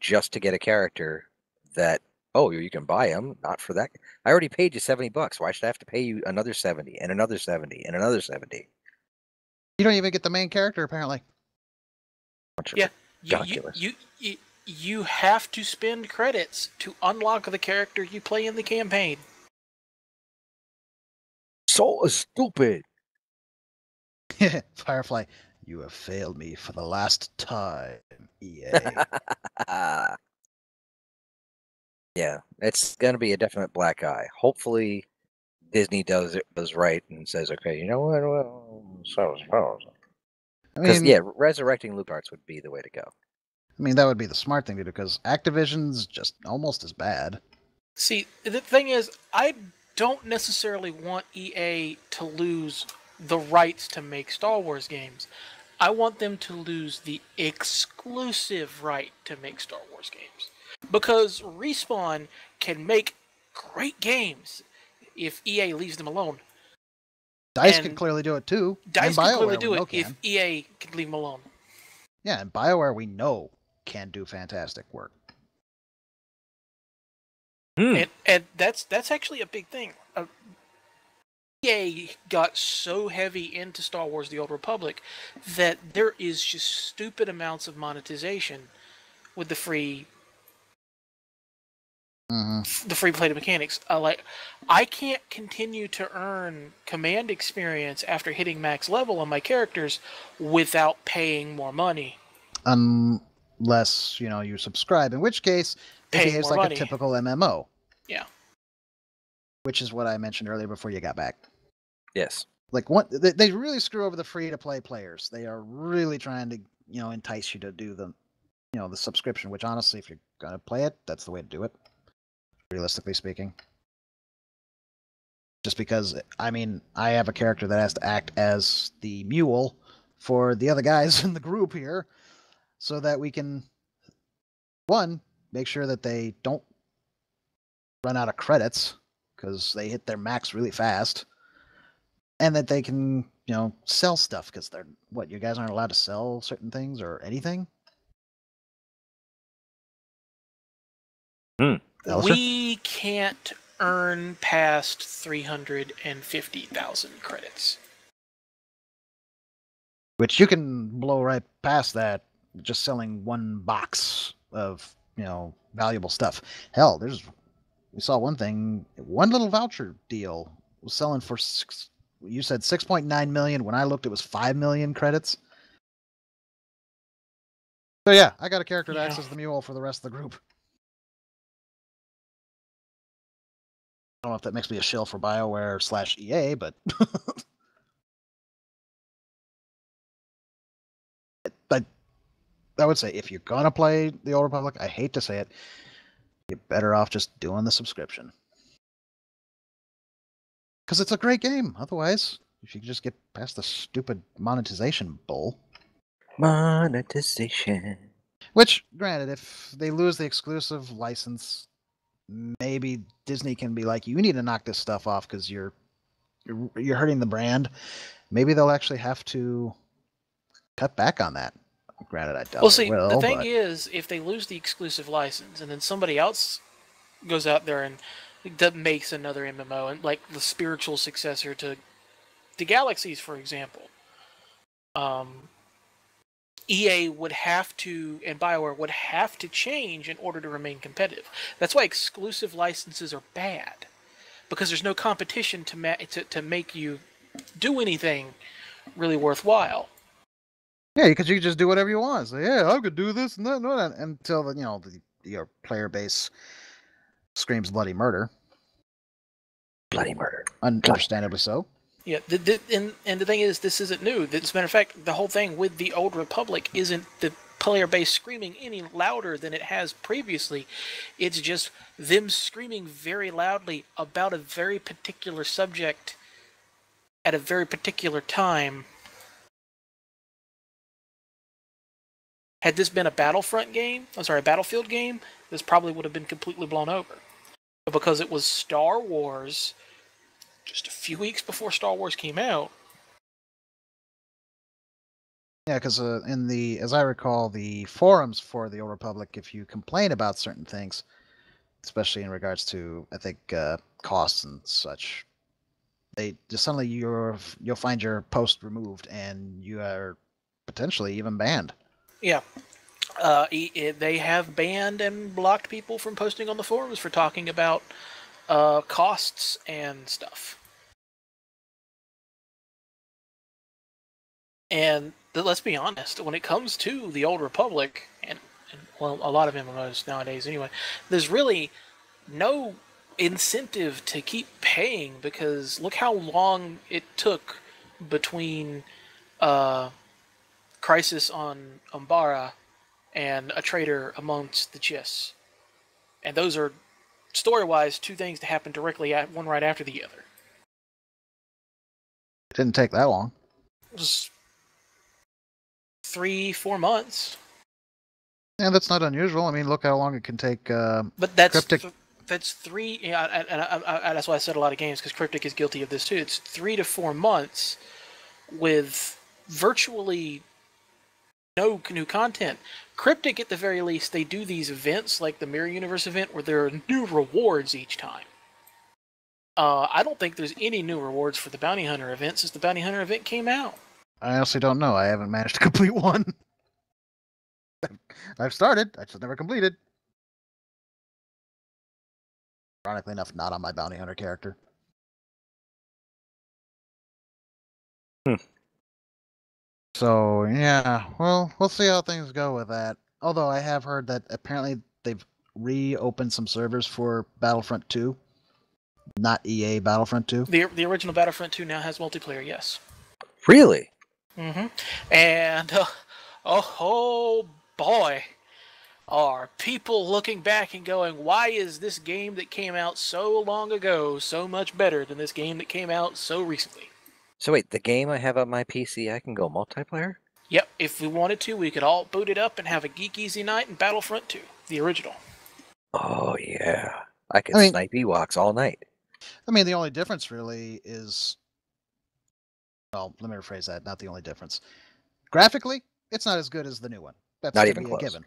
just to get a character that, oh, you can buy them, not for that. I already paid you $70. Why should I have to pay you another 70 and another 70 and another 70? You don't even get the main character, apparently. Yeah, Ridiculous. you have to spend credits to unlock the character you play in the campaign. So stupid. Firefly, you have failed me for the last time, EA. Yeah, it's going to be a definite black eye. Hopefully, Disney does right and says, okay, you know what? Well, so suppose. I Because, mean, yeah, resurrecting LucasArts would be the way to go. I mean, that would be the smart thing to do, because Activision's just almost as bad. See, the thing is, I don't necessarily want EA to lose the rights to make Star Wars games. I want them to lose the exclusive right to make Star Wars games. Because Respawn can make great games if EA leaves them alone. DICE can clearly do it too. DICE and can clearly BioWare, do we it know, if EA can leave them alone. Yeah, and BioWare, we know, can do fantastic work. And that's actually a big thing. EA got so heavy into Star Wars: The Old Republic that there is just stupid amounts of monetization with the free play mechanics. Like, I can't continue to earn command experience after hitting max level on my characters without paying more money. Unless, you subscribe, in which case it Paying behaves more like money. a typical MMO. Yeah. Which is what I mentioned earlier before you got back. Yes. Like, they really screw over the free-to-play players. They are really trying to, entice you to do the subscription, which honestly, if you're going to play it, that's the way to do it, realistically speaking. Just because, I mean, I have a character that has to act as the mule for the other guys in the group here, so that we can, one, make sure that they don't run out of credits, because they hit their max really fast, and that they can, sell stuff, because you guys aren't allowed to sell certain things or anything? We can't earn past 350,000 credits. Which you can blow right past that just selling one box of, valuable stuff. Hell, we saw one little voucher deal was selling for you said 6.9 million. When I looked, it was 5 million credits. So yeah, I got a character that acts as the mule for the rest of the group. I don't know if that makes me a shill for BioWare / EA, but I would say if you're gonna play the Old Republic, I hate to say it, you're better off just doing the subscription. Because it's a great game. Otherwise, if you could just get past the stupid monetization bull. Monetization. Which, granted, if they lose the exclusive license, maybe Disney can be like, you need to knock this stuff off because you're hurting the brand. Maybe they'll actually have to cut back on that. Granted, I doubt it will. The thing is, if they lose the exclusive license and then somebody else goes out there and makes another MMO, and like the spiritual successor to Galaxies, for example, EA would have to, and BioWare would have to change in order to remain competitive. That's why exclusive licenses are bad, because there's no competition to make you do anything really worthwhile. Yeah, because you can just do whatever you want. Say, yeah, I could do this and that, until your player base screams bloody murder. Bloody murder. Understandably so. Yeah, and the thing is, this isn't new. As a matter of fact, the whole thing with the Old Republic isn't the player base screaming any louder than it has previously. It's just them screaming very loudly about a very particular subject at a very particular time. Had this been a Battlefield game, this probably would have been completely blown over. But because it was Star Wars, just a few weeks before Star Wars came out, Yeah, because as I recall, the forums for the Old Republic, if you complain about certain things, especially in regards to, I think, costs and such, they just suddenly you'll find your post removed and you are potentially even banned. Yeah. They have banned and blocked people from posting on the forums for talking about costs and stuff. And let's be honest, when it comes to the Old Republic, and well, a lot of MMOs nowadays anyway, there's really no incentive to keep paying, because look how long it took between Crisis on Umbara and A Traitor Amongst the Chiss. And those are, story-wise, two things to happen directly one right after the other. It didn't take that long. It was 3-4 months. Yeah, that's not unusual. I mean, look how long it can take. But that's Cryptic. That's 3. Yeah, and that's why I said a lot of games, because Cryptic is guilty of this too. It's 3 to 4 months with virtually no new content. Cryptic, at the very least, they do these events like the Mirror Universe event where there are new rewards each time. I don't think there's any new rewards for the Bounty Hunter event since the Bounty Hunter event came out. I honestly don't know. I haven't managed to complete one. I've started. I just never completed. Ironically enough, not on my Bounty Hunter character. So, yeah, well, we'll see how things go with that. Although I have heard that apparently they've reopened some servers for Battlefront 2. Not EA Battlefront 2. The original Battlefront 2 now has multiplayer, yes. Really? Mm-hmm. And, oh boy, are people looking back and going, why is this game that came out so long ago so much better than this game that came out so recently? So wait, the game I have on my PC, I can go multiplayer? Yep, if we wanted to, we could all boot it up and have a Geek EZ night in Battlefront 2, the original. Oh, yeah. I can I mean- snipe Ewoks all night. I mean, the only difference really is... Well, let me rephrase that. Not the only difference. Graphically, it's not as good as the new one. That's Not gonna even be close. a given.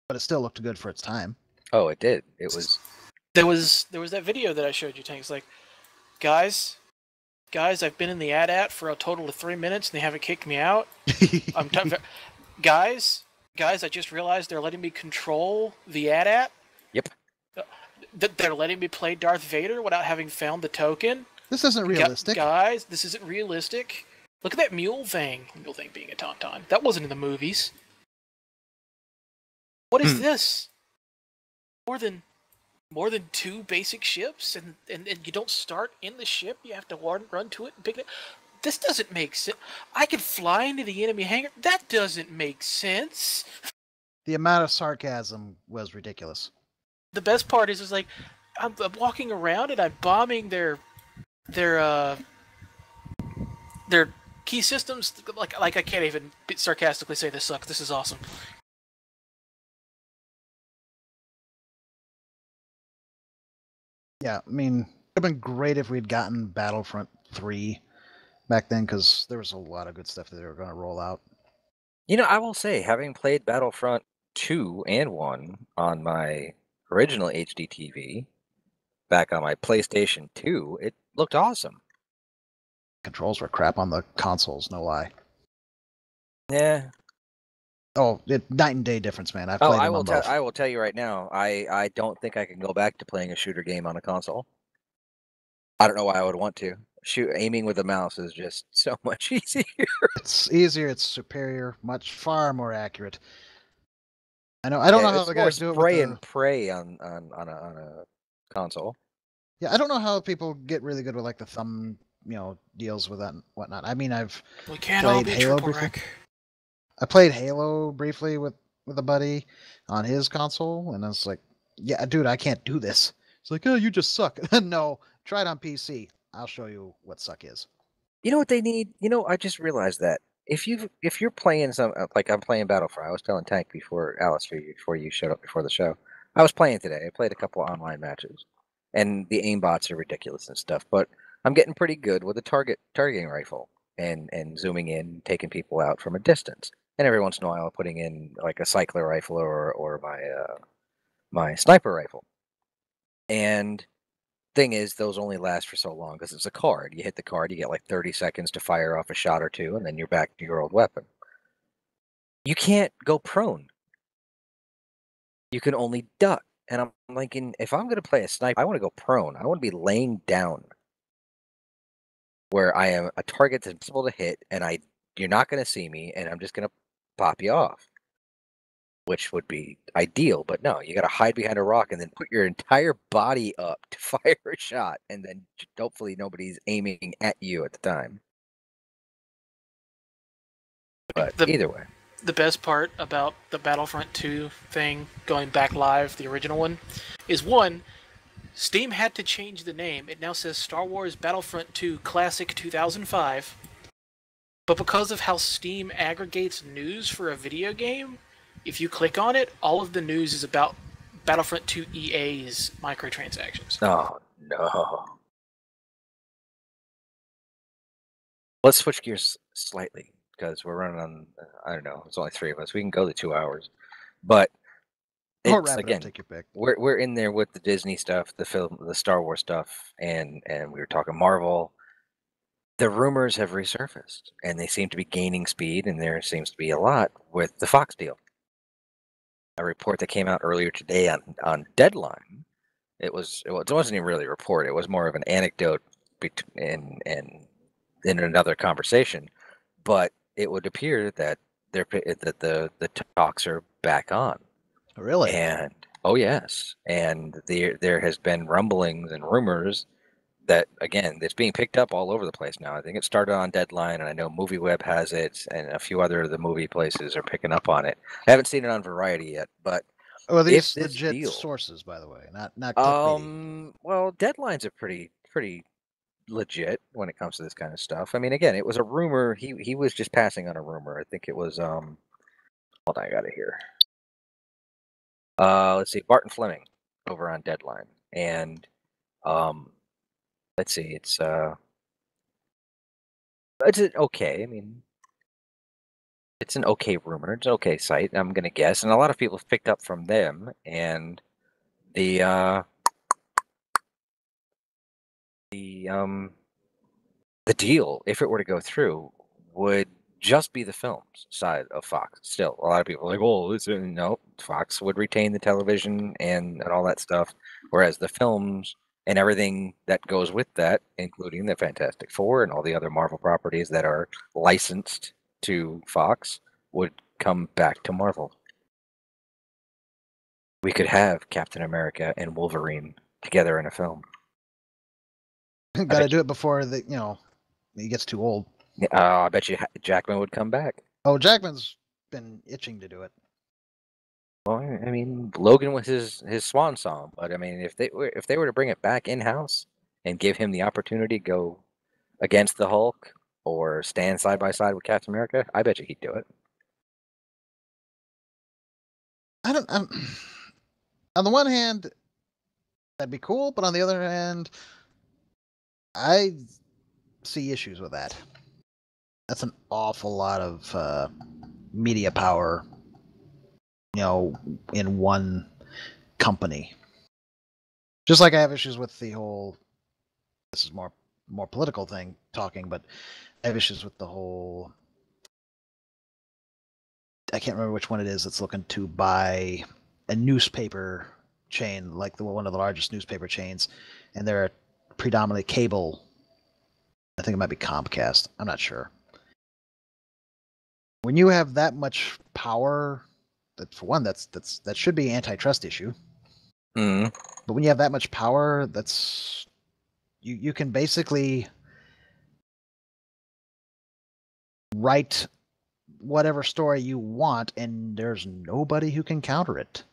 But it still looked good for its time. Oh, it did. It was... There was that video that I showed you, Tank. It's like, guys, I've been in the AT-AT for a total of 3 minutes and they haven't kicked me out. Guys, I just realized they're letting me control the AT-AT. Yep. They're letting me play Darth Vader without having found the token. This isn't realistic. Guys, this isn't realistic. Look at that mule thing. Mule thing being a tauntaun. That wasn't in the movies. What is this? More than 2 basic ships, and you don't start in the ship. You have to run to it and pick it up. This doesn't make sense. I could fly into the enemy hangar. That doesn't make sense. The amount of sarcasm was ridiculous. The best part is like, I'm walking around and I'm bombing their key systems. Like I can't even sarcastically say this sucks. This is awesome. Yeah, I mean, it would have been great if we'd gotten Battlefront 3 back then, because there was a lot of good stuff that they were going to roll out. You know, I will say, having played Battlefront 2 and 1 on my original HD TV, back on my PlayStation 2, it looked awesome. Controls were crap on the consoles, no lie. Yeah. Oh, night and day difference, man. I've played them on both. I will tell you right now, I don't think I can go back to playing a shooter game on a console. I don't know why I would want to. Aiming with a mouse is just so much easier. It's easier, it's superior, far more accurate. I don't know how the guys do it spray with and pray on a console. Yeah, I don't know how people get really good with like the thumb, deals with that and whatnot. I mean, We can't all be Halo triple briefly. wreck. I played Halo briefly with a buddy on his console, and I was like, yeah, dude, I can't do this. It's like, oh, you just suck. No, try it on PC. I'll show you what suck is. You know what they need? I just realized that if you're playing like I'm playing Battlefront, I was telling Tank before you showed up before the show. I was playing today. I played a couple of online matches, and the aimbots are ridiculous and stuff. But I'm getting pretty good with a targeting rifle, and zooming in, taking people out from a distance. And every once in a while, putting in like a cycler rifle or my sniper rifle. And thing is, those only last for so long because it's a card. You hit the card, you get like 30 seconds to fire off a shot or two, and then you're back to your old weapon. You can't go prone. You can only duck. And I'm thinking, if I'm going to play a sniper, I want to go prone. I want to be laying down where I am a target that's impossible to hit, and you're not going to see me, and I'm just going to pop you off, which would be ideal. But no, you got to hide behind a rock and then put your entire body up to fire a shot, and then hopefully nobody's aiming at you at the time. But either way. The best part about the Battlefront 2 thing, going back live, the original one, is one, Steam had to change the name. It now says Star Wars Battlefront 2 Classic 2005. But because of how Steam aggregates news for a video game, if you click on it, all of the news is about Battlefront 2 EA's microtransactions. Oh, no. Let's switch gears slightly, because we're running on, I don't know, it's only 3 of us. We can go to 2 hours. But Or it's, wrap it again, up, take your pick. we're in there with the Disney stuff, the film, the Star Wars stuff, and we were talking Marvel. The rumors have resurfaced, and they seem to be gaining speed, and there seems to be a lot with the Fox deal. A report that came out earlier today on Deadline, it wasn't even really a report. It was more of an anecdote in another conversation, but it would appear that the talks are back on. Really? And oh yes, and there has been rumblings and rumors that, again, it's being picked up all over the place now. I think it started on Deadline, and I know MovieWeb has it, and a few other of the movie places are picking up on it. I haven't seen it on Variety yet, but Well, these if this legit deal, sources, by the way, not clickbaity. well, Deadline's are pretty legit when it comes to this kind of stuff. I mean, again, it was a rumor. He was just passing on a rumor. I think it was hold on, I got it here. Let's see, Barton Fleming over on Deadline, and let's see, it's okay. I mean, it's an okay rumor. It's an okay site, I'm gonna guess, and a lot of people have picked up from them. And the deal, if it were to go through, would just be the films side of Fox. Still, a lot of people are like, oh, listen, no, Fox would retain the television and all that stuff, whereas the films and everything that goes with that, including the Fantastic Four and all the other Marvel properties that are licensed to Fox, would come back to Marvel. We could have Captain America and Wolverine together in a film. Got to do it before he gets too old. I bet you Jackman would come back. Oh, Jackman's been itching to do it. Well, I mean, Logan was his swan song, but I mean, if they were to bring it back in house and give him the opportunity to go against the Hulk or stand side by side with Captain America, I bet you he'd do it. On the one hand, that'd be cool, but on the other hand, I see issues with that. That's an awful lot of media power, in one company. Just like I have issues with the whole, this is more political thing talking, but I have issues with the whole, I can't remember which one it is that's looking to buy a newspaper chain, like one of the largest newspaper chains, and they're predominantly cable. I think it might be Comcast. I'm not sure. When you have that much power, that for one, that should be an antitrust issue. Mm. But when you have that much power, that's you can basically write whatever story you want, and there's nobody who can counter it.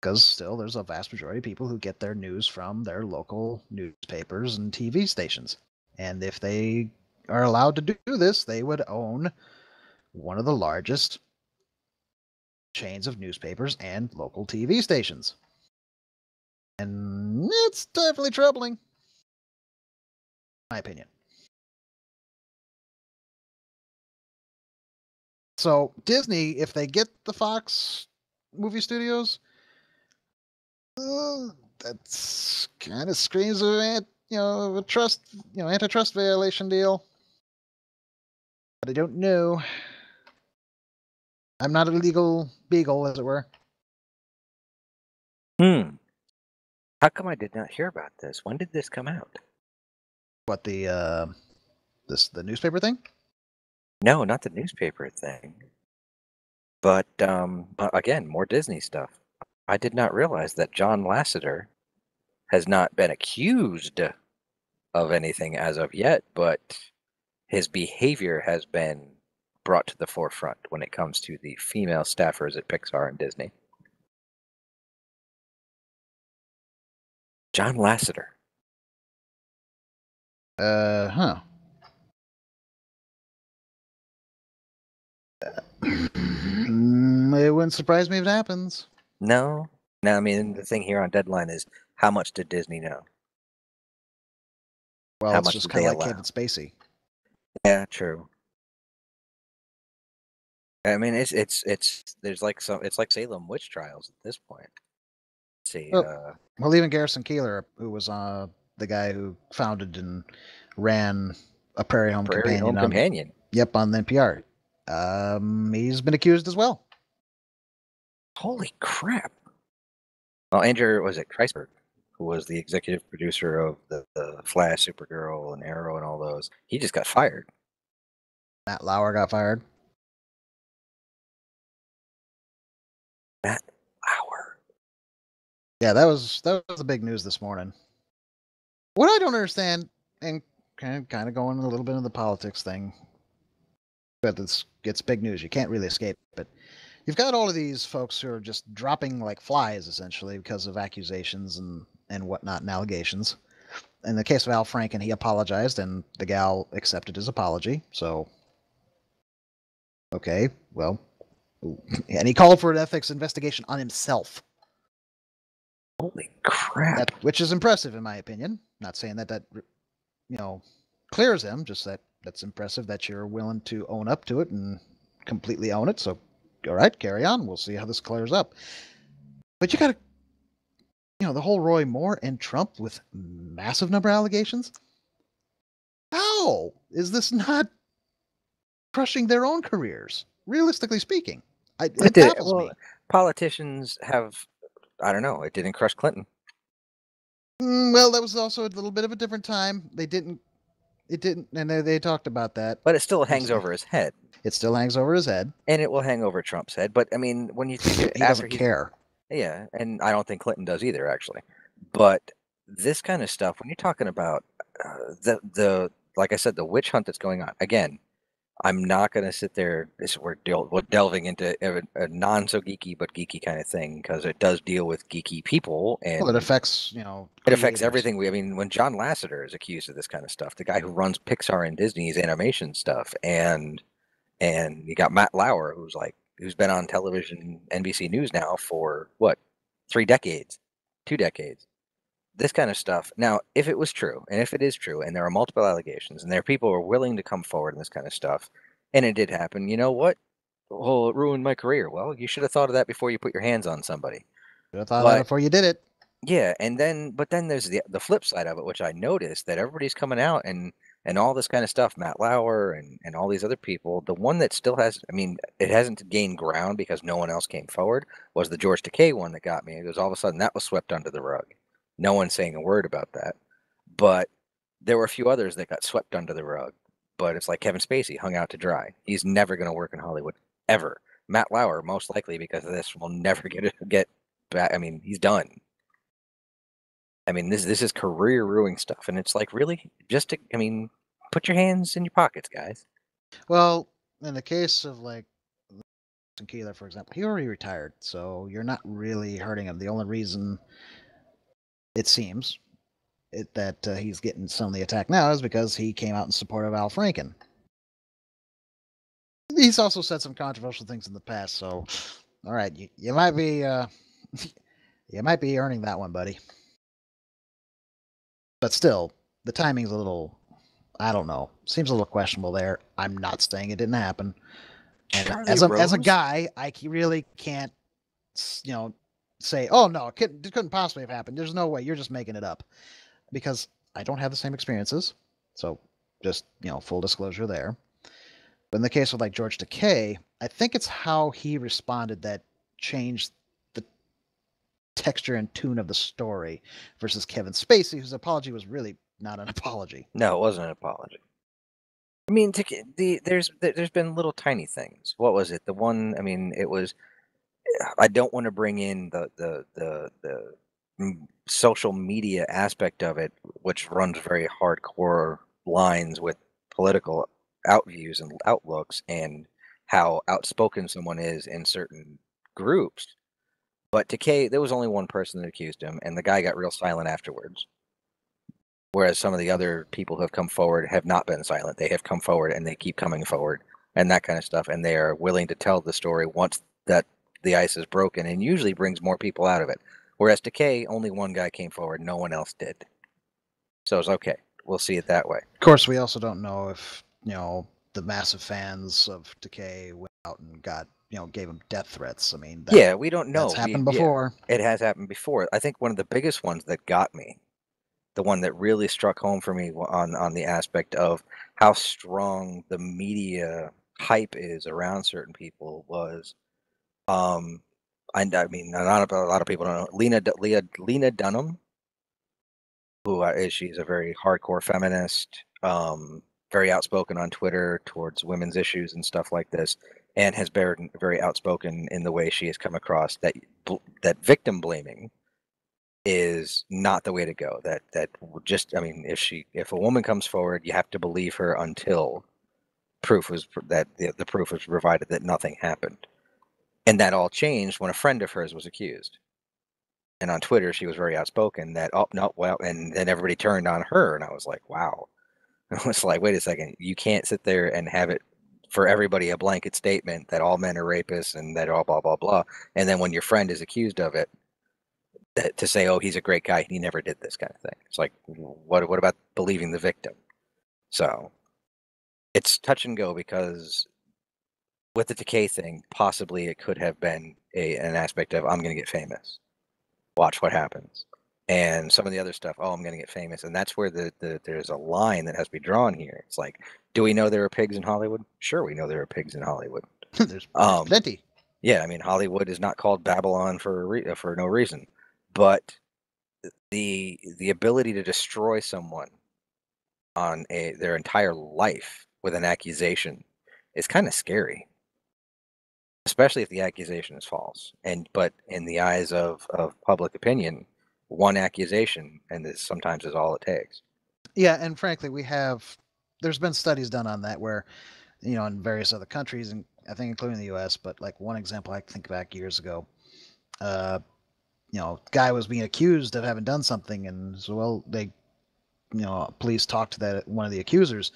Because still, there's a vast majority of people who get their news from their local newspapers and TV stations. And if they are allowed to do this, they would own one of the largest chains of newspapers and local TV stations. And it's definitely troubling, in my opinion. So Disney, if they get the Fox movie studios, that's kind of screams of a trust, antitrust violation deal. But I don't know. I'm not a legal beagle, as it were. How come I did not hear about this? When did this come out? What the newspaper thing? No, not the newspaper thing. But again, more Disney stuff. I did not realize that John Lasseter has not been accused of anything as of yet, but his behavior has been brought to the forefront when it comes to the female staffers at Pixar and Disney. John Lasseter. Huh. It wouldn't surprise me if it happens. No. No, I mean, the thing here on Deadline is, how much did Disney know? Well, How it's much just did kind they of like allow? Kevin Spacey. Yeah, true. I mean, there's like it's like Salem witch trials at this point. Let's see. Well, even Garrison Keillor, who was the guy who founded and ran a Prairie Home Companion on NPR. He's been accused as well. Holy crap! Well, Andrew, was it Kreisberg, who was the executive producer of the Flash, Supergirl, and Arrow, and all those? He just got fired. Matt Lauer got fired. Matt Lauer. Yeah, that was the big news this morning. What I don't understand, and kind of going a little bit into the politics thing, but it's big news. You can't really escape it. You've got all of these folks who are just dropping like flies, essentially, because of accusations and whatnot and allegations. In the case of Al Franken, he apologized, and the gal accepted his apology. So, okay, well, and he called for an ethics investigation on himself. Holy crap! Which is impressive, in my opinion. Not saying that clears him. Just that's impressive that you're willing to own up to it and completely own it. So, all right, carry on. We'll see how this clears up. But you got to, the whole Roy Moore and Trump with massive number of allegations. How is this not crushing their own careers? Realistically speaking, it baffles me. Politicians have, I don't know. It didn't crush Clinton. Well, that was also a little bit of a different time. It didn't, and they talked about that. But it still hangs over his head. It still hangs over his head. And it will hang over Trump's head. But, I mean, when you think he doesn't care. Yeah, and I don't think Clinton does either, actually. But this kind of stuff, when you're talking about like I said, the witch hunt that's going on, again, I'm not going to sit there. We're delving into a non so geeky but geeky kind of thing, because it does deal with geeky people, and it affects it affects everything. I mean, when John Lasseter is accused of this kind of stuff, the guy who runs Pixar and Disney's animation stuff, and you got Matt Lauer, who's been on television, NBC News now for what, 3 decades, 2 decades. This kind of stuff. Now, if it was true, and if it is true, and there are multiple allegations, and there are people who are willing to come forward in this kind of stuff, and it did happen, you know what? Oh, it ruined my career. Well, you should have thought of that before you put your hands on somebody. Should have thought of that before you did it. Yeah, but then there's the flip side of it, which I noticed, that everybody's coming out and all this kind of stuff, Matt Lauer and all these other people. The one that still has, I mean, it hasn't gained ground because no one else came forward, was the George Takei one that got me. It was all of a sudden that was swept under the rug. No one's saying a word about that. But there were a few others that got swept under the rug. But it's like Kevin Spacey hung out to dry. He's never going to work in Hollywood, ever. Matt Lauer, most likely because of this, will never get back. I mean, he's done. I mean, this is career-ruining stuff. And it's like, really? Put your hands in your pockets, guys. Well, in the case of like Keillor, for example, he already retired. So you're not really hurting him. The only reason it seems that he's getting some of the attack now is because he came out in support of Al Franken. He's also said some controversial things in the past, so all right, you might be you might be earning that one, buddy. But still, the timing's a little, I don't know, seems a little questionable there. I'm not saying it didn't happen, And Charlie as a Rose? guy, really can't, say, oh no, it couldn't possibly have happened. There's no way. You're just making it up, because I don't have the same experiences. So just full disclosure there. But in the case of like George Takei, I think it's how he responded that changed the texture and tune of the story versus Kevin Spacey, whose apology was really not an apology. No, it wasn't an apology. I mean, there's been little tiny things. What was it? The one. I mean, it was. I don't want to bring in the social media aspect of it, which runs very hardcore lines with political outviews and outlooks, and how outspoken someone is in certain groups. But Takei, there was only one person that accused him, and the guy got real silent afterwards. Whereas some of the other people who have come forward have not been silent. They have come forward and they keep coming forward and that kind of stuff. And they are willing to tell the story once that the ice is broken, and usually brings more people out of it. Whereas Takei, only one guy came forward. No one else did. So it's okay. We'll see it that way. Of course, we also don't know if, the massive fans of Takei went out and gave him death threats. I mean, yeah, we don't know. That's happened before. Yeah, it has happened before. I think one of the biggest ones that got me, the one that really struck home for me on the aspect of how strong the media hype is around certain people was, I mean, a lot of people don't know Lena Dunham, who she's a very hardcore feminist, very outspoken on Twitter towards women's issues and stuff like this, and has been very outspoken in the way she has come across that victim blaming is not the way to go. That just, I mean, if a woman comes forward, you have to believe her until the proof was provided that nothing happened. And that all changed when a friend of hers was accused. And on Twitter, she was very outspoken that, oh, no, well, and then everybody turned on her. And I was like, wow. I was like, wait a second. You can't sit there and have it for everybody a blanket statement that all men are rapists and that all blah, blah, blah. And then when your friend is accused of it, to say, oh, he's a great guy, he never did this kind of thing. It's like, what about believing the victim? So it's touch and go, because with the Takei thing, possibly it could have been an aspect of, I'm going to get famous. Watch what happens. And some of the other stuff, oh, I'm going to get famous. And that's where there's a line that has to be drawn here. It's like, do we know there are pigs in Hollywood? Sure, we know there are pigs in Hollywood. There's plenty. Yeah, I mean, Hollywood is not called Babylon for no reason. But the ability to destroy someone on their entire life with an accusation is kind of scary, especially if the accusation is false. But in the eyes of public opinion, one accusation and this sometimes is all it takes. Yeah, and frankly, there's been studies done on that where, in various other countries, and I think including the U.S., but like one example I think back years ago, guy was being accused of having done something, and so, well, they, police talked to one of the accusers,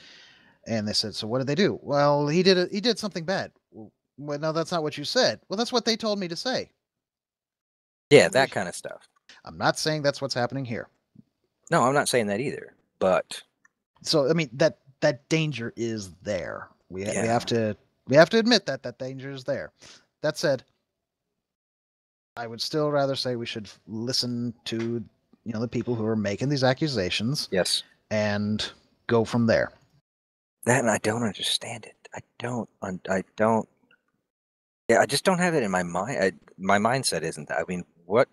and they said, so what did they do? Well, he did something bad. Well, no, that's not what you said. Well, that's what they told me to say. Yeah, that kind of stuff. I'm not saying that's what's happening here. No, I'm not saying that either. But so, I mean, that danger is there. We have to admit that danger is there. That said, I would still rather say we should listen to the people who are making these accusations. Yes. And go from there. That, and I don't understand it. I don't. Yeah, I just don't have it in my mind. My mindset isn't that. I mean, what?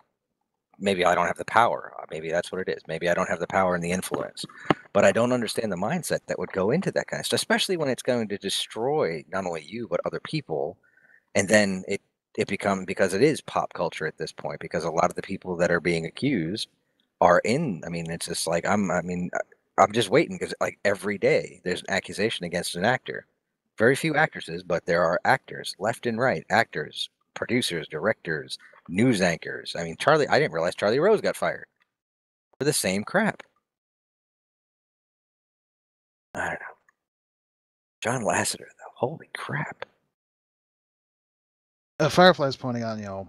Maybe I don't have the power. Maybe that's what it is. Maybe I don't have the power and the influence. But I don't understand the mindset that would go into that kind of stuff, especially when it's going to destroy not only you, but other people. And then it becomes, because it is pop culture at this point, because a lot of the people that are being accused are in, I mean, it's just like, I'm just waiting, because like every day there's an accusation against an actor. Very few actresses, but there are actors left and right, actors, producers, directors, news anchors. I mean, I didn't realize Charlie Rose got fired for the same crap. I don't know. John Lasseter, though, holy crap. Firefly's pointing on,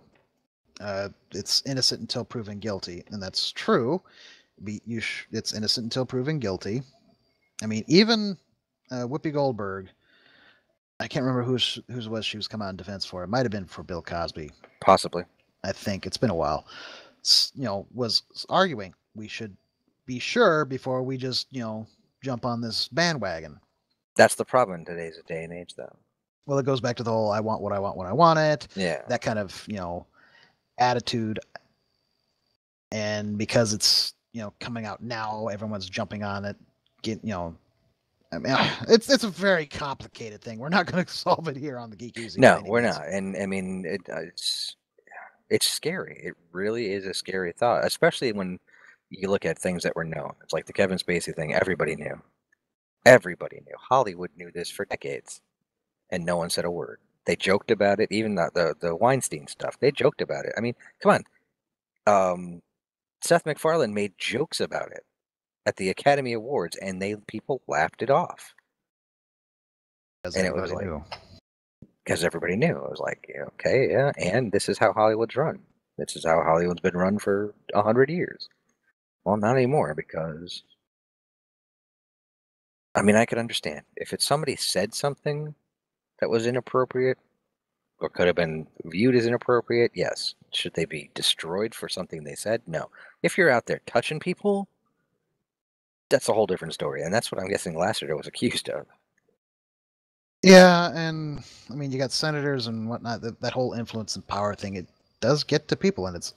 it's innocent until proven guilty, and that's true. It's innocent until proven guilty. I mean, even Whoopi Goldberg I can't remember whose was she was coming out in defense for. It might have been for Bill Cosby. Possibly. I think it's been a while. Was arguing we should be sure before we just jump on this bandwagon. That's the problem in today's day and age, though. Well, it goes back to the whole "I want what I want when I want it." Yeah. That kind of attitude, and because it's coming out now, everyone's jumping on it. I mean, it's a very complicated thing. We're not going to solve it here on the Geek EZ. No, we're not. And I mean, it's scary. It really is a scary thought, especially when you look at things that were known. It's like the Kevin Spacey thing. Everybody knew. Everybody knew. Hollywood knew this for decades, and no one said a word. They joked about it. Even the Weinstein stuff. They joked about it. I mean, come on. Seth MacFarlane made jokes about it at the Academy Awards, and people laughed it off. And it was like, because everybody knew. It was like, okay, yeah, and this is how Hollywood's run. This is how Hollywood's been run for 100 years. Well, not anymore, because I mean, I could understand if it's somebody said something that was inappropriate or could have been viewed as inappropriate. Yes. Should they be destroyed for something they said? No. If you're out there touching people, that's a whole different story, and that's what I'm guessing Lassiter was accused of. Yeah, and I mean, you got senators and whatnot. That whole influence and power thing, it does get to people, and it's.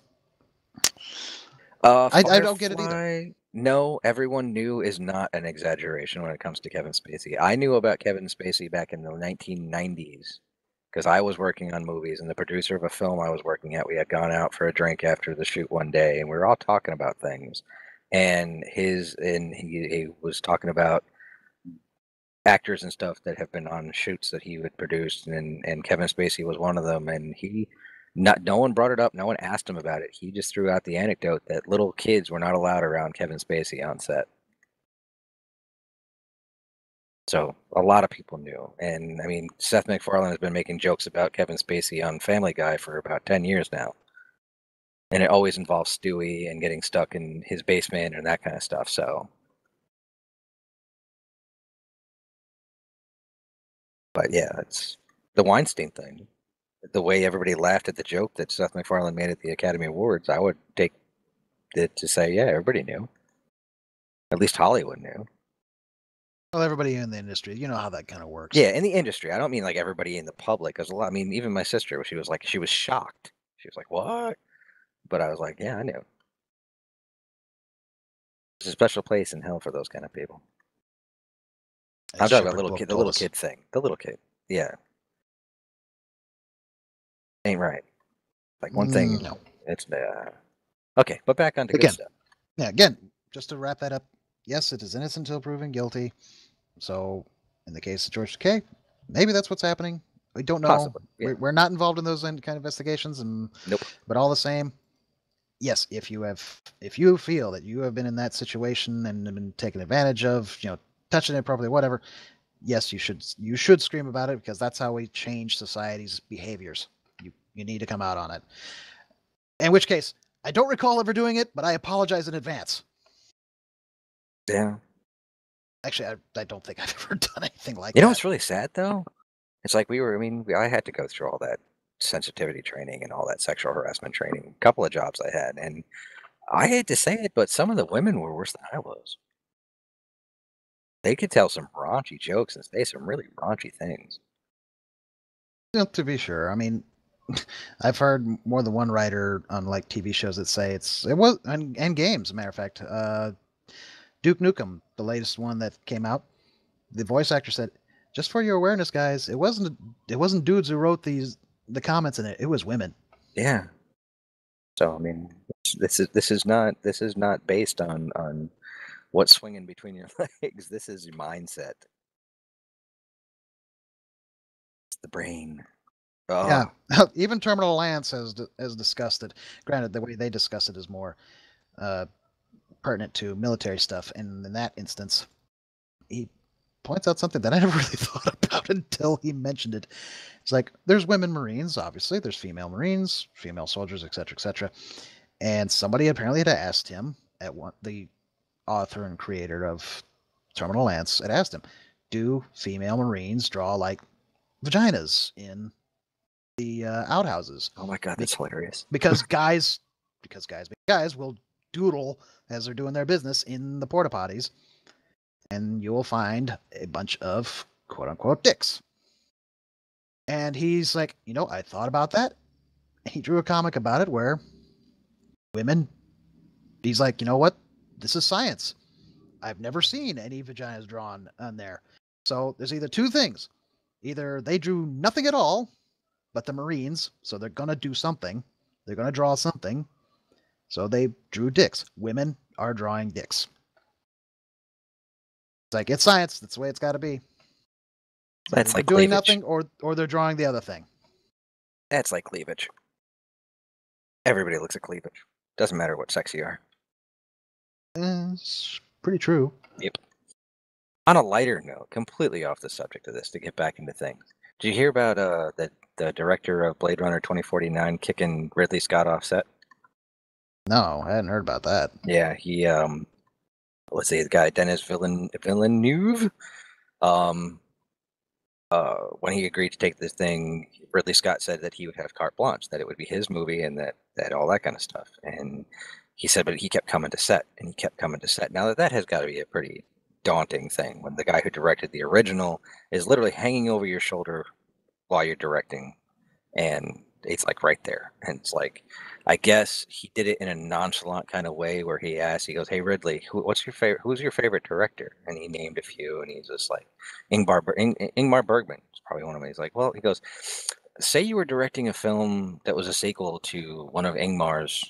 I don't get it either. No, everyone knew is not an exaggeration when it comes to Kevin Spacey. I knew about Kevin Spacey back in the 1990s because I was working on movies, and the producer of a film I was working at, we had gone out for a drink after the shoot one day, and we were all talking about things. And he was talking about actors and stuff that have been on shoots that he would produce, and Kevin Spacey was one of them. And no one brought it up, no one asked him about it. He just threw out the anecdote that little kids were not allowed around Kevin Spacey on set. So a lot of people knew. And I mean, Seth MacFarlane has been making jokes about Kevin Spacey on Family Guy for about 10 years now. And it always involves Stewie and getting stuck in his basement and that kind of stuff. So, but yeah, it's the Weinstein thing. The way everybody laughed at the joke that Seth MacFarlane made at the Academy Awards, I would take it to say, yeah, everybody knew. At least Hollywood knew. Well, everybody in the industry, you know how that kind of works. Yeah, in the industry. I don't mean like everybody in the public. Because I mean, even my sister, she was shocked. She was like, what? But I was like, yeah, I knew. There's a special place in hell for those kind of people. I'm talking about the little kid thing. The little kid. Yeah. Ain't right. Like one thing. No. It's okay, but back on to good stuff. Yeah, again, just to wrap that up, yes, it is innocent until proven guilty. So in the case of George Takei, maybe that's what's happening. We don't know. Possibly, yeah. We're not involved in those kind of investigations, and nope. But all the same, yes, if you feel that you have been in that situation and been taken advantage of, touching it properly, whatever, yes, you should scream about it, because that's how we change society's behaviors. You need to come out on it. In which case, I don't recall ever doing it, but I apologize in advance. Yeah. Actually, I don't think I've ever done anything like that. You know what's really sad, though? It's like I had to go through all that sensitivity training and all that sexual harassment training, a couple of jobs I had, and I hate to say it, but some of the women were worse than I was. They could tell some raunchy jokes and say some really raunchy things. To be sure. I mean, I've heard more than one writer on like TV shows that say it was and games. As a matter of fact, Duke Nukem, the latest one that came out, the voice actor said, "Just for your awareness, guys, it wasn't dudes who wrote the comments in it. It was women." Yeah. So I mean, this is not based on what's swinging between your legs. This is your mindset. It's the brain. Oh. Yeah, even Terminal Lance has discussed it. Granted, the way they discuss it is more pertinent to military stuff, and in that instance, he points out something that I never really thought about until he mentioned it. It's like, there's women Marines, obviously, there's female Marines, female soldiers, etc., and somebody apparently had asked him, the author and creator of Terminal Lance had asked him, do female Marines draw like vaginas in the outhouses. Oh my god, that's hilarious. Because guys will doodle as they're doing their business in the porta potties, and you will find a bunch of quote unquote dicks. And he's like, I thought about that. He drew a comic about it where women, he's like, you know what? This is science. I've never seen any vaginas drawn on there. So there's either two things. Either they drew nothing at all, but the Marines, so they're going to do something. They're going to draw something. So they drew dicks. Women are drawing dicks. It's like, it's science. That's the way it's got to be. That's they're like doing cleavage. nothing or they're drawing the other thing. That's like cleavage. Everybody looks at cleavage. Doesn't matter what sex you are. It's pretty true. Yep. On a lighter note, completely off the subject of this, to get back into things. Did you hear about the director of Blade Runner 2049 kicking Ridley Scott off set? No, I hadn't heard about that. Yeah, he let's see, the guy Denis Villeneuve. When he agreed to take this thing, Ridley Scott said that he would have carte blanche, that it would be his movie, and that all that kind of stuff. And he said, but he kept coming to set, and he kept coming to set. Now that has got to be a pretty daunting thing when the guy who directed the original is literally hanging over your shoulder while you're directing, and it's like right there. And it's like, I guess he did it in a nonchalant kind of way where he goes, "Hey Ridley, who's your favorite director?" And he named a few, and he's just like, Ingmar Bergman is probably one of them. He's like, well, he goes, say you were directing a film that was a sequel to one of Ingmar's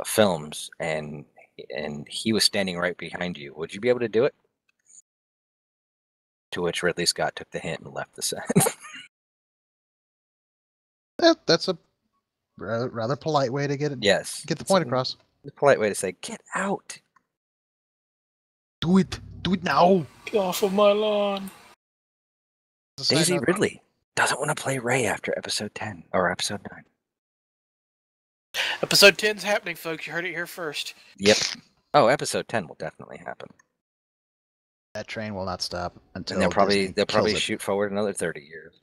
films, and he was standing right behind you. Would you be able to do it? To which Ridley Scott took the hint and left the set. That's a rather polite way to get it. Yes. Get the point across. The polite way to say, get out. Do it now. Get off of my lawn. Daisy Ridley doesn't want to play Rey after episode 10 or episode 9. Episode 10's happening, folks. You heard it here first. Yep. Oh, episode 10 will definitely happen. That train will not stop until And they'll probably it. shoot forward another 30 years.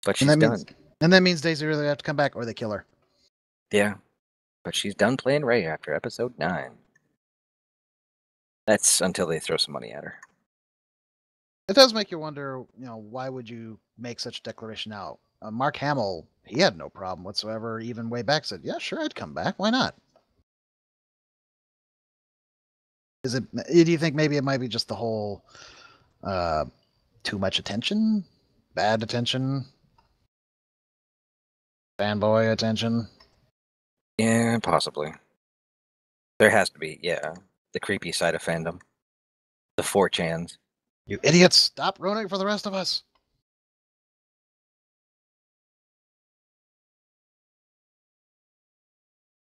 But she's And done. And that means Daisy really have to come back or they kill her. Yeah. But she's done playing Rey after episode 9. That's until they throw some money at her. It does make you wonder, why would you make such a declaration now? Mark Hamill, he had no problem whatsoever, even way back said, yeah, sure, I'd come back. Why not? Do you think maybe it might be just the whole too much attention? Bad attention? Fanboy attention? Yeah, possibly. There has to be, yeah. The creepy side of fandom. The 4chans. You idiots, stop ruining it for the rest of us.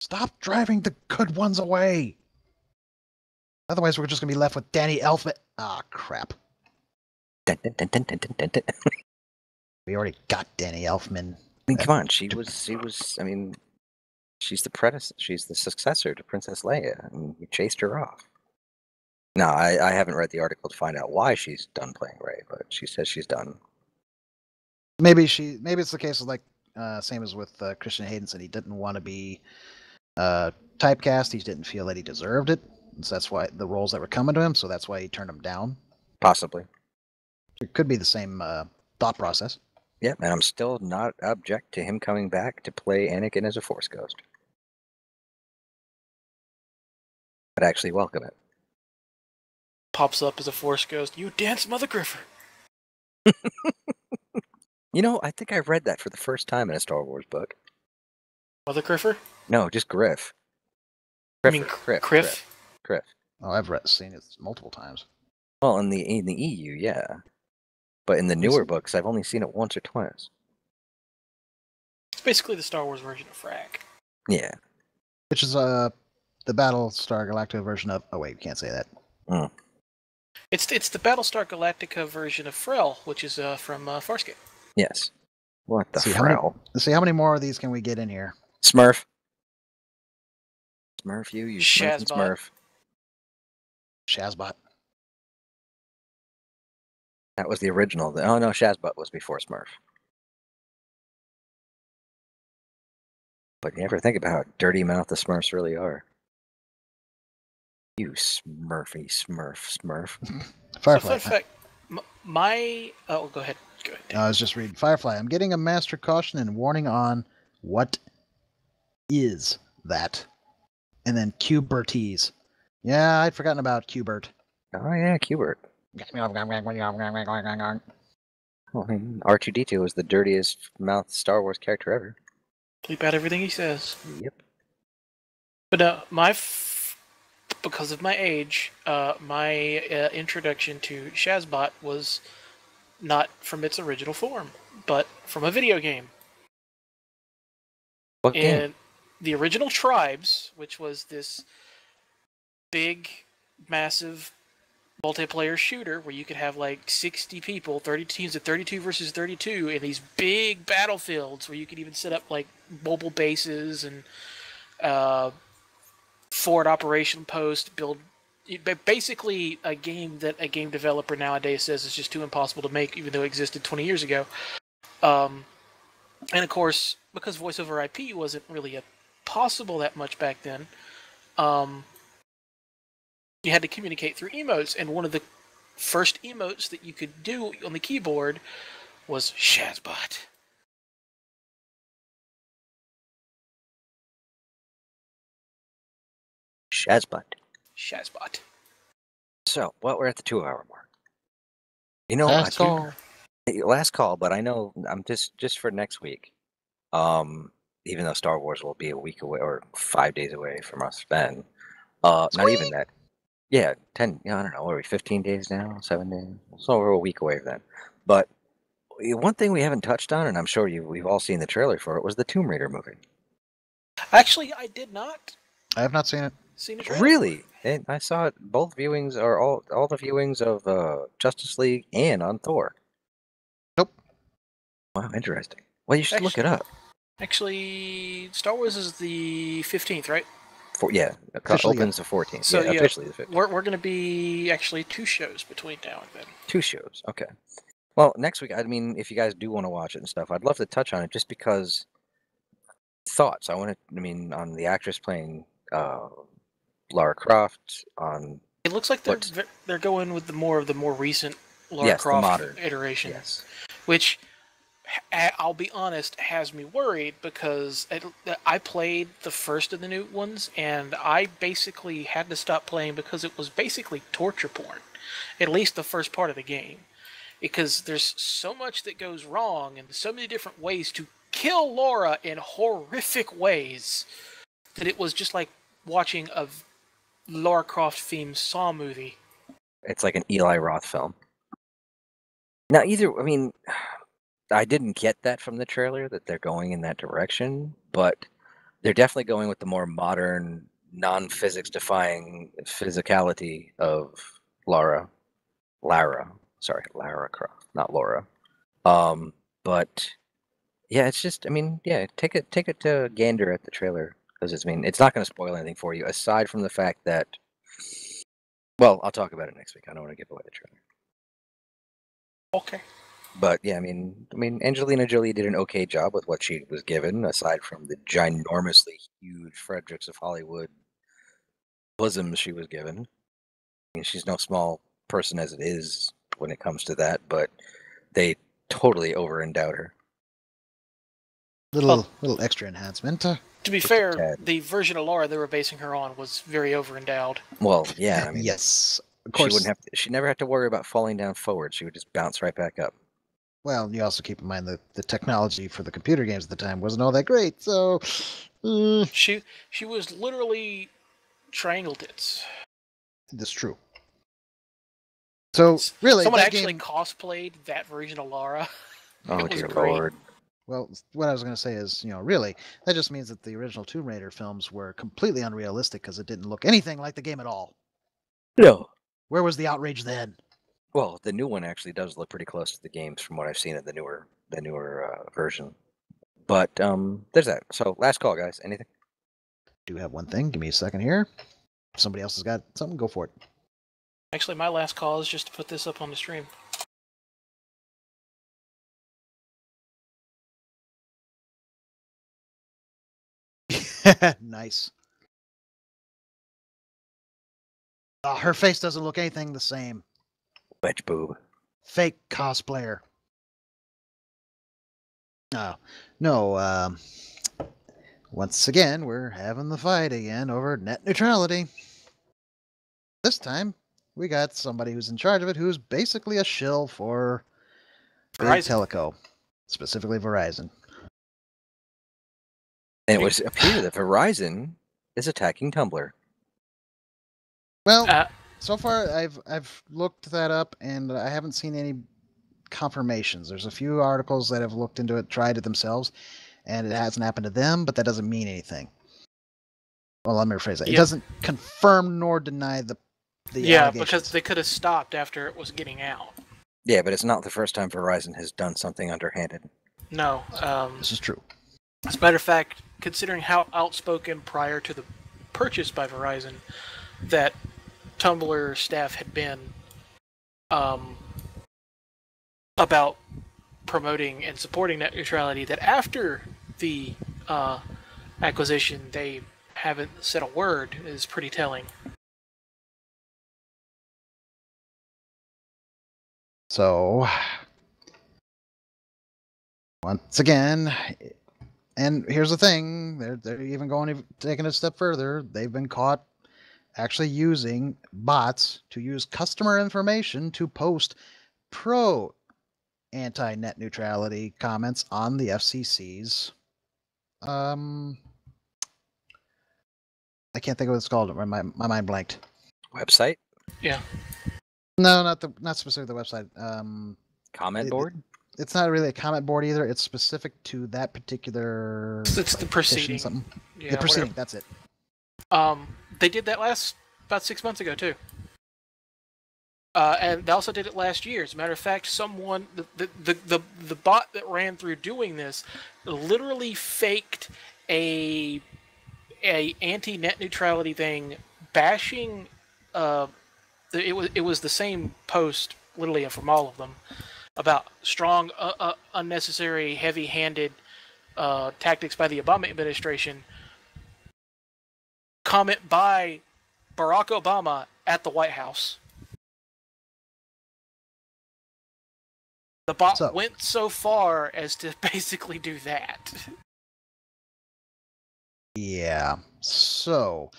Stop driving the good ones away. Otherwise, we're just going to be left with Danny Elfman. Ah, crap. Dun, dun, dun, dun, dun, dun, dun. We already got Danny Elfman. I mean, come on. She's the successor to Princess Leia, and we chased her off. No, I haven't read the article to find out why she's done playing Rey, but she says she's done. Maybe it's the case of like same as with Christian Hayden said, he didn't want to be typecast. He didn't feel that he deserved it. So that's why the roles that were coming to him. So that's why he turned them down. Possibly. It could be the same thought process. Yeah, and I'm still not object to him coming back to play Anakin as a Force ghost. I'd actually welcome it. Pops up as a Force ghost. You dance, Mother Griffer. I think I read that for the first time in a Star Wars book. Mother Griffer? No, just Griff. I mean, Criff. Oh, I've seen it multiple times. Well, in the EU, yeah. But in the newer books, I've only seen it once or twice. It's basically the Star Wars version of Frack. Yeah. Which is the Battlestar Galactica version of... Oh, wait, you can't say that. Mm. It's the Battlestar Galactica version of Frel, which is from Farscape. Yes. What the hell? Let's see, how many more of these can we get in here? Smurf. Smurf, you Smurf and Shazbot. Smurf. Shazbot. That was the original. Oh no, Shazbot was before Smurf. But you never think about how dirty mouth the Smurfs really are. You Smurfy Smurf. Firefly. So fun fact, my go ahead. Go ahead. I was just reading Firefly. I'm getting a master caution and warning on what is that, and then Cubertese. Yeah, I'd forgotten about Cubert. Oh yeah, Qbert. Well, I mean, R2D2 is the dirtiest mouth Star Wars character ever. Bleep out everything he says. Yep. But because of my age, my introduction to Shazbot was not from its original form, but from a video game. What game? And the original Tribes, which was this big, massive multiplayer shooter where you could have like 60 people, 30 teams of 32 versus 32 in these big battlefields where you could even set up like mobile bases and forward operation post, build basically a game that a game developer nowadays says is just too impossible to make, even though it existed 20 years ago. And of course, because voice over IP wasn't really possible that much back then, you had to communicate through emotes, and one of the first emotes that you could do on the keyboard was Shazbot. Shazbot. So, well, we're at the 2-hour mark. You know, Last call. Last call, but I know I'm just for next week. Even though Star Wars will be a week away or 5 days away from us then. Not even that. Yeah, 10. I don't know. What are we? 15 days now? 7 days? So we're a week away then. But one thing we haven't touched on, and I'm sure we've all seen the trailer for it, was the Tomb Raider movie. Actually, I did not. I have not seen it. Seen a trailer. Really? And I saw it both viewings, or all the viewings of Justice League and on Thor. Nope. Wow, interesting. Well, you should look it up. Actually, Star Wars is the 15th, right? Yeah, Officially, opens the 14th. So, yeah, officially the 15th. We're going to be actually 2 shows between now and then. 2 shows, okay. Well, next week, I mean, if you guys do want to watch it and stuff, I'd love to touch on it just because thoughts. On the actress playing Lara Croft. It looks like they're going with the more recent Lara Croft the modern iteration. Yes. Which, I'll be honest, has me worried because I played the first of the new ones, and I basically had to stop playing because it was basically torture porn. At least the first part of the game. Because there's so much that goes wrong and so many different ways to kill Laura in horrific ways that it was just like watching a Lara Croft-themed Saw movie. It's like an Eli Roth film. Now, I didn't get that from the trailer, that they're going in that direction, but they're definitely going with the more modern, non-physics defying physicality of Lara Croft, not Laura. But yeah, it's just, take it to gander at the trailer, because it's not going to spoil anything for you aside from the fact that, well, I'll talk about it next week. I don't want to give away the trailer. Okay. But yeah, Angelina Jolie did an okay job with what she was given, aside from the ginormously huge Fredericks of Hollywood bosoms she was given. She's no small person as it is when it comes to that, but they totally over-endowed her. Little extra enhancement. To be fair, the version of Laura they were basing her on was very over-endowed. Well, yeah, yes. Of course. She never had to worry about falling down forward. She would just bounce right back up. Well, you also keep in mind that the technology for the computer games at the time wasn't all that great, so... She was literally triangle tits. That's true. So, really, someone actually cosplayed that version of Laura. Oh, dear Lord. Well, what I was going to say is, really, that just means that the original Tomb Raider films were completely unrealistic because it didn't look anything like the game at all. No. Where was the outrage then? Well, the new one actually does look pretty close to the games from what I've seen of the newer version. But there's that. So, last call, guys. Anything? I do have one thing. Give me a second here. If somebody else has got something, go for it. Actually, my last call is just to put this up on the stream. Nice. Oh, her face doesn't look anything the same. Wedge boob. Fake cosplayer. No, no. Once again, we're having the fight again over net neutrality. This time, we got somebody who's in charge of it, who's basically a shill for Big Verizon. Teleco, specifically Verizon. And it would appear that Verizon is attacking Tumblr. Well, so far I've looked that up, and I haven't seen any confirmations. There's a few articles that have looked into it, tried it themselves, and it hasn't happened to them, but that doesn't mean anything. Well, let me rephrase that. It doesn't confirm nor deny the allegations. Because they could have stopped after it was getting out. Yeah, but it's not the first time Verizon has done something underhanded. No. This is true. As a matter of fact, considering how outspoken prior to the purchase by Verizon that Tumblr staff had been about promoting and supporting net neutrality, that after the acquisition they haven't said a word is pretty telling. So, once again, and here's the thing, they're even taking it a step further. They've been caught actually using bots to use customer information to post pro anti-net neutrality comments on the FCC's I can't think of what it's called. My mind blanked. Website? Yeah. No, not specifically the website. Comment board? It's not really a comment board either. It's specific to that particular. It's the proceeding. Something. Yeah, the proceeding. That's it. They did that about 6 months ago too. And they also did it last year. As a matter of fact, someone the bot that ran through doing this literally faked a anti-net neutrality thing, bashing. It was the same post, literally from all of them, about strong, unnecessary, heavy-handed tactics by the Obama administration. Comment by Barack Obama at the White House. The bot went so far as to basically do that. Yeah. So,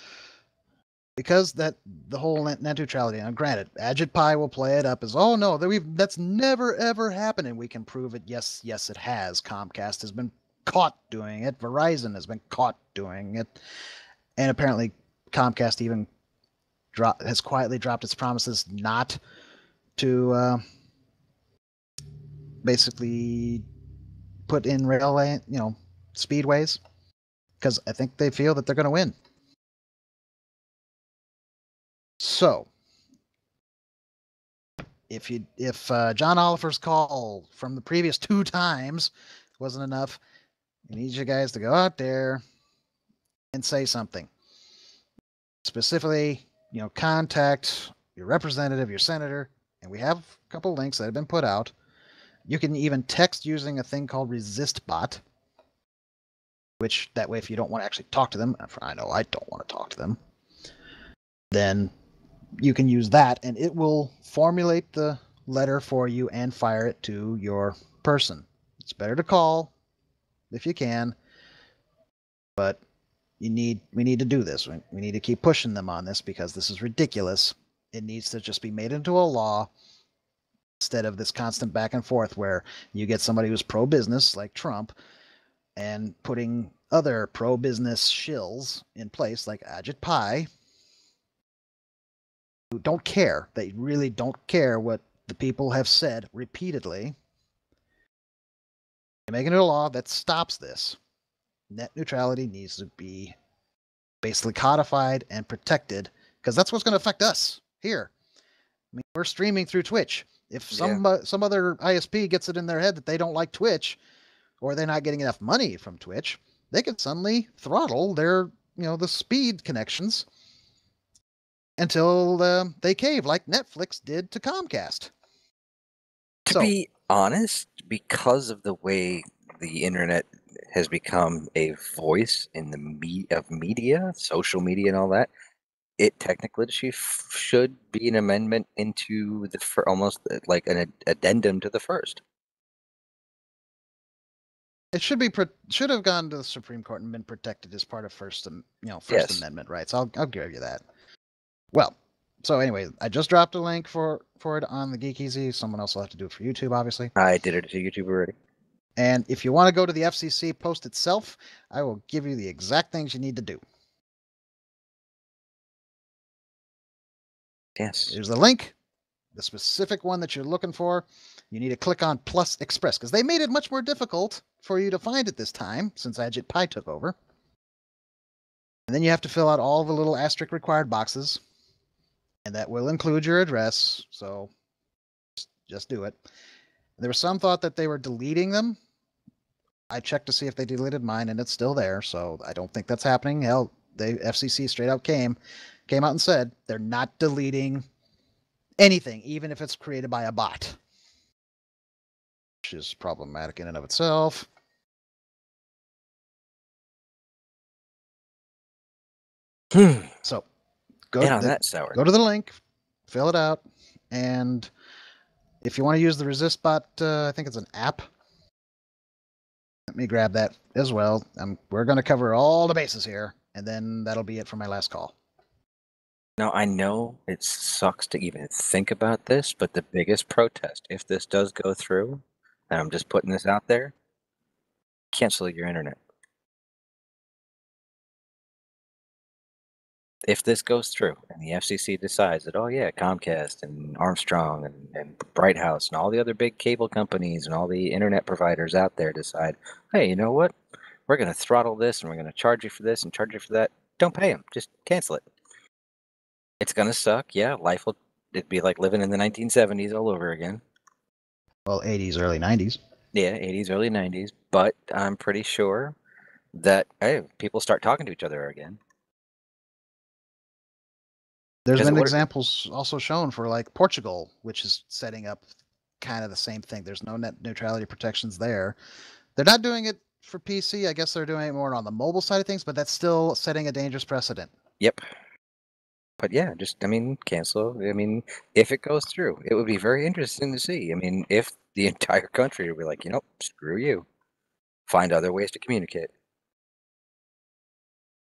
because the whole net neutrality, and granted, Agit Pie will play it up as, oh no, that's never ever happened, and we can prove it. Yes, it has. Comcast has been caught doing it. Verizon has been caught doing it, and apparently Comcast even has quietly dropped its promises not to basically put in railway, speedways, because I think they feel that they're going to win. So, if John Oliver's call from the previous 2 times wasn't enough, I need you guys to go out there and say something. Specifically, contact your representative, your senator, and we have a couple links that have been put out. You can even text using a thing called ResistBot, which that way, if you don't want to actually talk to them, I know I don't want to talk to them, then you can use that, and it will formulate the letter for you and fire it to your person. It's better to call if you can, but we need to do this. We need to keep pushing them on this because this is ridiculous. It needs to just be made into a law instead of this constant back and forth where you get somebody who's pro-business like Trump and putting other pro-business shills in place like Agit Pie, who don't care. They really don't care what the people have said repeatedly. You're making it a law that stops this. Net neutrality needs to be basically codified and protected, because that's what's going to affect us here. I mean, we're streaming through Twitch. If some other ISP gets it in their head that they don't like Twitch, or they're not getting enough money from Twitch, they could suddenly throttle their, the speed connections until they cave, like Netflix did to Comcast. To be honest, because of the way the internet has become a voice in the of media, social media, and all that, it technically should be an amendment into the almost like an addendum to the first. It should have gone to the Supreme Court and been protected as part of First Yes. Amendment rights. I'll give you that. Well, so anyway, I just dropped a link for it on the Geek EZ. Someone else will have to do it for YouTube, obviously. I did it to YouTube already. And if you want to go to the FCC post itself, I will give you the exact things you need to do. Yes. Here's the link. The specific one that you're looking for, you need to click on Plus Express, because they made it much more difficult for you to find it this time since Agit Pi took over. And then you have to fill out all the little asterisk required boxes, and that will include your address, so just do it. There was some thought that they were deleting them. I checked to see if they deleted mine, and it's still there, so I don't think that's happening. Hell, the FCC straight out came out and said they're not deleting anything, even if it's created by a bot, which is problematic in and of itself. So go to the link, fill it out, and if you want to use the Resist bot, I think it's an app. Let me grab that as well. We're going to cover all the bases here, and then that'll be it for my last call. Now, I know it sucks to even think about this, but the biggest protest, if this does go through, and I'm just putting this out there, cancel your internet. If this goes through and the FCC decides that, oh yeah, Comcast and Armstrong and Bright House and all the other big cable companies and all the internet providers out there decide, hey, you know what? We're going to throttle this and we're going to charge you for this and charge you for that. Don't pay them. Just cancel it. It's going to suck. Yeah, it'd be like living in the 1970s all over again. Well, 80s, early 90s. Yeah, 80s, early 90s. But I'm pretty sure that, hey, people start talking to each other again. There's been examples also shown for like Portugal, which is setting up kind of the same thing. There's no net neutrality protections there. They're not doing it for PC. I guess they're doing it more on the mobile side of things, but that's still setting a dangerous precedent. Yep. But yeah, cancel. If it goes through, it would be very interesting to see. If the entire country would be like, screw you. Find other ways to communicate.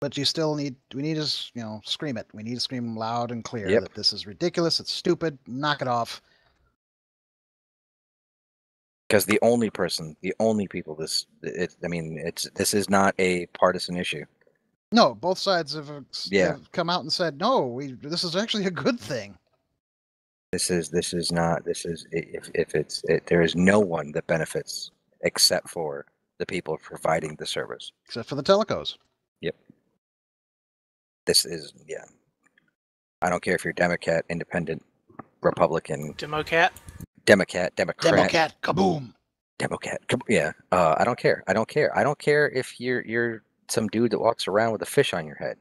But we need to, scream it. We need to scream loud and clear that this is ridiculous. It's stupid. Knock it off. Because the only people this is not a partisan issue. No, both sides have come out and said, no, this is actually a good thing. There is no one that benefits except for the people providing the service. Except for the telecos. Yep. This is, I don't care if you're Democrat, Independent, Republican. Democrat, kaboom. Democrat, yeah. I don't care. I don't care if you're some dude that walks around with a fish on your head.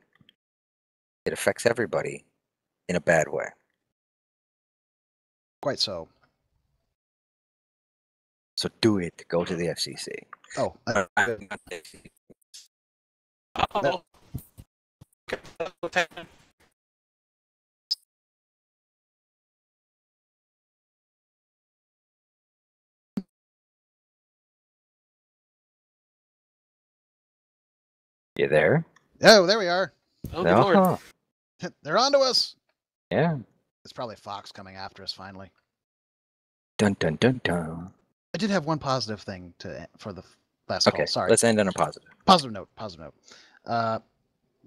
It affects everybody in a bad way. Quite so. So do it. Go to the FCC. Oh. Uh-oh. You there? Oh, there we are. Oh, good Lord. They're on to us. Yeah. It's probably Fox coming after us finally. Dun dun dun dun. I did have one positive thing for the last call. Sorry. Let's end on a positive. Positive note.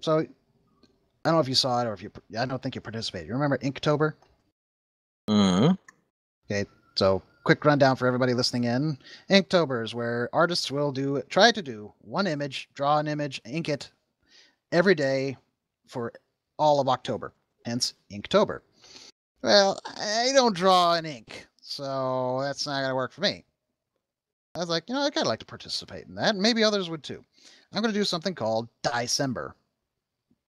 So I don't know if you saw it or I don't think you participated. You remember Inktober? Mm-hmm. Okay, so quick rundown for everybody listening in. Inktober is where artists will try to do one image, draw an image, ink it every day for all of October. Hence Inktober. Well, I don't draw in ink, so that's not going to work for me. I was like, I kind of like to participate in that. Maybe others would too. I'm going to do something called December.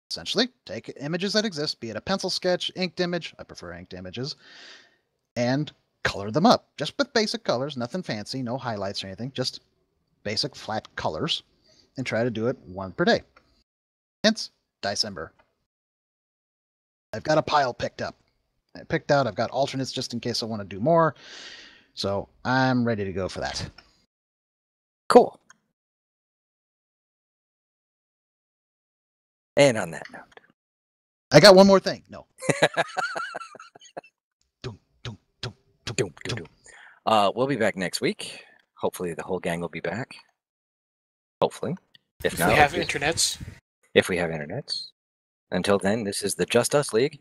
Essentially, take images that exist, be it a pencil sketch, inked image, I prefer inked images, and color them up. Just with basic colors, nothing fancy, no highlights or anything. Just basic flat colors and try to do it one per day. Hence, December. I've got a pile picked up. I've got alternates just in case I want to do more. So I'm ready to go for that. Cool. And on that note, I got one more thing. No. We'll be back next week. Hopefully the whole gang will be back. Hopefully. If we have internets. If we have internets. Until then, this is the Just Us League.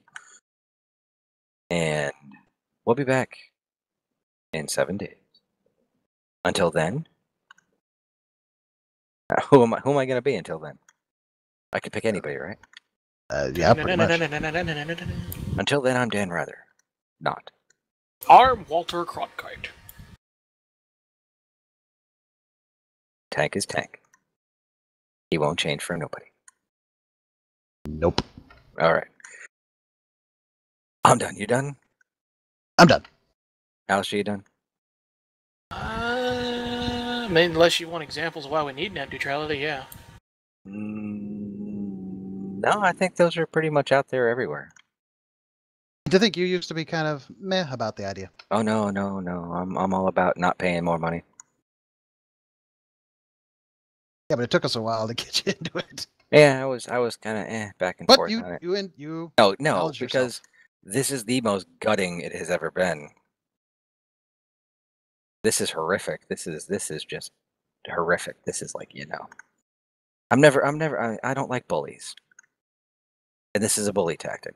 And we'll be back in 7 days. Until then, who am I going to be until then? I could pick anybody, right? Yeah, pretty much. Until then, I'm Dan Rather. Not. I'm Walter Cronkite. Tank is Tank. He won't change for nobody. Nope. All right. I'm done. You done? I'm done. Alistair, you done? I mean, unless you want examples of why we need net neutrality, yeah. No, I think those are pretty much out there everywhere. Do you think you used to be kind of meh about the idea? Oh no. I'm all about not paying more money. Yeah, but it took us a while to get you into it. Yeah, I was kind of back and But forth on it. you No, acknowledge because this is the most gutting it has ever been. This is horrific. This is just horrific. This is like, I don't like bullies. And this is a bully tactic.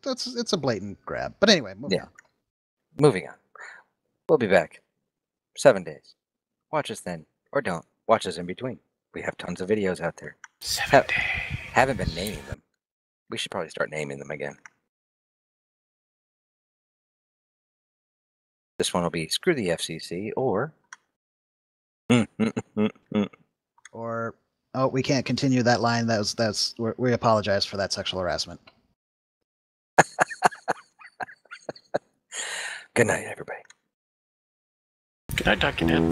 It's a blatant grab. But anyway, moving on. Moving on. We'll be back. 7 days. Watch us then. Or don't. Watch us in between. We have tons of videos out there. 7 days. Haven't been naming them. We should probably start naming them again. This one will be Screw the FCC or... Or, oh, we can't continue that line. We apologize for that sexual harassment. Good night, everybody. Good night, Dr. Ned.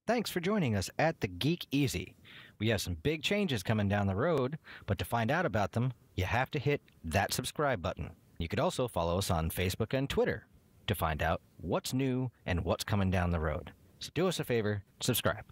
Thanks for joining us at the Geek EZ. We have some big changes coming down the road, but to find out about them, you have to hit that subscribe button. You could also follow us on Facebook and Twitter to find out what's new and what's coming down the road. So do us a favor, subscribe.